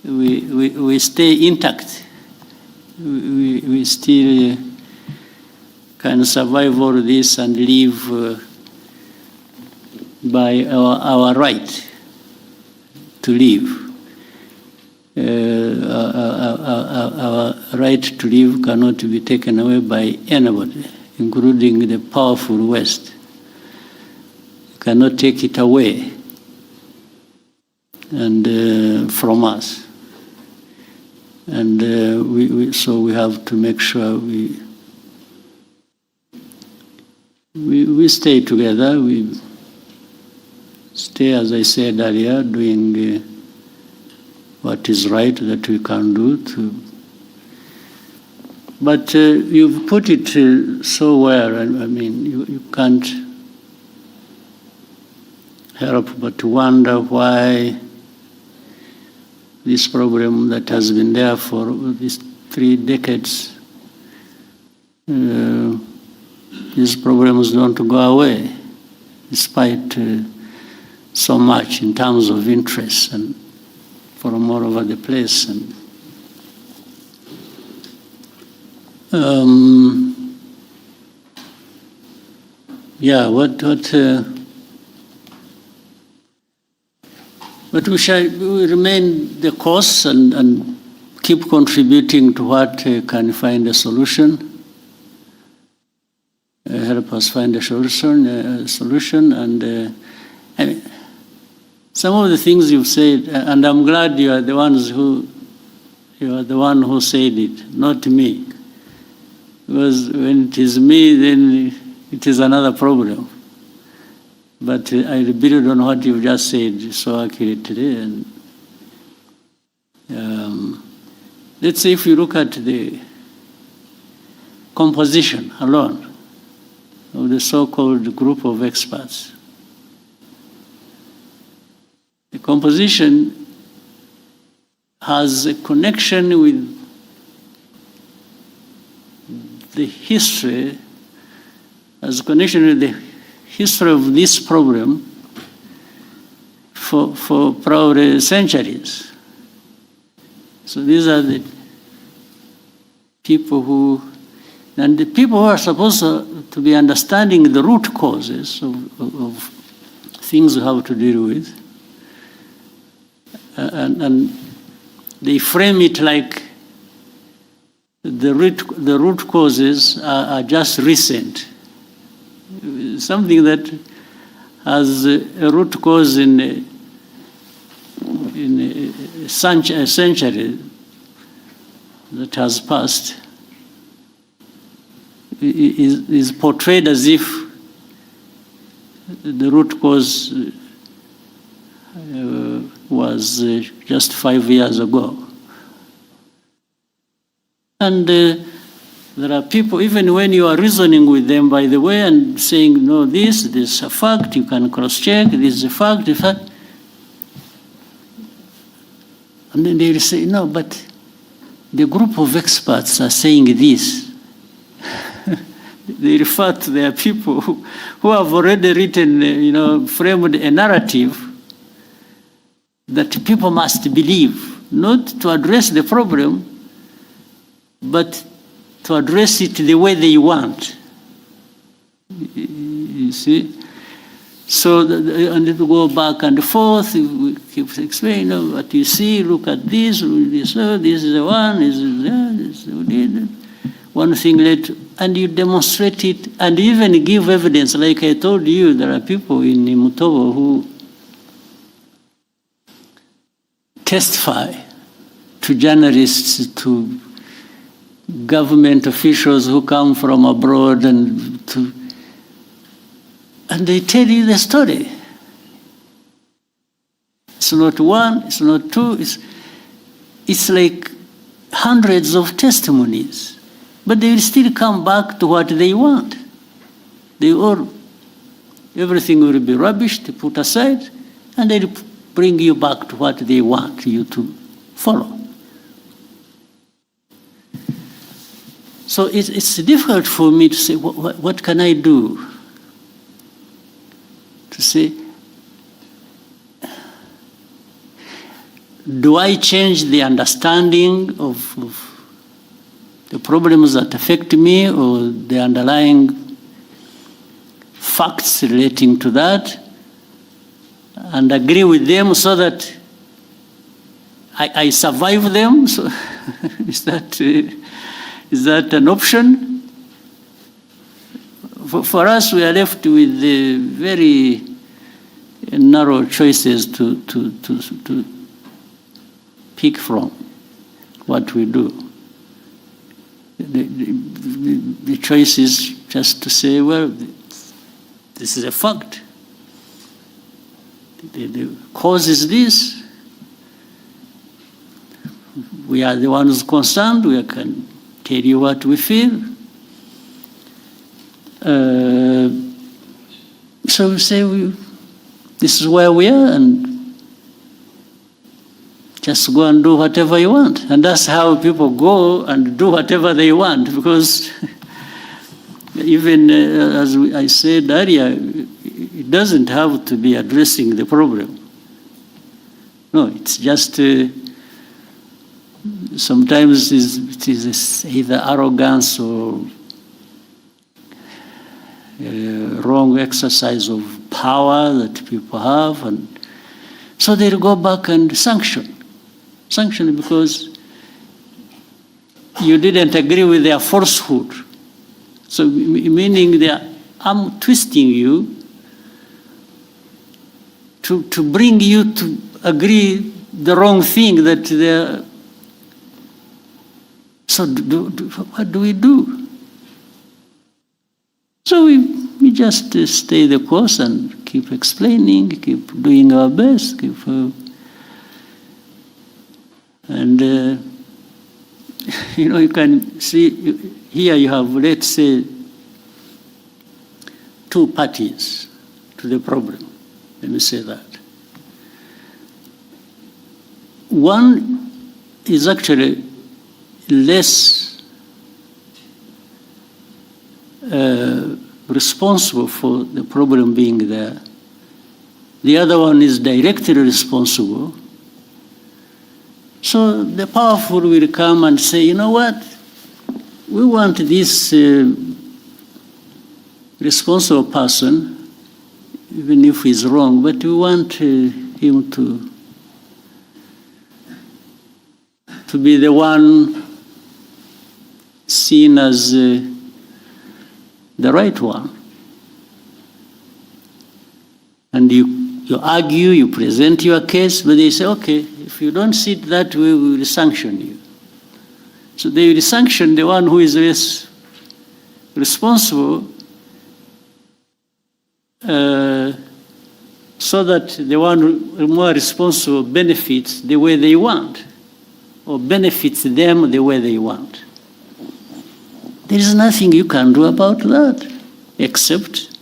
we stay intact. We still can survive all this and live by our right to live. Our right to live cannot be taken away by anybody, including the powerful West. You cannot take it away and from us. And so we have to make sure we stay together. We stay, as I said earlier, doing what is right that we can do. But you've put it so well. I mean, you can't help but wonder why this problem that has been there for these 3 decades, these problems don't go away, despite so much in terms of interest and from all over the place. And but we remain the course and keep contributing to what can find a solution, help us find a solution. And I mean, some of the things you've said, and I'm glad you are the one who said it, not me. Because when it is me, then it is another problem. But I build on what you've just said so accurately. And let's say if you look at the composition alone of the so-called group of experts, the composition has a connection with the history, has a connection with the history of this problem for probably centuries. So these are the people who are supposed to be understanding the root causes of things we have to deal with. And they frame it like the root causes are just recent. Something that has a root cause in a century that has passed is portrayed as if the root cause was just 5 years ago. And there are people, even when you are reasoning with them, by the way, and saying, no, this is a fact, you can cross-check, this is a fact, and then they will say, no, but the group of experts are saying this. They refer to their people who have already written, framed a narrative that people must believe, not to address the problem, but to address it the way they want. You see? So, and it will go back and forth, we keep explaining, what you see, look at this is the one, this is that, one thing later, and you demonstrate it, and even give evidence. Like I told you, there are people in Mutobo who testify to journalists, to government officials who come from abroad, and they tell you the story. It's not one, it's not two, it's like hundreds of testimonies. But they will still come back to what they want. everything will be rubbish, put aside, and they'll bring you back to what they want you to follow. So it's difficult for me to say, what can I do? To say, do I change the understanding of the problems that affect me or the underlying facts relating to that and agree with them so that I survive them? So is that an option? For us, we are left with very narrow choices to pick from what we do. The choice is just to say, well, this is a fact. The cause is this. We are the ones concerned. We can tell you what we feel. So we say, this is where we are, and just go and do whatever you want. And that's how people go and do whatever they want, because even as I said earlier, it doesn't have to be addressing the problem. No, it's just sometimes it is either arrogance or wrong exercise of power that people have, and so they'll go back and sanction because you didn't agree with their falsehood. So meaning I'm twisting you to bring you to agree the wrong thing that they're. So what do we do? So we just stay the course and keep explaining, keep doing our best, and you can see here you have, let's say, two parties to the problem. Let me say that. One is actually less responsible for the problem being there. The other one is directly responsible. So the powerful will come and say, you know what? We want this responsible person, even if he's wrong, but we want him to be the one seen as the right one. And you argue, you present your case, but they say, okay, if you don't see it that way, we will sanction you. So they will sanction the one who is less responsible so that the one more responsible benefits the way they want, or benefits them the way they want. There is nothing you can do about that, except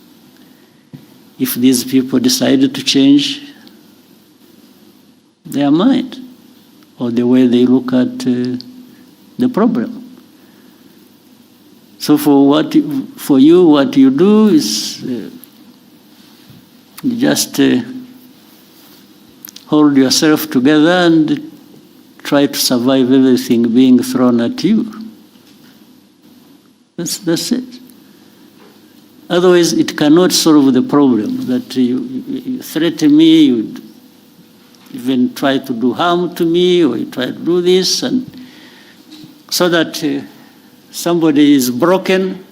if these people decided to change their mind or the way they look at the problem. So for you, what you do is you just hold yourself together and try to survive everything being thrown at you. That's it. Otherwise, it cannot solve the problem. That you threaten me, you even try to do harm to me, or you try to do this, and so that somebody is broken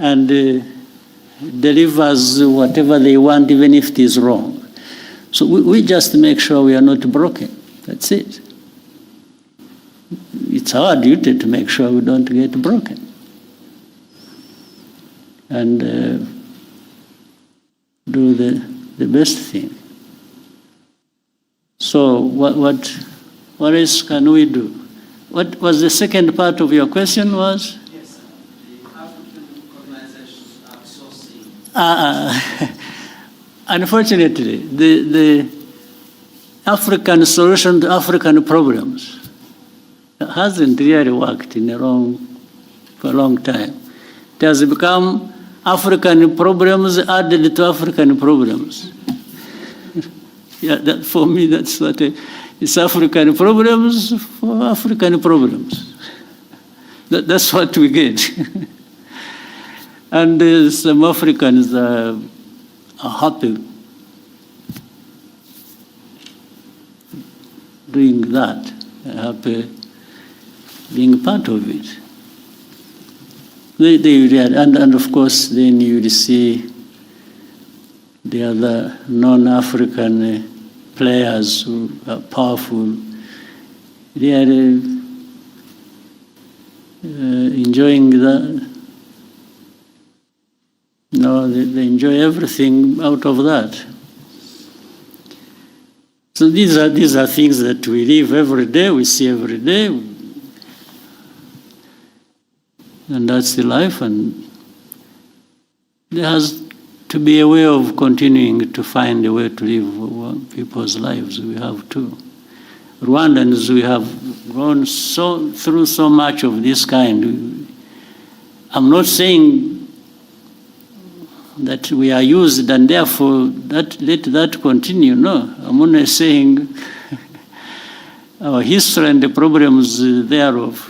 and delivers whatever they want, even if it is wrong. So we just make sure we are not broken. That's it. It's our duty to make sure we don't get broken. And do the best thing. So what else can we do? What was the second part of your question was? Yes, the African organizations are so Unfortunately, the African solution to African problems hasn't really worked for a long time. It has become African problems added to African problems. Yeah, for me, that's what it's African problems for African problems. That's what we get. And some Africans are happy doing that, happy being part of it. And of course, then you will see the other non-African players who are powerful. They are enjoying that. No, they enjoy everything out of that. So these are things that we live every day, we see every day, and that's the life. And there has to be a way of continuing to find a way to live people's lives. We have to. Rwandans, we have gone through so much of this kind. I'm not saying that we are used and therefore let that continue. No, I'm only saying our history and the problems thereof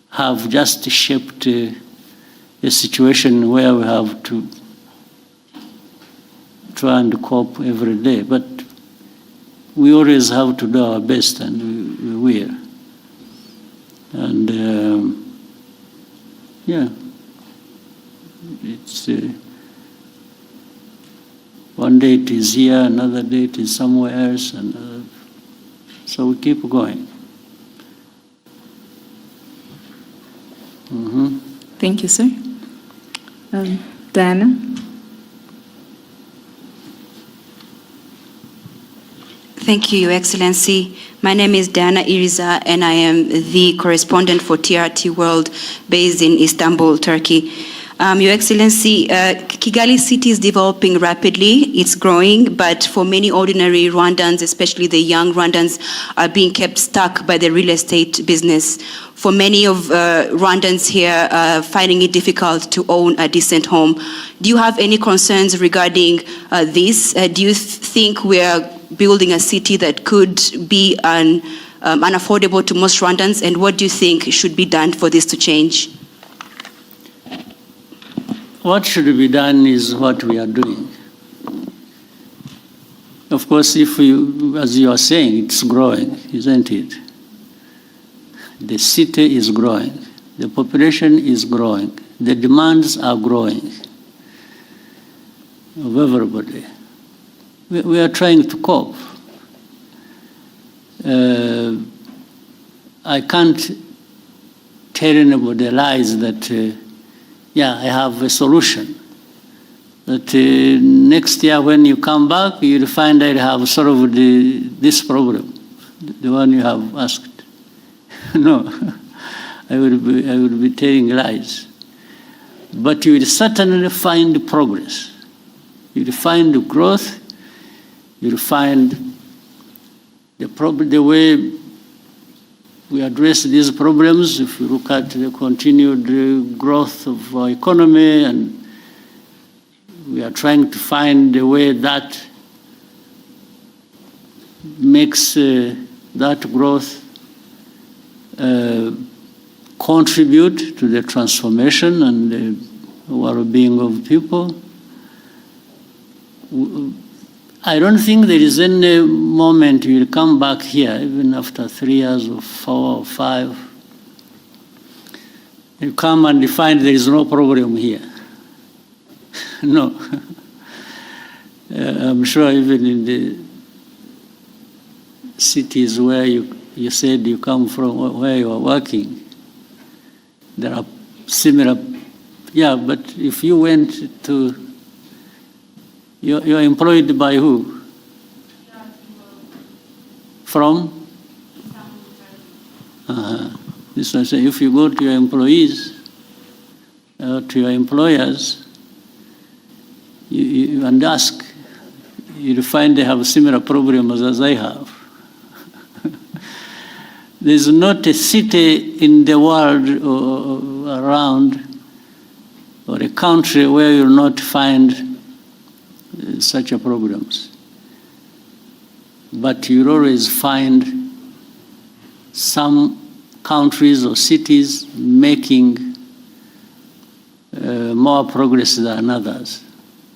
have just shaped a situation where we have to try and cope every day. But we always have to do our best, and we will. And yeah, it's one day it is here, another day it is somewhere else, and so we keep going. Mm-hmm. Thank you, sir. Diana? Thank you, Your Excellency. My name is Diana Iriza, and I am the correspondent for TRT World based in Istanbul, Turkey. Your Excellency, Kigali city is developing rapidly, it's growing, but for many ordinary Rwandans, especially the young Rwandans, are being kept stuck by the real estate business. For many of Rwandans here, finding it difficult to own a decent home. Do you have any concerns regarding this? Do you think we are building a city that could be unaffordable to most Rwandans, and what do you think should be done for this to change? What should be done is what we are doing. Of course, if you, as you are saying, it's growing, isn't it? The city is growing. The population is growing. The demands are growing of everybody. We are trying to cope. I can't tell anybody lies that I have a solution. That next year when you come back, you'll find I have solved this problem, the one you have asked. No, I will be telling lies. But you will certainly find progress. You will find growth. You will find the way we address these problems. If you look at the continued growth of our economy, and we are trying to find a way that makes that growth contribute to the transformation and the well-being of people. I don't think there is any moment you will come back here, even after 3 years or 4 or 5. You come and you find there is no problem here. No. I'm sure even in the cities where you said you come from, where you are working, there are similar, but if you went to, you're employed by who? From? This one say, if you go to your employees, to your employers, and ask, you'll find they have similar problems as I have. There's not a city in the world or around, or a country where you'll not find such a problems. But you'll always find some countries or cities making more progress than others.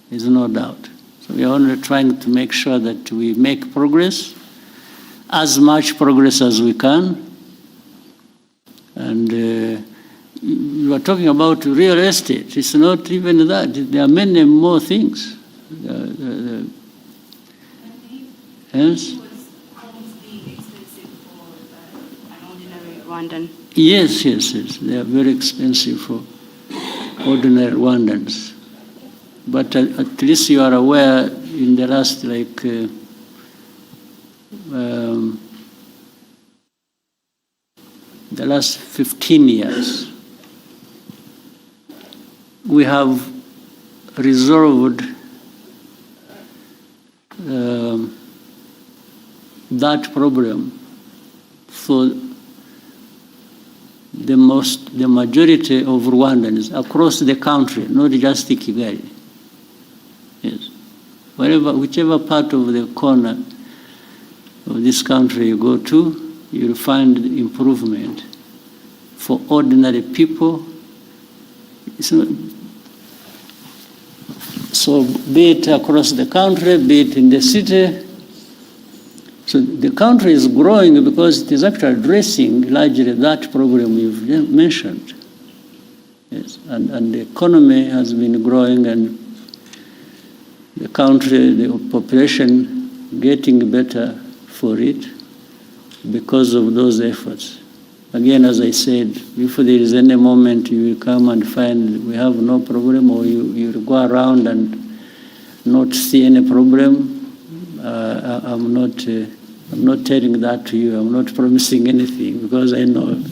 There's no doubt. So we are only trying to make sure that we make progress, as much progress as we can. And you are talking about real estate. It's not even that. There are many more things. Yes? Rwandan. Yes. They are very expensive for ordinary Rwandans. But at least you are aware in the last the last 15 years, we have resolved that problem for the majority of Rwandans across the country, not just Kigali. Yes. Whichever part of the corner of this country you go to, you'll find improvement for ordinary people. So be it across the country, be it in the city. So the country is growing because it is actually addressing largely that problem you've mentioned. Yes. And the economy has been growing, and the country, the population getting better for it because of those efforts. Again, as I said, if there is any moment you will come and find we have no problem, or you will go around and not see any problem, I'm not telling that to you. I'm not promising anything, because I know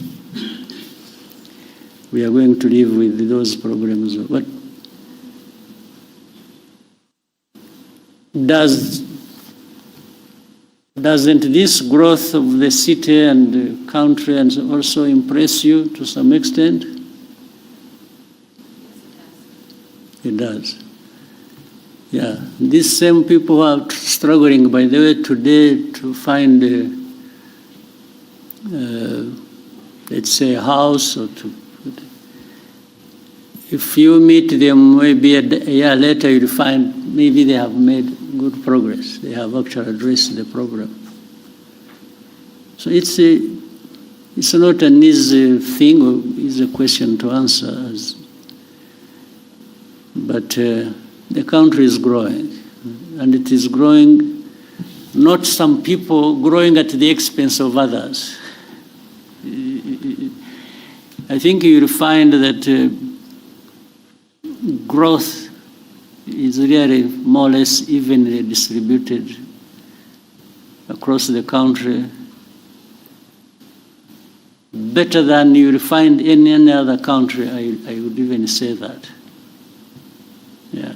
we are going to live with those problems. But doesn't this growth of the city and the country and also impress you to some extent? It does. Yeah, these same people who are struggling, by the way, today to find, let's say, a house, or if you meet them maybe a year later, you'll find maybe they have made good progress. They have actually addressed the problem. So it's not an easy thing, or easy question to answer, but the country is growing, and it is growing, not some people growing at the expense of others. I think you'll find that growth is really more or less evenly distributed across the country, better than you'll find in any other country. I would even say that. Yeah.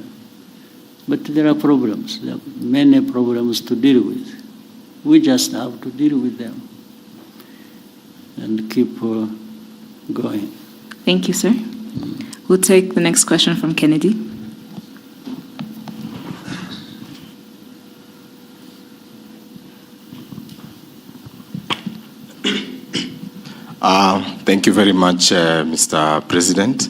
But there are problems. There are many problems to deal with. We just have to deal with them and keep going. Thank you, sir. We'll take the next question from Kennedy. Thank you very much, Mr. President.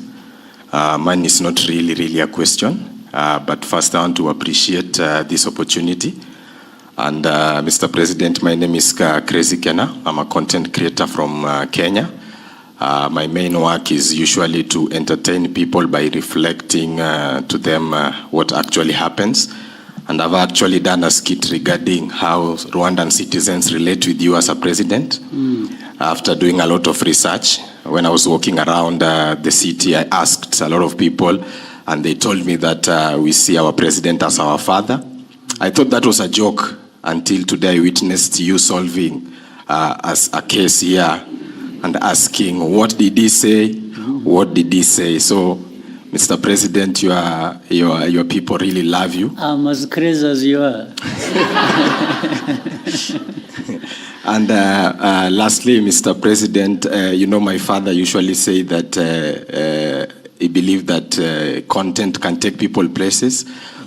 Mine is not really a question. But first I want to appreciate this opportunity. And Mr. President, my name is Crazy Kenna. I'm a content creator from Kenya. My main work is usually to entertain people by reflecting to them what actually happens. And I've actually done a skit regarding how Rwandan citizens relate with you as a president. After doing a lot of research, when I was walking around the city, I asked a lot of people, and they told me that we see our president as our father. I thought that was a joke until today I witnessed you solving as a case here and asking, what did he say? What did he say? So Mr. President, your people really love you. I'm as crazy as you are. And lastly, Mr. President, you know my father usually say that he believes that content can take people places.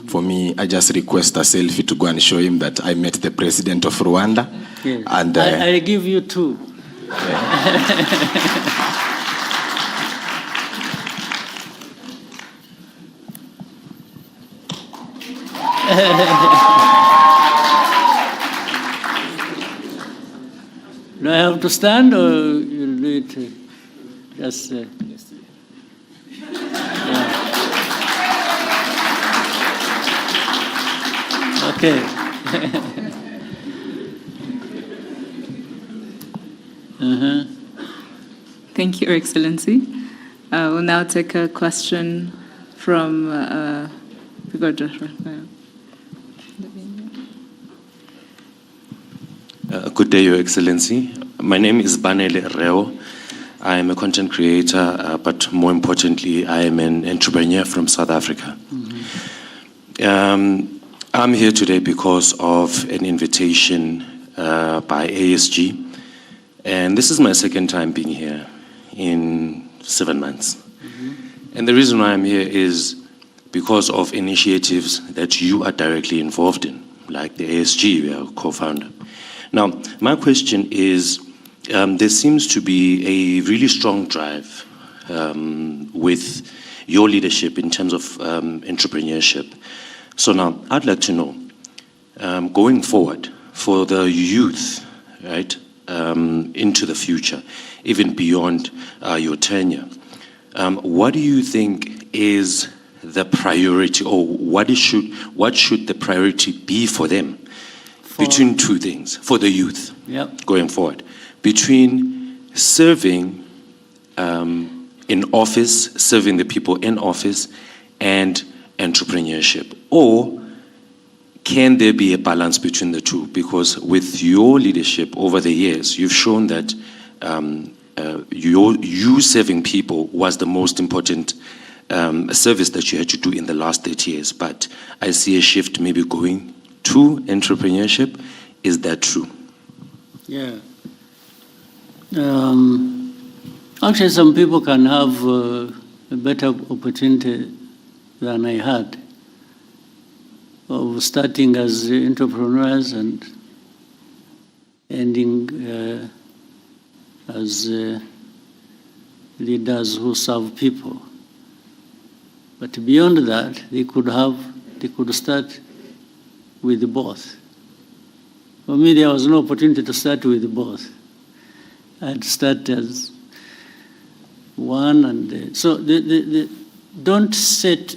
For me, I just request a selfie to go and show him that I met the president of Rwanda. Yes. And I give you two. Do I have to stand or you'll do it just... Okay. Thank you, Your Excellency. We'll now take a question from Good day, Your Excellency. My name is Banele Reo. I am a content creator, but more importantly, I am an entrepreneur from South Africa. I'm here today because of an invitation by ASG, and this is my second time being here in 7 months. And the reason why I'm here is because of initiatives that you are directly involved in, like the ASG, we are a co-founder. Now, my question is, there seems to be a really strong drive with your leadership in terms of entrepreneurship. So now, I'd like to know, going forward, for the youth, right, into the future, even beyond your tenure, what do you think is the priority, or what should the priority be for them? Between two things, for the youth, going forward, between serving in office, serving the people in office, and entrepreneurship? Or can there be a balance between the two? Because with your leadership over the years, you've shown that you serving people was the most important service that you had to do in the last 30 years. But I see a shift maybe going to entrepreneurship. Is that true? Yeah. Actually, some people can have a better opportunity than I had of starting as entrepreneurs and ending as leaders who serve people. But beyond that, they could start with both. For me, there was no opportunity to start with both. I'd start as one, and so don't set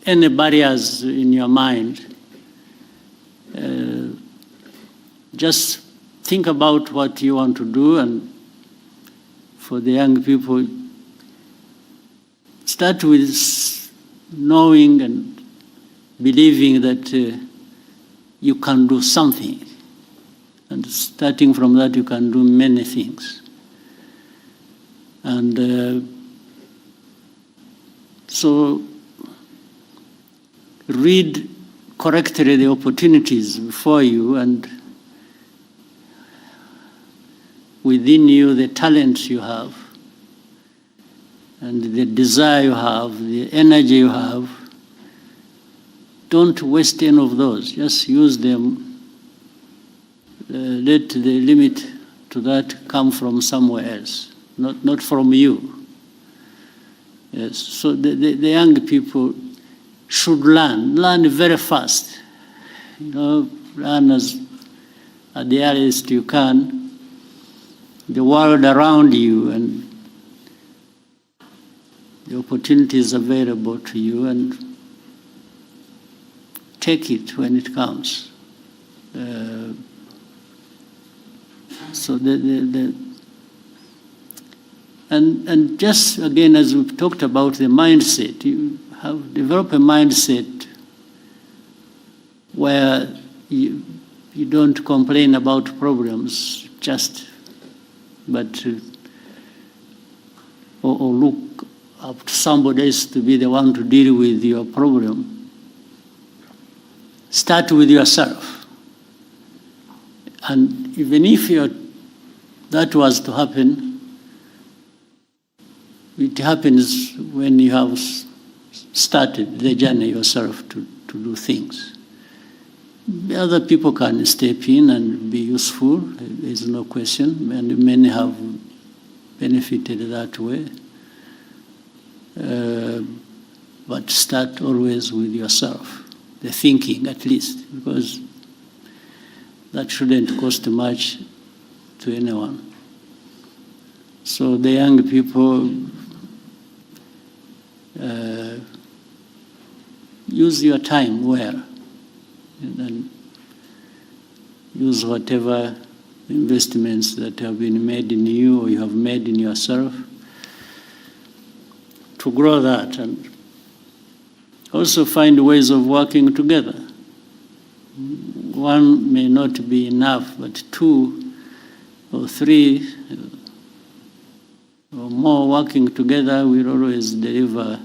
any barriers in your mind. Just think about what you want to do, and for the young people, start with knowing and believing that you can do something. And starting from that, you can do many things. And so read correctly the opportunities before you, and within you the talents you have, and the desire you have, the energy you have. Don't waste any of those. Just use them. Let the limit to that come from somewhere else, not from you. Yes. So the young people should learn very fast. Learn at the earliest you can, the world around you and the opportunities available to you, and take it when it comes. So and just again, as we've talked about the mindset, you have developed a mindset where you don't complain about problems, but or look up to somebody else to be the one to deal with your problem. Start with yourself. And even if that was to happen, it happens when you have started the journey yourself to do things. The other people can step in and be useful, there's no question, and many have benefited that way. But start always with yourself, the thinking at least, because that shouldn't cost much to anyone. So the young people, use your time well, and use whatever investments that have been made in you or you have made in yourself to grow that, and also find ways of working together. One may not be enough, but 2 or 3 or more working together will always deliver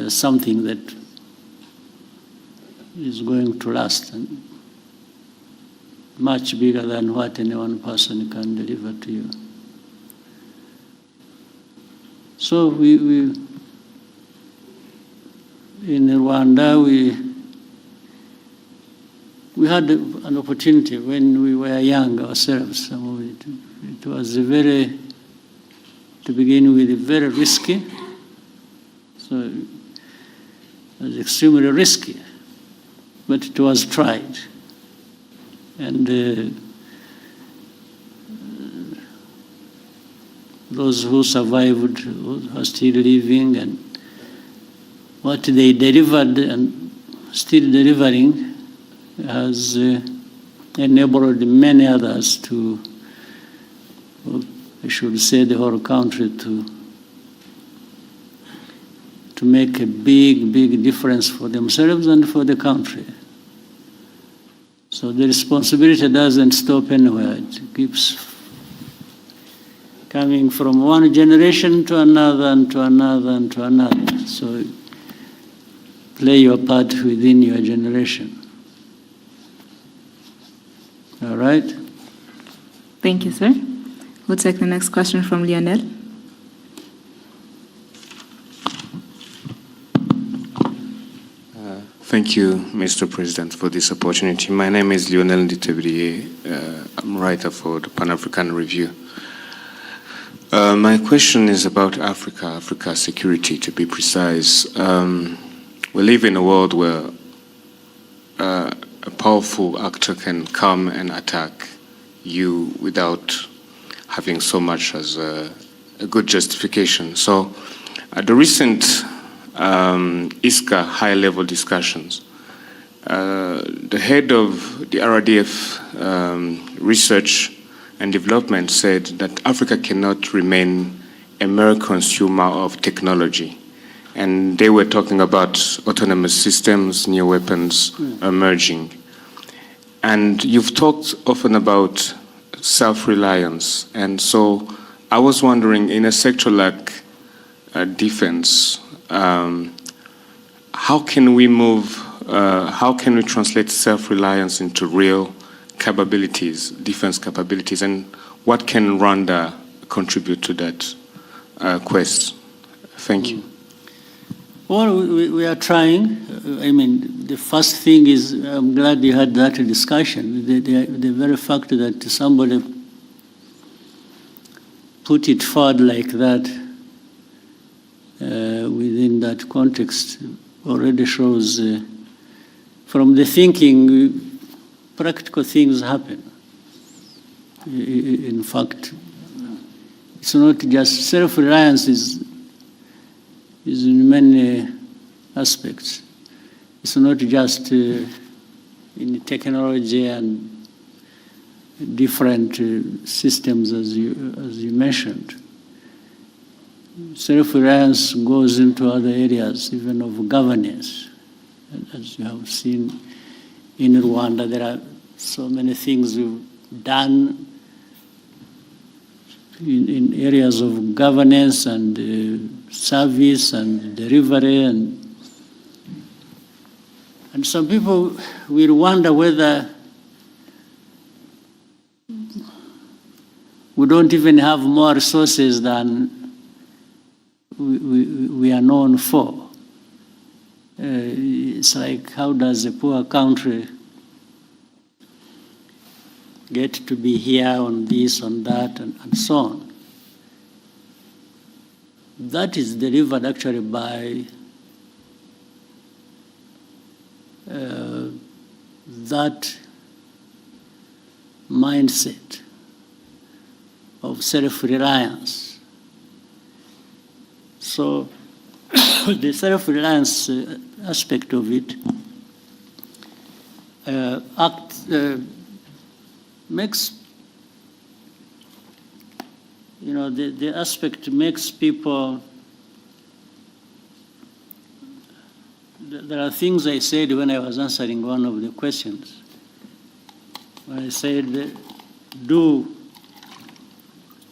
something that is going to last and much bigger than what any one person can deliver to you. So we in Rwanda, we had an opportunity when we were young ourselves. It was to begin with, very risky. So it was extremely risky, but it was tried. And those who survived are still living, and what they delivered and still delivering has enabled many others to, I should say, the whole country to make a big, big difference for themselves and for the country. So the responsibility doesn't stop anywhere. It keeps coming from one generation to another and to another and to another. So play your part within your generation. All right? Thank you, sir. We'll take the next question from Lionel. Thank you, Mr. President, for this opportunity. My name is Lionel Nditebriye. I'm a writer for the Pan-African Review. My question is about Africa security, to be precise. We live in a world where a powerful actor can come and attack you without having so much as a good justification. So at the recent ISCA high-level discussions, the head of the RDF research and development said that Africa cannot remain a mere consumer of technology. And they were talking about autonomous systems, new weapons emerging. And you've talked often about self-reliance. And so I was wondering, in a sector like defense, how can we translate self-reliance into real capabilities, defense capabilities, and what can Rwanda contribute to that quest? Thank you. Well, we are trying. I mean, the first thing is, I'm glad you had that discussion. The very fact that somebody put it forward like that within that context already shows from the thinking, practical things happen. In fact, it's not just self-reliance is in many aspects. It's not just in technology and different systems as you mentioned. Self-reliance goes into other areas, even of governance. As you have seen in Rwanda, there are so many things we've done in areas of governance and service and delivery, and some people will wonder whether we don't even have more resources than we are known for. It's like, how does a poor country get to be here on this, on that, and so on? That is delivered actually by that mindset of self-reliance. So the self-reliance aspect of it makes, the aspect makes people, there are things I said when I was answering one of the questions. When I said, do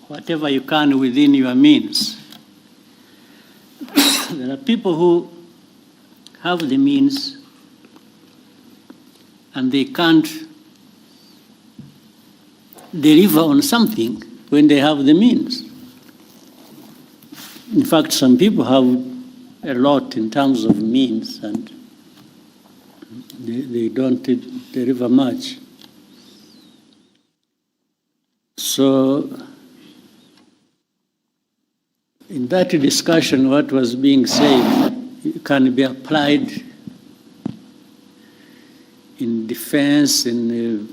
whatever you can within your means. There are people who have the means and they can't deliver on something when they have the means. In fact, some people have a lot in terms of means and they don't deliver much. So, in that discussion, what was being said can be applied in defense, again,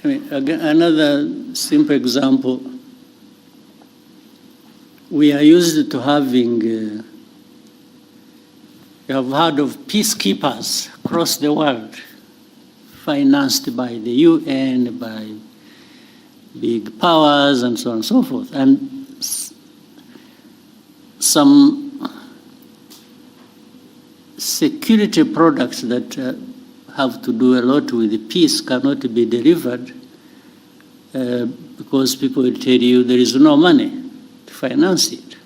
another simple example, we are used to having, you have heard of peacekeepers across the world, financed by the UN, by big powers, and so on and so forth. And some security products that have to do a lot with the peace cannot be delivered because people will tell you there is no money to finance it.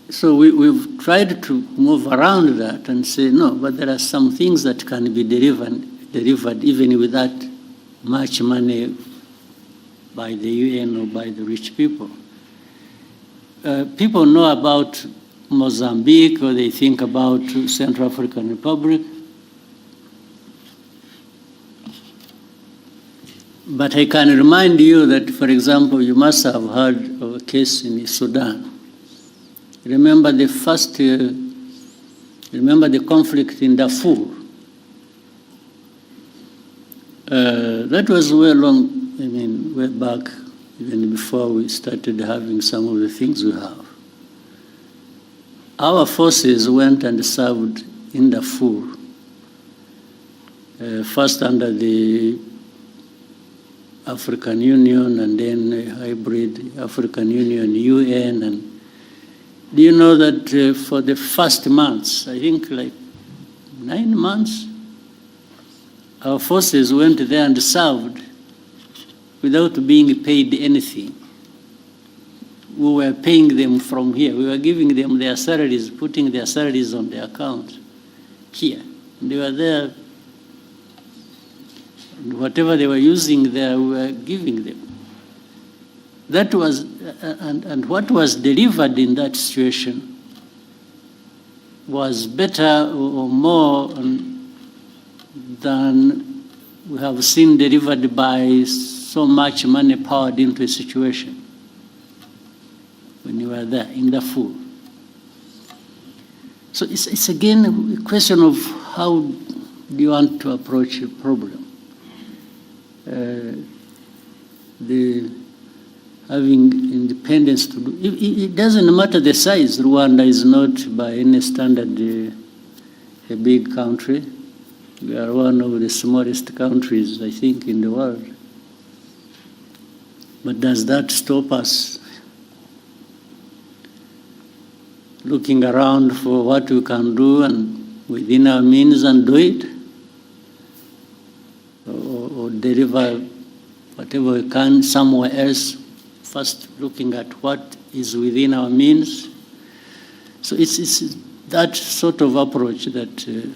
So we've tried to move around that and say, no, but there are some things that can be delivered even without much money by the UN or by the rich people. People know about Mozambique, or they think about Central African Republic. But I can remind you that, for example, you must have heard of a case in Sudan. Remember the conflict in Darfur. That was way back, even before we started having some of the things we have. Our forces went and served in Darfur, first under the African Union and then a hybrid African Union, UN. And do you know that for the first months, I think like 9 months, our forces went there and served without being paid anything. We were paying them from here. We were giving them their salaries, putting their salaries on their account here. And they were there. And whatever they were using there, we were giving them. That was, and what was delivered in that situation was better or more than we have seen delivered by so much money poured into a situation when you were there in Darfur. So it's again a question of how do you want to approach a problem. Having independence to do, it doesn't matter the size. Rwanda is not by any standard a big country. We are one of the smallest countries, I think, in the world. But does that stop us looking around for what we can do and within our means and do it? Or deliver whatever we can somewhere else, first looking at what is within our means. So it's that sort of approach that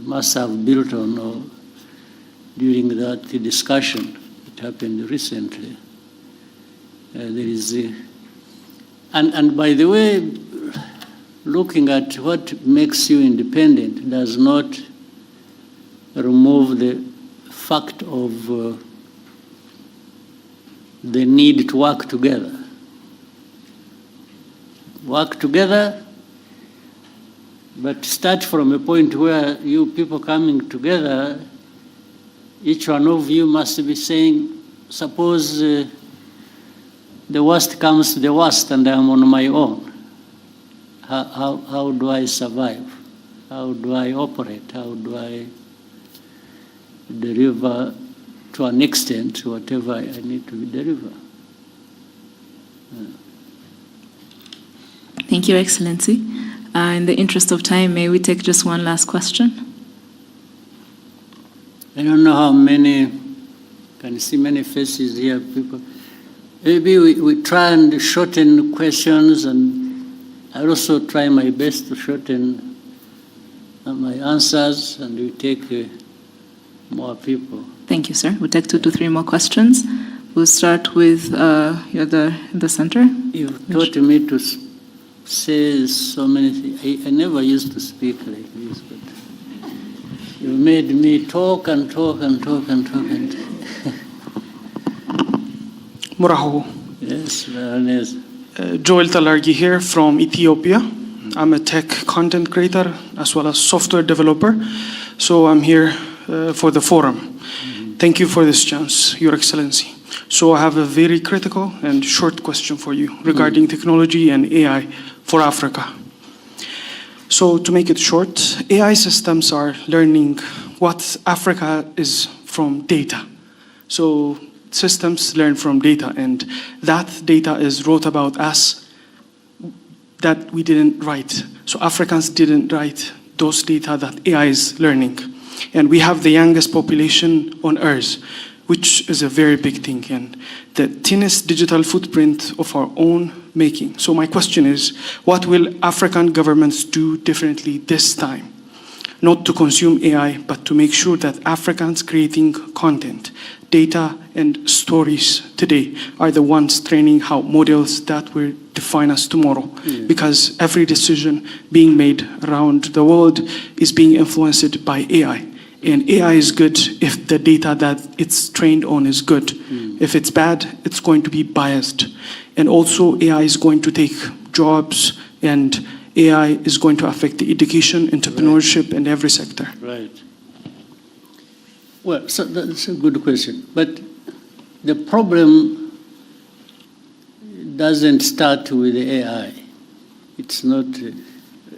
must have built on during that discussion that happened recently. There is and by the way, looking at what makes you independent does not remove the fact of the need to work together. Work together, but start from a point where you people coming together, each one of you must be saying, suppose the worst comes to the worst and I'm on my own. How do I survive? How do I operate? How do I deliver to an extent whatever I need to deliver? Thank you, Excellency. In the interest of time, may we take just one last question? I don't know how many, can see many faces here, people. Maybe we try and shorten questions, and I also try my best to shorten my answers, and we take more people. Thank you, sir. We'll take 2 to 3 more questions. We'll start with you're in the center. You taught me to say so many things. I never used to speak like this, but you made me talk and talk and talk and talk and Muraho. Yes, Baroness. Joel Talargi here from Ethiopia. I'm a tech content creator as well as software developer. So I'm here for the forum. Thank you for this chance, Your Excellency. So I have a very critical and short question for you regarding technology and AI for Africa. So to make it short, AI systems are learning what Africa is from data. So systems learn from data, and that data is wrote about us that we didn't write. So Africans didn't write those data that AI is learning. And we have the youngest population on Earth, which is a very big thing, and the thinnest digital footprint of our own making. So my question is, what will African governments do differently this time? Not to consume AI, but to make sure that Africans creating content, data, and stories today are the ones training how models that will define us tomorrow. Because every decision being made around the world is being influenced by AI. And AI is good if the data that it's trained on is good. If it's bad, it's going to be biased. And also AI is going to take jobs, and AI is going to affect the education, entrepreneurship, and every sector. Right. Well, so that's a good question. But the problem doesn't start with the AI. It's not,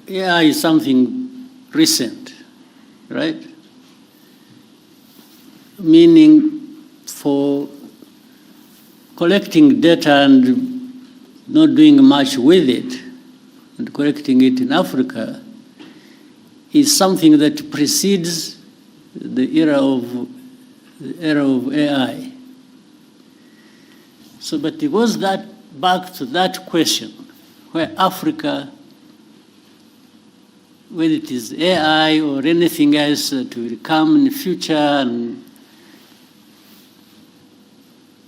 AI is something recent, right? Meaning for collecting data and not doing much with it, and collecting it in Africa, is something that precedes the era of AI. So, but it goes back to that question, where Africa, whether it is AI or anything else that will come in the future, and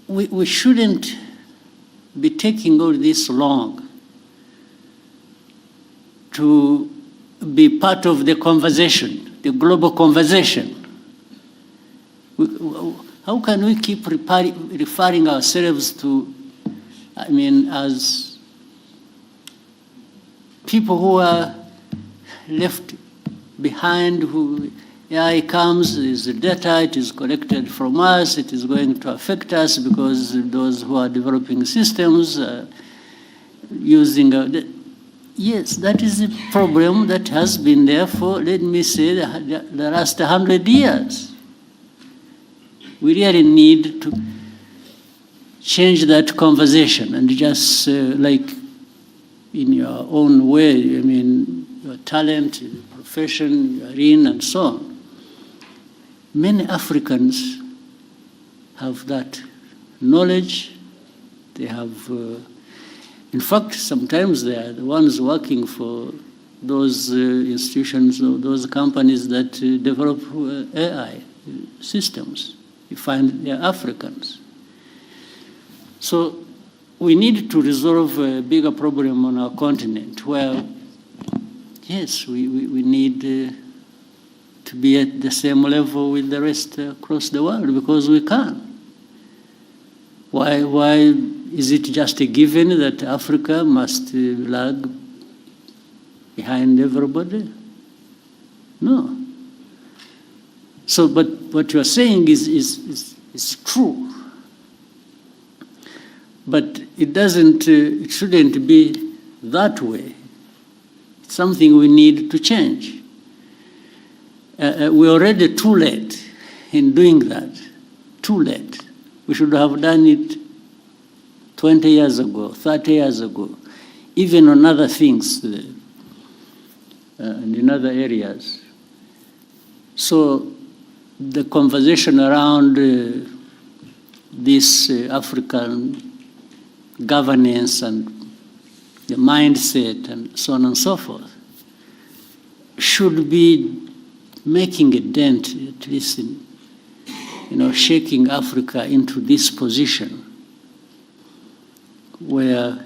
we shouldn't be taking all this long to be part of the conversation, the global conversation. How can we keep referring ourselves to, I mean, as people who are left behind, who AI comes, is the data, it is collected from us, it is going to affect us because those who are developing systems are using yes, that is a problem that has been there for, let me say, the last 100 years. We really need to change that conversation and just like in your own way, I mean, your talent, your profession, you are in, and so on. many Africans have that knowledge. They have, in fact, sometimes they are the ones working for those institutions or those companies that develop AI systems. You find they are Africans. So we need to resolve a bigger problem on our continent where, yes, we need to be at the same level with the rest across the world, because we can. Why is it just a given that Africa must lag behind everybody? No. So, but what you are saying is true. But it doesn't, it shouldn't be that way. It's something we need to change. We're already too late in doing that. Too late. We should have done it 20 years ago, 30 years ago, even on other things and in other areas. So the conversation around this African governance and the mindset and so on and so forth should be making a dent, at least in, shaking Africa into this position where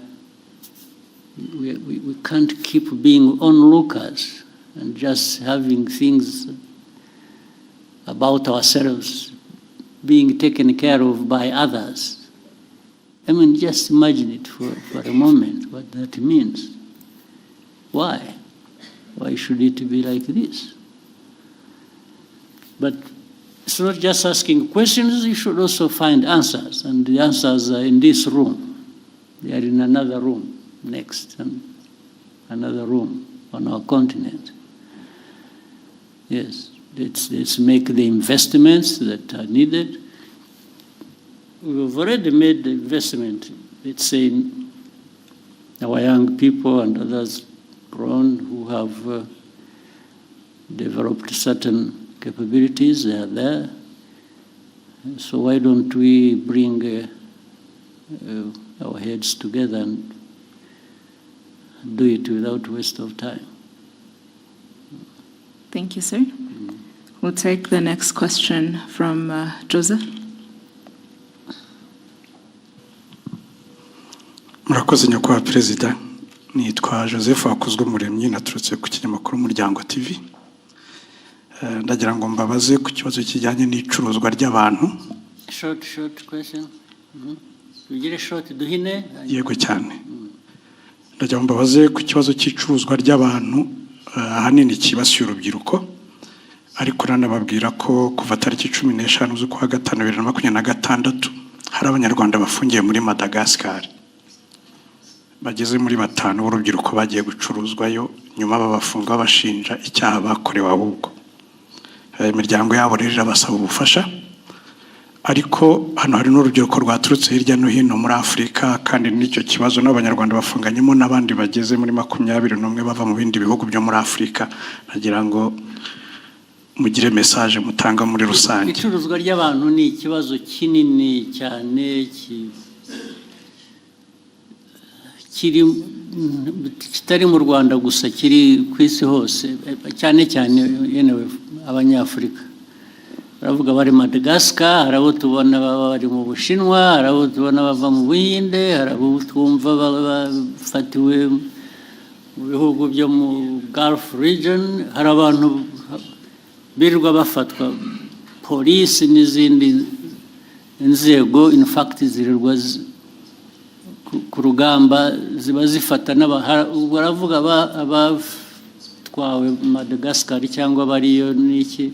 we can't keep being onlookers and just having things about ourselves being taken care of by others. I mean, just imagine it for a moment, what that means. Why? Why should it be like this? But it's not just asking questions, you should also find answers. And the answers are in this room. They are in another room next, and another room on our continent. Yes, let's make the investments that are needed. We've already made the investment, let's say, in our young people and others grown who have developed certain capabilities. They are there. So why don't we bring our heads together and do it without waste of time? Thank you, sir. We'll take the next question from Joseph. Murakoze nyakubahwa Perezida, nitwa Joseph Hakuzwumuremyi, naturutse ku kinyamakuru Umuryango TV. Ndagira ngo mbabaze ku kibazo kijyanye n'icuruzwa ry'abantu. Short question. Tugire short duhine. Yego cyane. Ndagira ngo mbabaze ku kibazo cy'icuruzwa ry'abantu ahanini kibasiye urubyiruko, ariko nanababwira ko kuva tariki 15 z'ukwa gatanu 2026 hari abanyarwanda bafungiye muri Madagascar. Bageze muri 5 b'urubyiruko bagiye gucuruzwayo, nyuma babafunga bashinja icyaha bakorewe ahubwo. Imiryango yabo rero basaba ubufasha, ariko hano hari n'urubyiruko rwaturutse hirya no hino muri Afurika, kandi n'icyo kibazo n'abanyarwanda bafunganyemo n'abandi bageze muri 21 bava mu bindi bihugu byo muri Afurika. Nagira ngo mugire message mutanga muri rusange. Icuruzwa ry'abantu ni ikibazo kinini cyane kitari mu Rwanda gusa, kiri ku isi hose, cyane cyane yenewe abanyafurika. Baravuga bari Madagascar, hari abo tubona bari mu Bushinwa, hari abo tubona bava mu Buhinde, hari abo twumva bafatiwe mu bihugu byo mu Gulf region, hari abantu birirwa bafatwa, polisi n'izindi inzego in fact zirirwa ku rugamba ziba zifata baravuga abatwawe Madagascar cyangwa bariyo n'iki.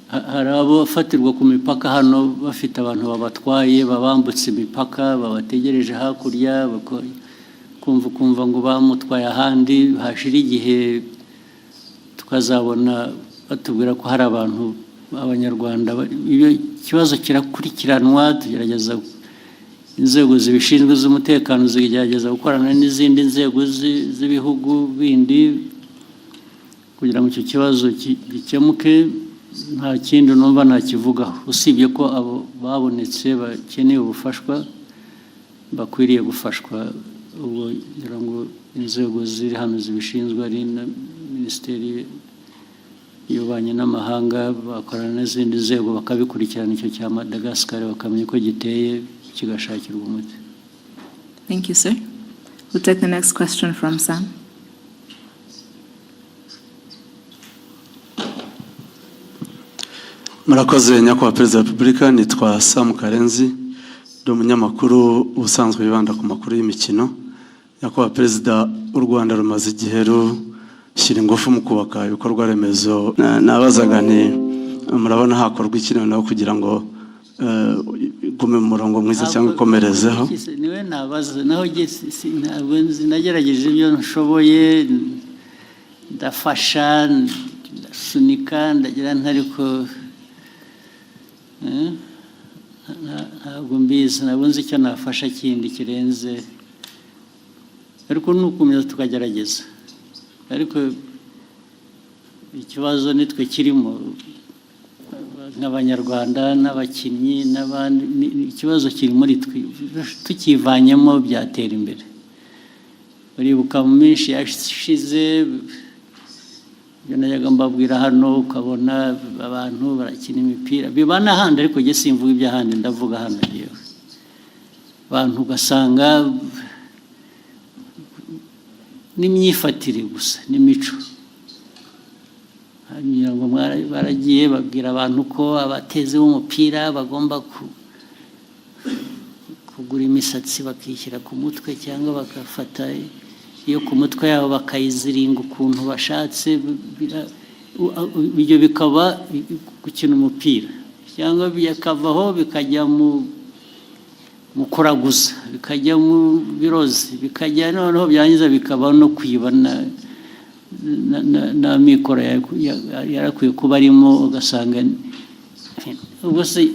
Hari abo bafatirwa ku mipaka hano bafite abantu babatwaye, babambutse imipaka, babategereje hakurya, kumva ngo bamutwaye ahandi. Hashira igihe tukazabona batubwira ko hari abantu b'Abanyarwanda. Iyo kibazo kirakurikiranwa, tugerageza inzego zibishinzwe z'umutekano zigerageza gukorana n'izindi nzego z'ibihugu bindi kugira ngo icyo kibazo gikemuke. nta kindi numva nakivugaho usibye ko abo babonetse bakeneye ubufashwa bakwiriye gufashwa ubwo ngira ngo inzego ziri hano zibishinzwe ari na minisiteri y'ububanyi n'amahanga bakorana n'izindi nzego bakabikurikirana icyo cya Madagascar bakamenya ko giteye kigashakirwa umuti. Thank you, sir. We'll take the next question from Sam. Murakoze nyakubahwa Perezida wa Repubulika, nitwa Sam Karenzi, ndi umunyamakuru ubusanzwe wibanda ku makuru y'imikino. Nyakubahwa Perezida, u Rwanda rumaze igihe rushyira ingufu mu kubaka ibikorwa remezo. Nabazaga nti murabona hakorwa iki noneho kugira ngo gume mu murongo mwiza cyangwa ikomerezeho? Niwe nabaza naho ntabwo nagerageje ibyo nshoboye, ndafasha ndasunika ndagira ntariko ntabwo mbizi, ntabwo nzi icyo nafasha kindi kirenze, ariko nukomeza tukagerageza. Ariko ikibazo nitwe kirimo nk'abanyarwanda n'abakinnyi n'abandi, ikibazo kiri muri twe, tukivanyemo byatera imbere. Uribuka mu minsi yashize ibyo najyaga mbabwira hano, ukabona abantu barakina imipira biba n'ahandi, ariko njye simvuga iby'ahandi, ndavuga hano yewe. Abantu ugasanga n'imyifatire gusa n'imico, hanyuma ngo baragiye babwira abantu ko abatezi b'umupira bagomba kugura imisatsi bakishyira ku mutwe cyangwa bagafata iyo ku mutwe yabo bakayiziringa ukuntu bashatse. Ibyo bikaba gukina umupira, cyangwa bikavaho bikajya mu kuraguza, bikajya mu birozi, bikajya noneho byangiza bikaba no kwiba na mikoro yarakwiye kuba arimo, ugasanga ubwo se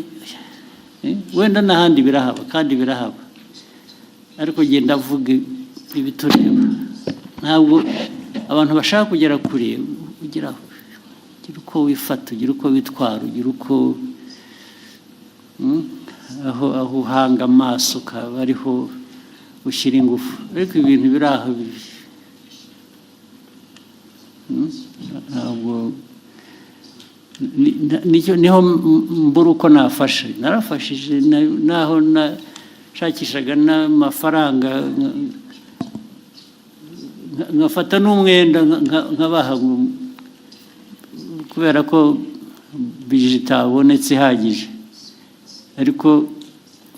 wenda n'ahandi birahaba kandi birahaba, ariko genda avuga ibitureba. Ntabwo abantu bashaka kugera kure, ugira uko wifata, ugira uko witwara, ugira uko aho uhanga amaso ukaba ariho ushyira ingufu, ariko ibintu biri aho ntabwo niho mbura uko nafasha. Narafashije naho nashakishaga n'amafaranga, nkafata n'umwenda nkabaha, kubera ko bije itabonetse ihagije, ariko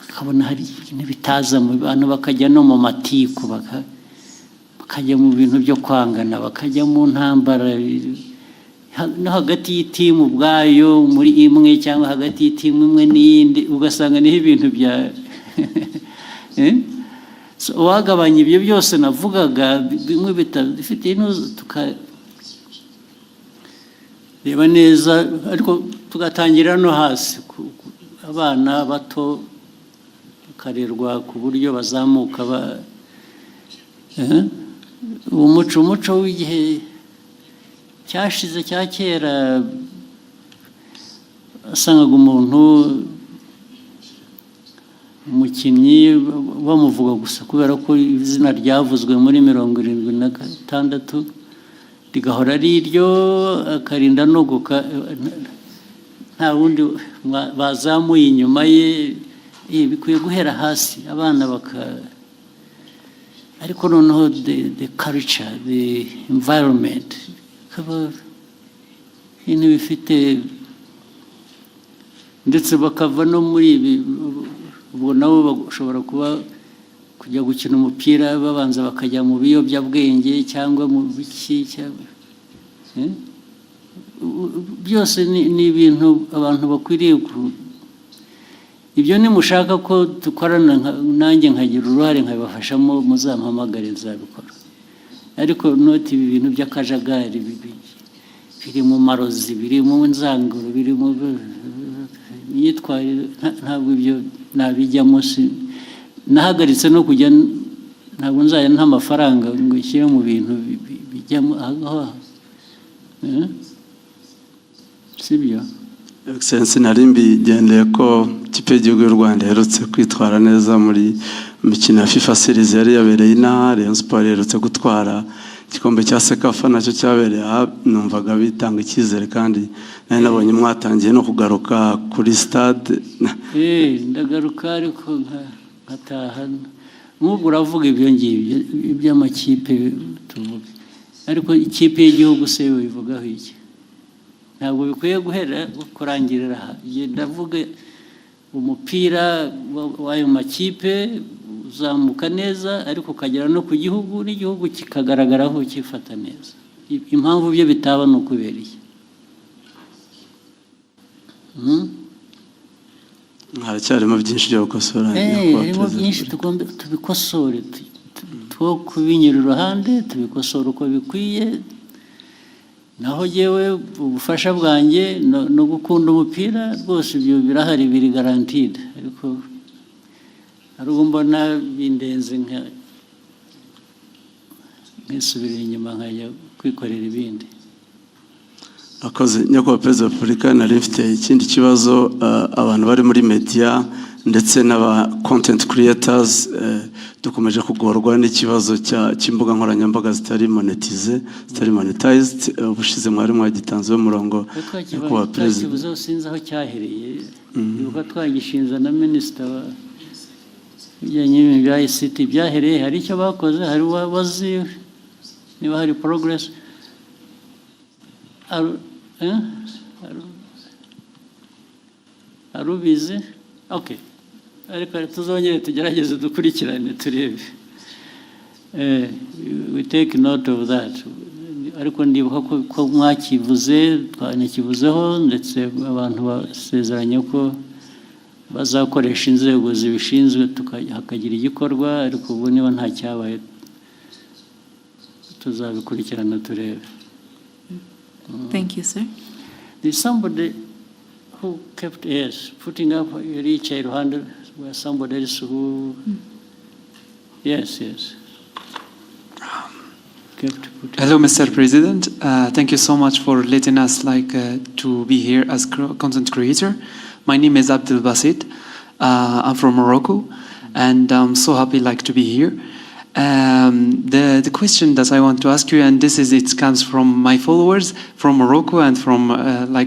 ukabona hari ibintu bitaza mu bantu, bakajya no mu matiku, bakajya mu bintu byo kwangana, bakajya mu ntambara no hagati y'itimu ubwayo muri imwe, cyangwa hagati y'itimu imwe n'iyindi, ugasanga niho ibintu bya wagabanya ibyo byose navugaga, bimwe bifite intuzo, tukareba neza, ariko tugatangira no hasi, abana bato bakarerwa ku buryo bazamuka umuco w'igihe cyashize cya kera, wasangaga umuntu umukinnyi bamuvuga gusa kubera ko izina ryavuzwe muri 76 rigahora ari iryo, akarinda nogoka, nta wundi bazamuye inyuma ye. Bikwiye guhera hasi, abana ariko noneho the culture, the environment, ibintu bifite, ndetse bakava no muri ibi, ubwo nabo bashobora kujya gukina umupira babanza bakajya mu biyobyabwenge cyangwa mu biki, byose ni ibintu abantu bakwiriye ibyo nimushaka ko dukorana nanjye nkagira uruhare nkabafashamo, muzampamagare nzabikora, ariko noti ibi bintu by'akajagari biri mu marozi, biri mu nzanguro, biri mu myitwarire, ntabwo ibyo nabijyamo. Nahagaritse no kujya, ntabwo nzajya nta mafaranga ngo nshyire mu bintu bijyamo aho, sibyo? Excellency nari mbigendeye ko ikipe y'igihugu y'u Rwanda iherutse kwitwara neza muri imikino ya FIFA Series yari yabereye inaha. Rayon Sport iherutse gutwara igikombe cya Sekafa nacyo cyabereye aha, numvaga bitanga icyizere kandi nari nabonye mwatangiye no kugaruka kuri stade. Ndagaruka ariko nkataha nk'ubwo uravuga ibyo ngibyo iby'amakipe tuvuga, ariko ikipe y'igihugu se bivugaho iki? Ntabwo bikwiye guhera kurangirira aha. Ndavuga umupira w'ayo makipe uzamuka neza ariko ukagera no ku gihugu, n'igihugu kikagaragaraho cyifata neza. Impamvu byo bitaba ni ukubera iki? Haracyarimo byinshi byo gukosora. Harimo byinshi tugomba tubikosore, two kubinyura iruhande tubikosora uko bikwiye. Naho yewe ubufasha bwanjye no gukunda umupira rwose ibyo birahari, biri garantide, ariko hari ubwo mbona bindenze nkisubirira inyuma nkajya kwikorera ibindi. Akoze nyakubahwa Perezida wa Repubulika, nari mfite ikindi kibazo. Abantu bari muri media ndetse n'aba content creators dukomeje kugorwa n'ikibazo cy'imbuga nkoranyambaga zitari monetized. Ubushize mwari mwagitanzeho umurongo nyakubahwa Perezida. Ikibazo sinzi aho cyahereye, yuko twagishinza na Minisita bijyanye n'ibintu bya ICT byahereye. Hari icyo bakoze, hari wazi niba hari progress. Arubizi? Okay. Ariko tuzongere tugerageze dukurikirane turebe. We take note of that. Ariko ndibuka ko mwakivuze, twanakivuzeho, ndetse abantu basezeranye ko bazakoresha inzego zibishinzwe hakagira igikorwa, ariko ubu niba nta cyabaye tuzabikurikirana turebe. Thank you, sir. There's somebody who kept putting up each hand where somebody else who yes. Hello, Mr. President. Thank you so much for letting us to be here as content creator. My name is Abdel Basit. I'm from Morocco, and I'm so happy to be here. The question that I want to ask you, and it comes from my followers from Morocco and from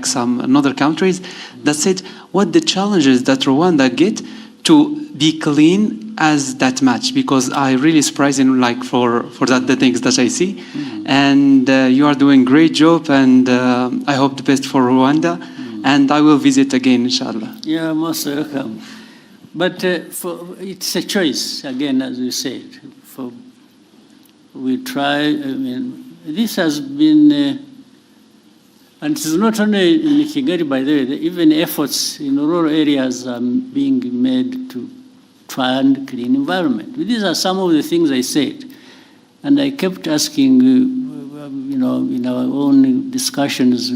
some other countries, that said, what the challenges that Rwanda get to be clean as that match? Because I really surprising for that the things that I see, and you are doing great job, and I hope the best for Rwanda, and I will visit again, inshallah. Yeah, most welcome. But it's a choice again, as you said. We try. This has been, and it's not only in Kigali, by the way. Even efforts in rural areas are being made to try and clean environment. These are some of the things I said, and I kept asking, in our own discussions,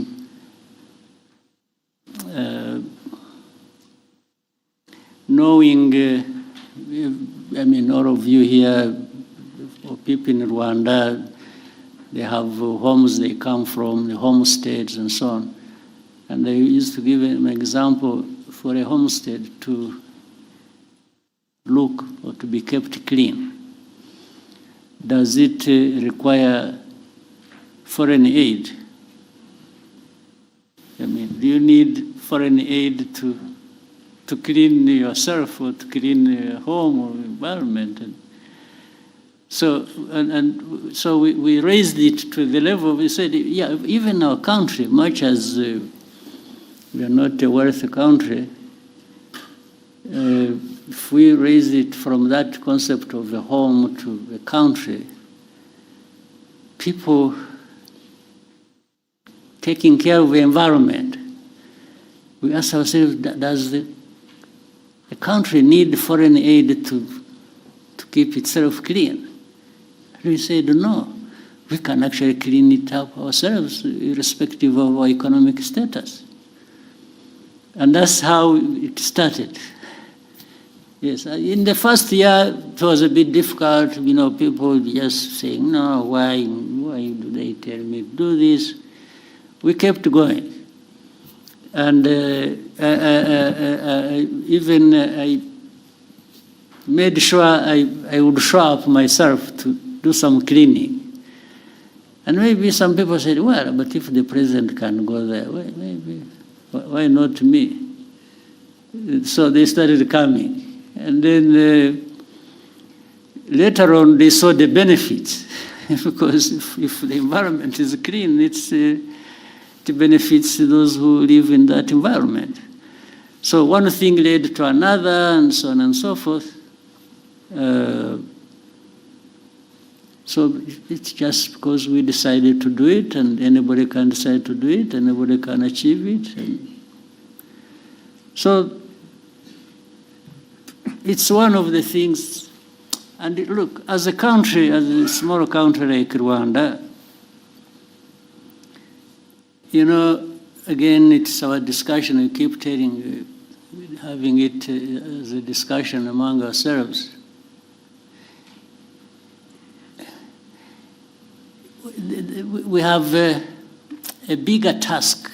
knowing, all of you here, or people in Rwanda, they have homes they come from, the homesteads and so on. And I used to give an example for a homestead to look or to be kept clean. Does it require foreign aid? Do you need foreign aid to clean yourself or to clean your home or environment? So we raised it to the level. We said, yeah, even our country, much as we are not a wealthy country, if we raise it from that concept of the home to the country, people taking care of the environment, we ask ourselves, does the country need foreign aid to keep itself clean? We said, no, we can actually clean it up ourselves, irrespective of our economic status. And that's how it started. Yes, in the first year, it was a bit difficult, people just saying, no, why do they tell me to do this? We kept going. And even I made sure I would show up myself to do some cleaning. And maybe some people said, well, but if the president can go there, maybe, why not me? So they started coming. And then later on, they saw the benefits. Because if the environment is clean, it benefits those who live in that environment. So one thing led to another, and so on and so forth. So it's just because we decided to do it, and anybody can decide to do it, anybody can achieve it. And so it's one of the things. And look, as a country, as a small country like Rwanda, you know, again, it's our discussion. We keep having it as a discussion among ourselves. We have a bigger task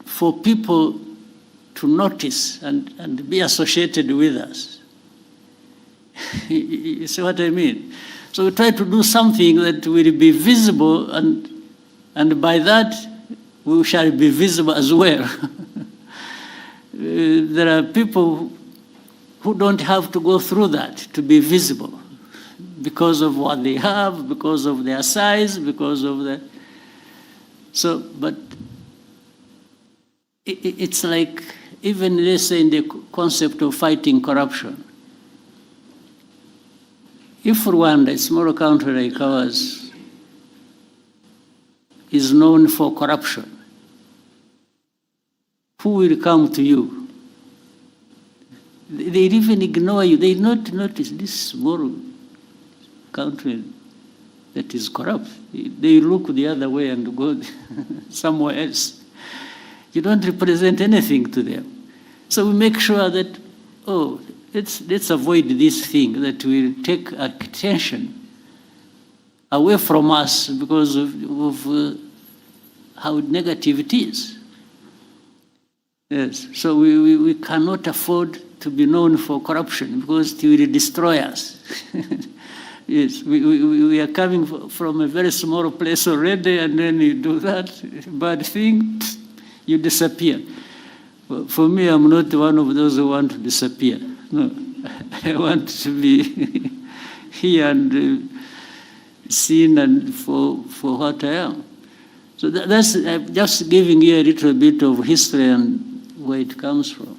for people to notice and be associated with us. You see what I mean? So we try to do something that will be visible, and by that we shall be visible as well. There are people who don't have to go through that to be visible, because of what they have, because of their size, because of the... So, but it's like, even let's say in the concept of fighting corruption. If Rwanda, a small country like ours, is known for corruption, who will come to you? They even ignore you. They not notice this small country that is corrupt. They look the other way and go somewhere else. You don't represent anything to them. So we make sure that, oh, let's avoid this thing that will take attention away from us because of how negative it is. Yes, so we cannot afford to be known for corruption because it will destroy us. Yes, we are coming from a very small place already, and then you do that bad thing, you disappear. For me, I'm not one of those who want to disappear. No, I want to be here and seen and for what I am. So that's I'm just giving you a little bit of history and where it comes from.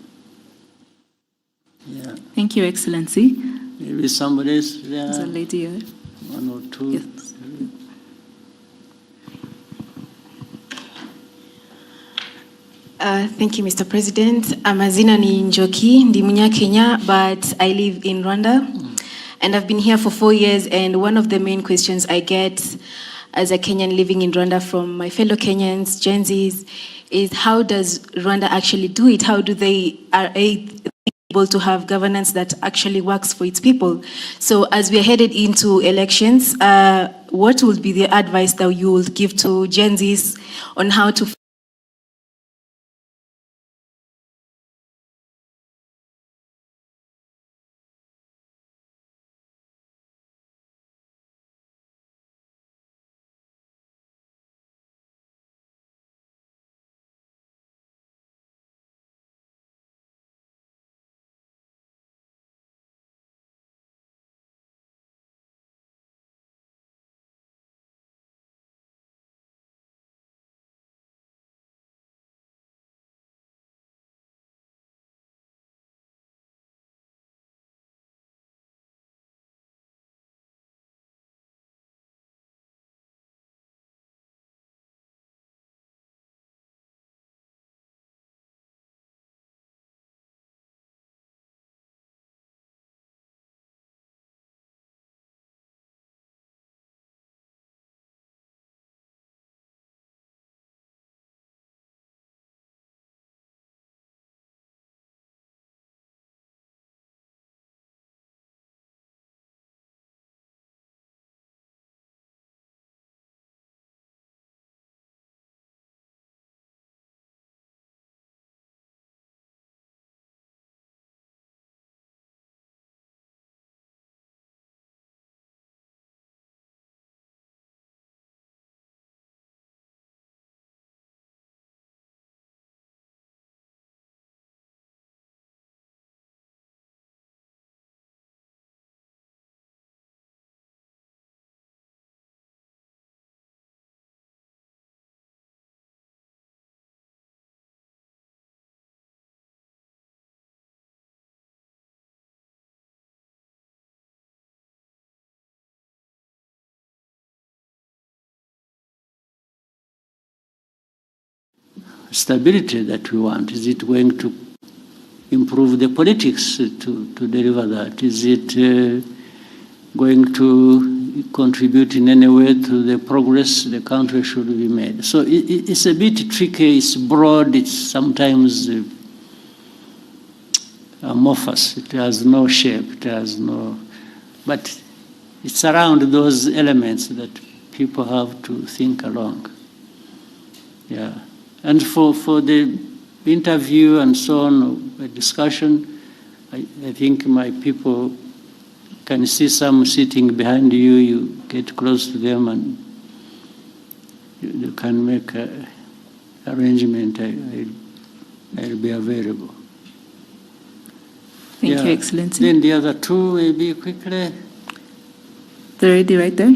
Yeah. Thank you, Excellency. Maybe somebody else there. There's a lady here. One or two. Yes. Thank you, Mr. President. Amazina ni Njoki, ndi Munya-Kenya, but I live in Rwanda. And I've been here for 4 years, and one of the main questions I get as a Kenyan living in Rwanda from my fellow Kenyans, Gen Zs, is how does Rwanda actually do it? How do they are able to have governance that actually works for its people? So as we are headed into elections, what would be the advice that you would give to Gen Zs on how to stability that we want? Is it going to improve the politics to deliver that? Is it going to contribute in any way to the progress the country should be made? So it's a bit tricky, it's broad, it's sometimes amorphous, it has no shape, it has no, but it's around those elements that people have to think along. Yeah, and for the interview and so on, a discussion, I think my people can see some sitting behind you, you get close to them and you can make an arrangement. I'll be available. Thank you, Excellency. Then the other two, maybe quickly. The lady right there?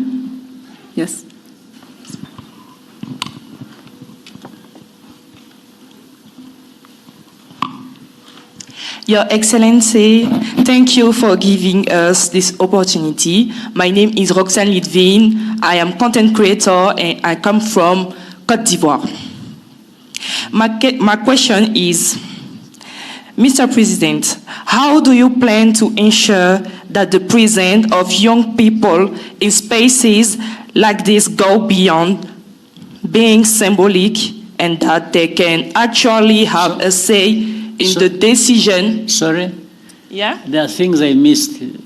Yes. Your Excellency, thank you for giving us this opportunity. My name is Roxane Litvin. I am content creator and I come from Côte d'Ivoire. My question is, Mr. President, how do you plan to ensure that the presence of young people in spaces like this go beyond being symbolic and that they can actually have a say in the decision? Sorry? Yeah? There are things I missed in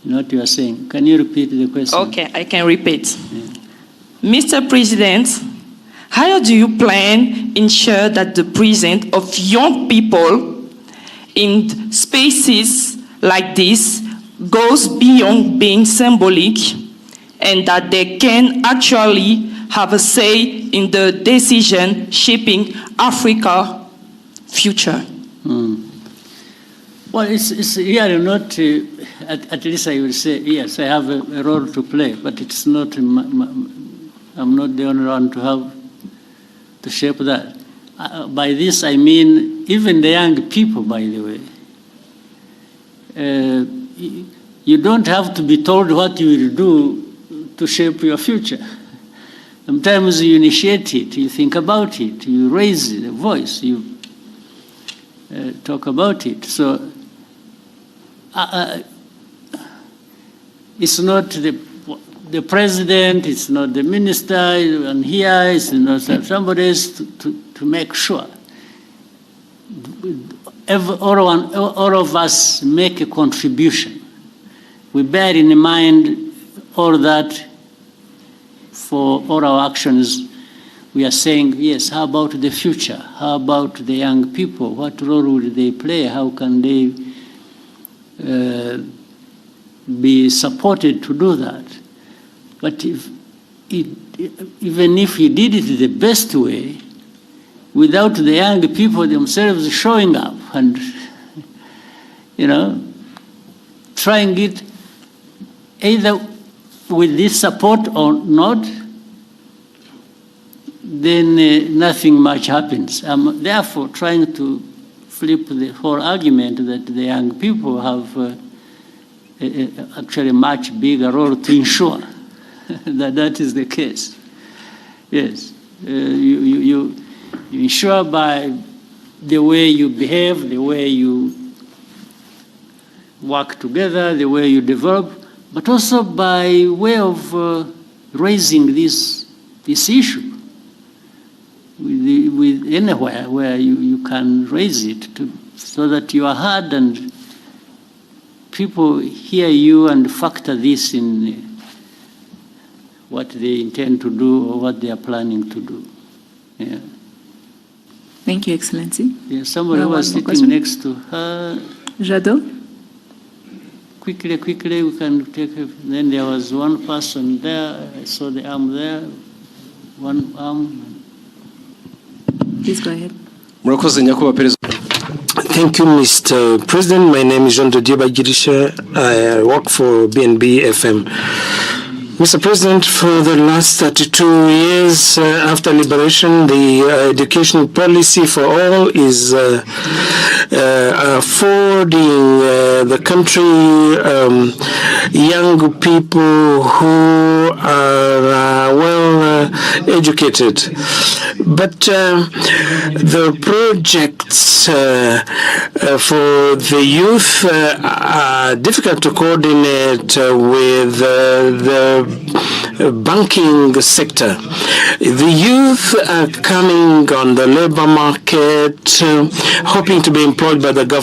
what you are saying. Can you repeat the question? Okay, I can repeat. Yeah. Mr. President, how do you plan to ensure that the presence of young people in spaces like this goes beyond being symbolic and that they can actually have a say in the decision shaping Africa's future? Well, it's really not, at least I will say, yes, I have a role to play, but it's not, I'm not the only one to have to shape that. By this I mean even the young people, by the way. You don't have to be told what you will do to shape your future. Sometimes you initiate it, you think about it, you raise the voice, you talk about it. So it's not the president, it's not the minister, and here it's not somebody else to make sure. All of us make a contribution. We bear in mind all that for all our actions. We are saying, yes, how about the future? How about the young people? What role will they play? How can they be supported to do that? But even if he did it the best way, without the young people themselves showing up and, trying it either with this support or not, then nothing much happens. I'm therefore trying to flip the whole argument that the young people have actually a much bigger role to ensure that is the case. Yes, you ensure by the way you behave, the way you work together, the way you develop, but also by way of raising this issue with anywhere where you can raise it so that you are heard and people hear you and factor this in what they intend to do or what they are planning to do. Yeah. Thank you, Excellency. Yeah, somebody was sitting next to her. Jadot? Quickly, we can take it. Then there was one person there. I saw the arm there. One arm. Please go ahead. Thank you, Mr. President. My name is Jean de Dieu Bagirisha. I work for BNB FM. Mr. President, for the last 32 years after liberation, the education policy for all is affording the country young people who are well educated. But the projects for the youth are difficult to coordinate with the banking sector. The youth are coming on the labor market, hoping to be employed by the government.